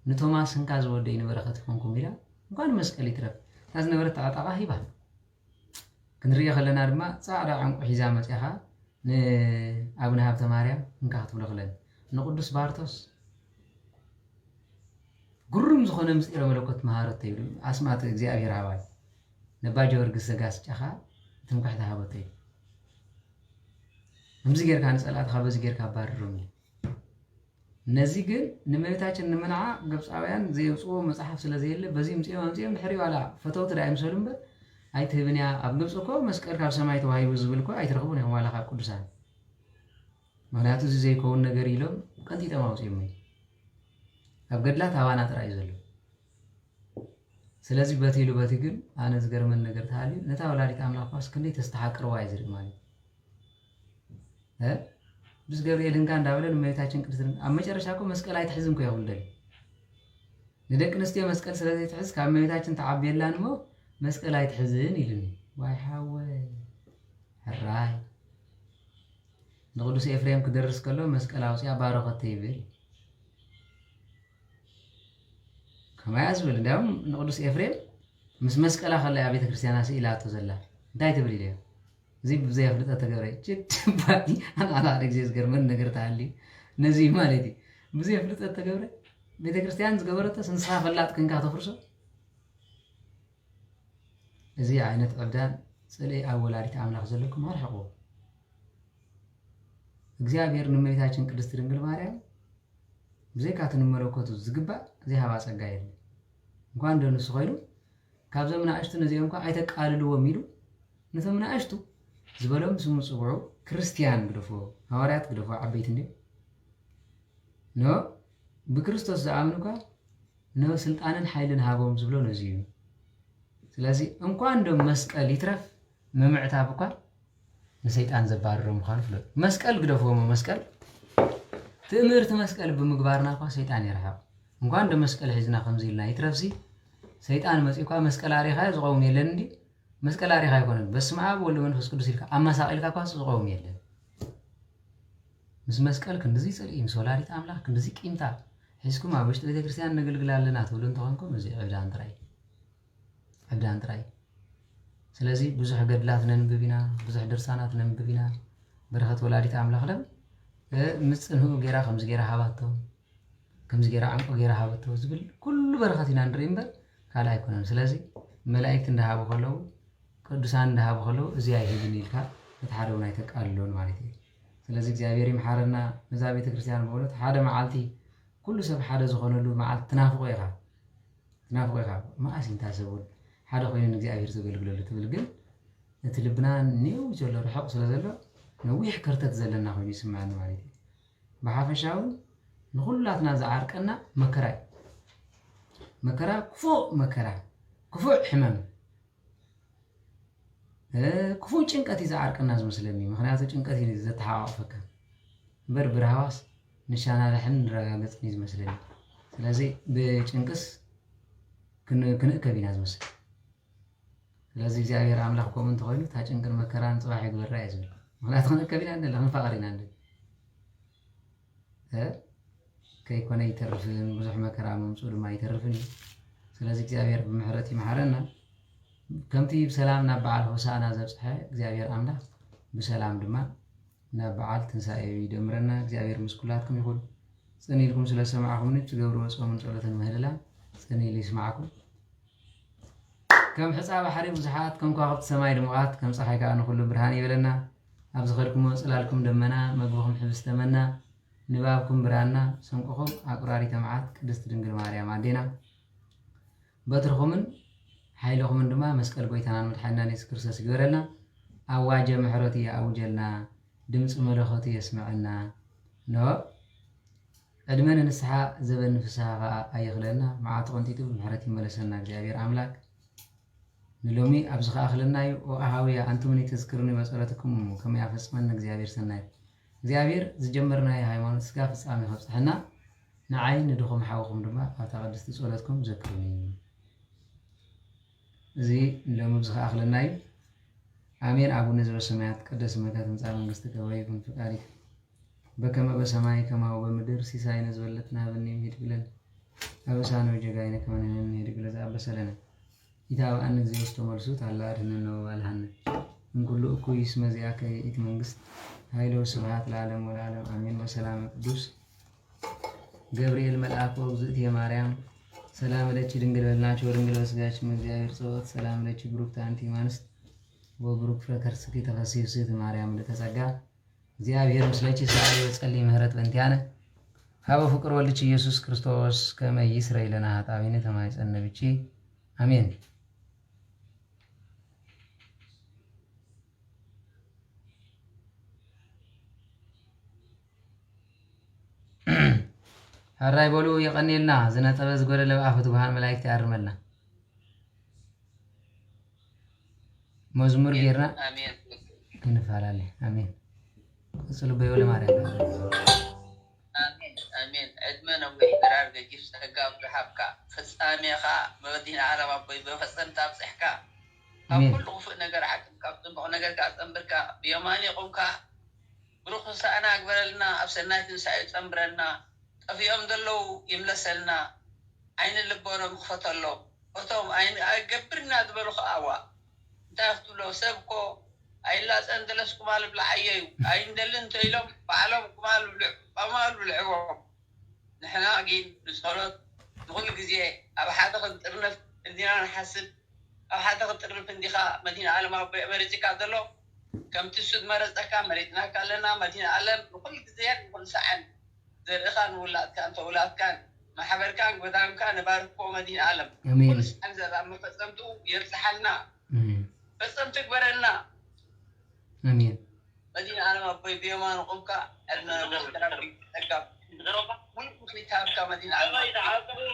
نتوما سنكاز ودين برخت فمكم بيلا كان مسكلي ترف تازن برتا عطاها هيبان كنريا خلنا رما صار عن حزامة ياها أبونا هابت ماريام نكاحت بلغلن نقدس بارتوس قرم زخنا مسئلة ملوكت مهارت تيبل أسمعت እግዚአብሔር አባይ ነባጀ ወርግስ ዘጋስ ጫኻ ትምካሕታ ሃበተይ ምዝገር ካን ጸላት ካብ ዝገር ካባረሩኝ ነዚ ግን ንመቤታችን ንመንዓ ግብፃውያን ዘይውጽኦ መጽሐፍ ስለዘየለ በዚህ ምጽኦም ድሕሪ ዋላ ፈተውት ዳይ ምሰሉም ኣይትህብንያ ኣብ ግብፅ እኮ መስቀል ካብ ሰማይ ተዋሂቡ ዝብል እኮ ኣይትረኽቡን ኢኹም ዋላ ካብ ቅዱሳን ምክንያቱ እዚ ዘይከውን ነገር ኢሎም ቀንጢጦም ኣውፅኦም እዩ ኣብ ገድላት ሃባና ጥራይ ዘሎ ስለዚ በቲሉ በቲ ግን ኣነ ዝገርመን ነገር ተሃልዩ ነታ ወላዲት ኣምላኽ ኳስ ክንደይ ተስተሓቅርዋ እዩ ዝርኢ ማለት ብስ ገብርኤል ህንካ እንዳበለን እመቤታችን ቅድስት ኣብ መጨረሻ እኮ መስቀል ኣይትሕዝም እኮ ይኹን ደሊ ንደቂ ኣንስትዮ መስቀል ስለዘይትሕዝ ካብ እመቤታችን ተዓብየላን እሞ መስቀል ኣይትሕዝን ኢሉኒ ዋይ ሓወይ ሕራይ ንቅዱስ ኤፍሬም ክደርስ ከሎ መስቀል ኣውፅያ ባረኸተ ይብል ከማይ ዝብል እንዲያውም ንቅዱስ ኤፍሬም ምስ መስቀላ ከለያ ቤተ ክርስቲያና ስኢላቶ ዘላ እንታይ ትብል ኢልዮ እዚ ብዘይ ፍልጠት ተገብረ ጭባኒ ኣና ግዜ ዝገርመን ነገር ተሃልዩ ነዚ ማለት እዩ ብዘይ ፍልጠት ተገብረ ቤተ ክርስቲያን ዝገበረቶ ስንስኻ ፈላጥ ክንካ ተፍርሶ እዚ ዓይነት ዕብዳን ፅልኢ ኣብ ወላዲት ኣምላኽ ዘለኩም ኣርሕቑ እግዚአብሔር ንእመቤታችን ቅድስት ድንግል ማርያም ብዘይካት ንመለኮቱ ዝግባእ ዘይሃባ ፀጋ የለ እንኳን ደንሱ ኮይኑ ካብዞም ንኣሽቱ ነዚኦም እንኳ ኣይተቃልልዎም ኢሉ ነቶም ንኣሽቱ ዝበሎም ስሙ ፅውዑ ክርስቲያን ግደፎ ሃዋርያት ግደፎ ዓበይቲ እንዲ ኖ ብክርስቶስ ዝኣምኑ እኳ ኖ ስልጣንን ሓይልን ሃቦም ዝብሎ ነዚ እዩ ስለዚ እንኳን ዶም መስቀል ይትረፍ መምዕታብ እኳ ንሰይጣን ዘባረሮም ምዃኑ ፍለጡ መስቀል ግደፎሞ መስቀል ትእምርቲ መስቀል ብምግባርና እኳ ሰይጣን ይርሕቕ እንኳን ዶ መስቀል ሒዝና ከምዚ ኢልና ይትረፍሲ ሰይጣን መፂኡ እኳ መስቀል ኣሪኻ ዝቐውም የለን እንዲ መስቀል ኣሪኻ ኣይኮነን በስመ ኣብ ወወልድ ወመንፈስ ቅዱስ ኢልካ ኣማሳቒልካ እኳ ዝቐውም የለን ምስ መስቀል ክንድዚ ፅልኢ ምስ ወላዲት ኣምላኽ ክንድዚ ቂምታ ሒዝኩም ኣብ ውሽጢ ቤተ ክርስቲያን ነገልግል ኣለና ትብሉ እንተኾንኩም እዚ ዕብዳን ጥራይ ስለዚ ብዙሕ ገድላት ነንብብ ኢና ብዙሕ ድርሳናት ነንብብ ኢና በረኸት ወላዲት ኣምላኽ ለም ምፅንኡ ጌራ ከምዚ ጌራ ሃባቶ ከምዚ ጌራ ዓንቆ ጌራ ሃባቶ ዝብል ኩሉ በረኸት ኢና ንርኢ እምበር ካልእ ኣይኮነን ስለዚ መላእክት እንዳሃቡ ከለዉ ቅዱሳን እንዳሃቡ ከለዉ እዚ ኣይህብን ኢልካ እቲ ሓደ እውን ኣይተቃልሎን ማለት እዩ ስለዚ እግዚኣብሔር ይምሓረና ነዛ ቤተ ክርስቲያን በእውነት ሓደ መዓልቲ ኩሉ ሰብ ሓደ ዝኾነሉ መዓልቲ ትናፍቆ ኢኻ መዓስ እንታሰቡን ሓደ ኮይኑ ንእግዚኣብሔር ዘገልግለሉ ትብል ግን እቲ ልብና ኒው ዘሎ ርሑቕ ስለ ዘሎ ነዊሕ ከርተት ዘለና ኮይኑ ይስምዐኒ ማለት እዩ ብሓፈሻው ንኹላትና ዝዓርቀና መከራ ክፉዕ ሕመም ክፉዕ ጭንቀት እዩ ዝዓርቀና ዝመስለኒ ምክንያቱ ጭንቀት እዩ ዘተሓቋቕፈካ እምበር ብረሃዋስ ንሻናልሕን ንረጋገፅን እዩ ዝመስለኒ ስለዚ ብጭንቅስ ክንእከብ ኢና ዝመስል ስለዚ እግዚኣብሔር ኣምላኽ ከምኡ እንተኮይኑ እታ ጭንቅን መከራን ፅባሕ ይግበራ እየ ዝብል ምክንያቱ ክንእከብ ኢና ንደለ ክንፋቐር ኢና ንደለ ከይኮነ ይተርፍን ብዙሕ መከራ መምፅኡ ድማ ይተርፍን እዩ ስለዚ እግዚኣብሔር ብምሕረት ይመሓረና ከምቲ ብሰላም ናብ በዓል ሆሳእና ዘብፅሐ እግዚኣብሔር ኣምላኽ ብሰላም ድማ ናብ በዓል ትንሳኤ ይደምረና እግዚኣብሔር ምስ ኩላትኩም ይኹን ፅን ኢልኩም ስለ ሰማዕኹምኒ ትገብርዎ ፆምን ጸሎትን ምህልላን ፅን ኢሉ ይስማዓኩም ከም ሕፃ ባሕሪ ብዙሓት ከም ከዋኽብቲ ሰማይ ድሙቓት ከም ፀሓይ ከዓ ንኩሉ ብርሃን ይበለና ኣብ ዝኸድኩሞ ፅላልኩም ደመና መግብኹም ሕብስተ መና ንባብኩም ብራና ሰንቆኹም ኣቁራሪተ መዓት ቅድስቲ ድንግል ማርያም ኣዴና በትርኹምን ሓይልኹምን ድማ መስቀል ጎይታናን መድሓኒናን ኢየሱስ ክርስቶስ ይግበረልና ኣዋጀ ምሕረቱ የኣውጀልና ድምፂ መለኸቱ የስምዐና ኖ ዕድመ ንንስሓ ዘበን ፍስሓ ከዓ ኣይኽለና መዓልቲ ቆንጢጡ ብምሕረት ይመለሰና እግዚኣብሔር ኣምላክ ንሎሚ ኣብዚ ከኣኽለናዩ ኣሃውያ ኣንቱምኒ ተዝክርኒ በፀሎትኩም ከመይ ኣፈፅመና እግዚኣብሔር ሰናይ እግዚኣብሔር ዝጀመርናዮ ሃይማኖት ስጋ ፍፃሜ ከብፅሐና ንዓይ ንድኹም ሓውኹም ድማ ኣብታ ቅድስቲ ፀሎትኩም ዘክሩኒ እዚ ንሎሚ ኣብዚ ከኣኽለናዩ ኣሜን ኣቡነ ዘበሰማያት ቅዱስ ስምከ ትምጻእ መንግስትከ ወይኩን ፈቃድከ በከመ በሰማይ ከማሁ በምድር ሲሳይነ ዝበለትና ሃበኒ ሄድ ብለን ኣበሳነ ወጀጋይነ ከመ ንሕነኒ ሄድ ብለ ዝኣበሰለነ ኢታብአነ ጊዜ ውስጥ መልሱት አላ አድኅነነ ወባልሐነ እምኩሉ እኩይ እስመ ዚአከ ይእቲ መንግስት ኃይሎ ስብሐት ለዓለሙ ወለዓለም አሜን። በሰላም ቅዱስ ገብርኤል መልአክ ወእግዝእትየ ማርያም ሰላም ለኪ ድንግል በልናችሁ ወድንግል በስጋች እግዚአብሔር ጸወት ሰላም ለኪ ብሩክት አንቲ እምአንስት ወብሩክ ፍሬ ከርስኪ ተፈሥሒ ፍሥሕት ማርያም ለተጸጋ እግዚአብሔር ምስለኪ ሰዓሊ ወጸልይ ምህረት በእንቲአነ ሀበ ፍቅር ወልድኪ ኢየሱስ ክርስቶስ ከመ ይስረይ ለነ ኃጣውኢነ ተማይጸነ ብኪ አሜን። هراي بولو يقنيلنا زنا طبز غول لبافت غان ملائكه يارملنا مزمور غيرنا امين نفعلالي امين صلوا بيولي ماريا امين ادمنا ويحترار جيش تقام بحبك فساميخا مدينه عرب ابي بفصل تابصحكا كل خوف نجر حكم كابتن نجر كابتن بركا بيماني قومكا بروخ انا اكبر لنا ابسنايت سعيد تمبرنا في يوم دلو يملسلنا عين اللبونه مخفتلو وتوم عين اجبرنا دبلو اوا دافتو لو سبكو اي لا اندلسكم على بلعيو عين دلن تيلم بعلم كمال بمال بالعوام نحنا اجين نصلت نقول جزيه ابا حدا قنطرنا ادينا نحسب ابا حدا قنطرنا فندخا مدينه عالم امريكا دلو كم تسد مرزقا مريتنا كلنا مدينه عالم نقول جزيه نقول سعن زرخان ولاد كان اولاد كان ما حبر كان قدام كان باركو مدينه عالم امين انزل ما فصمتو يرسحلنا فصمت كبرنا امين مدينه عالم ابي بيما نقومك ارنا تقاب ممكن كتابك مدينه عالم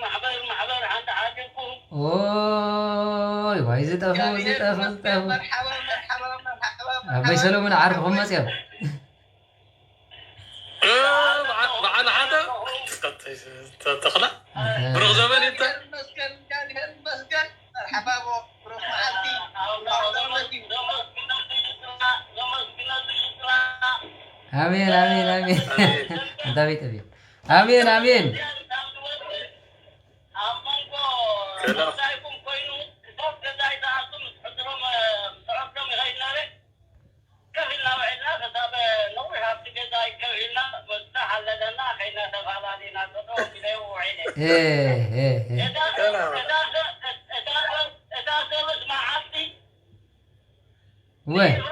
محبر عند عاجبكم اوي واي زتافو مرحبا مرحبا ابي سلومن عارفهم مسيا معنا حدا تخلع بروح زمان انت مسكن كان مسكن مرحبا بروح معدي امين امين امين تبي تبي امين امين ايه وين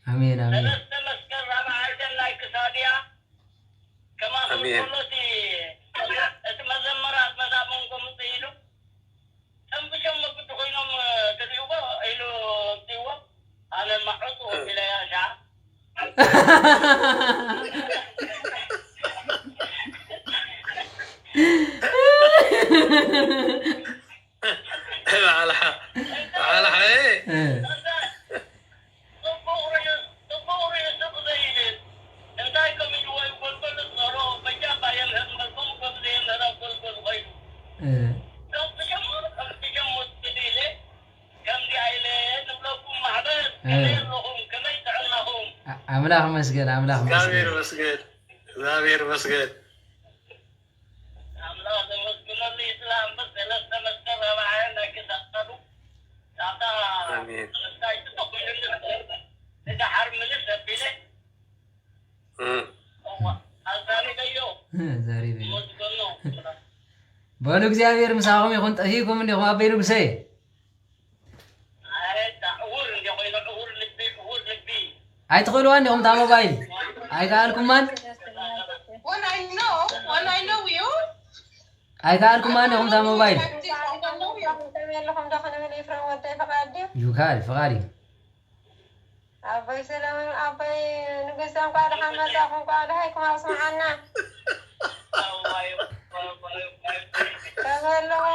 امين امين على ايه املاح مسجد املاح مسجد زابير مسجد زابير مسجد بقولوا እግዚአብሔር ምሳኹም ይኹን ጠሂኩም እንዲኹም አበይ ንጉሰይ አይትኽእልዋ እንዲኹም ታ ሞባይል አይከኣልኩማን አይከኣልኩማን እንዲኹም ታ ሞባይል ይካል ፍቃድ እዩ أبي سلام أبي نقسم قال حمد أخو قال هيكم أسمعنا تغلوا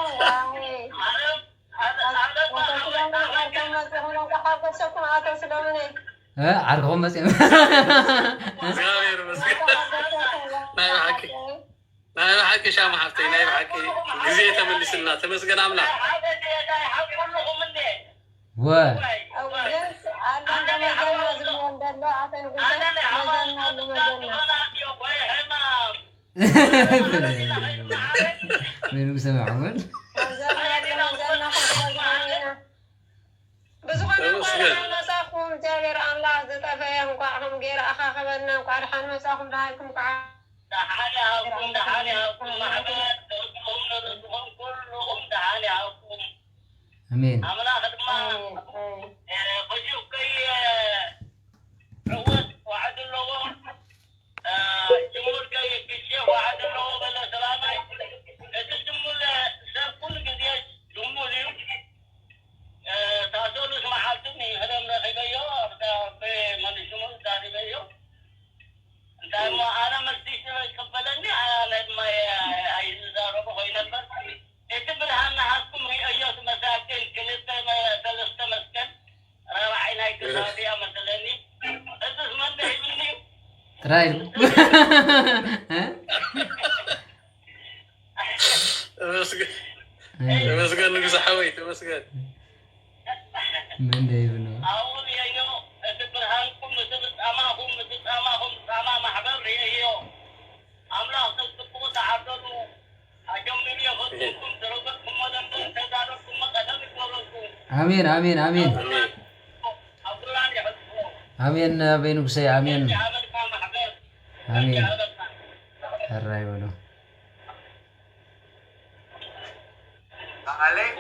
واهي عارفهم بس زابير مسجد نايم حكي نايم حكي شام حفتي نايم حكي جزية تملسنا تمسكن عملا و مين بسمع عمر مساكم جابر الله زتفاهم قاعهم غير أخا خبرنا قارحان مساكم دهايكم قاع دحالهم محبات كلهم كلهم دحالهم امين أملا خدمة خش رايل تመስገን ንጉሰ ሓወይ ተመስገን من ده يبنو أقول يا يو تبرهنكم مثل أماهم محبر يا يو أملا تصبوا تعبدوا أجمل يغطوكم تربكم مدن تزاركم مقدمكم ورسوم آمين آمين آمين أقول الله يحفظكم آمين بينك سي آمين عملك محبر آمين الرأي ولو عليك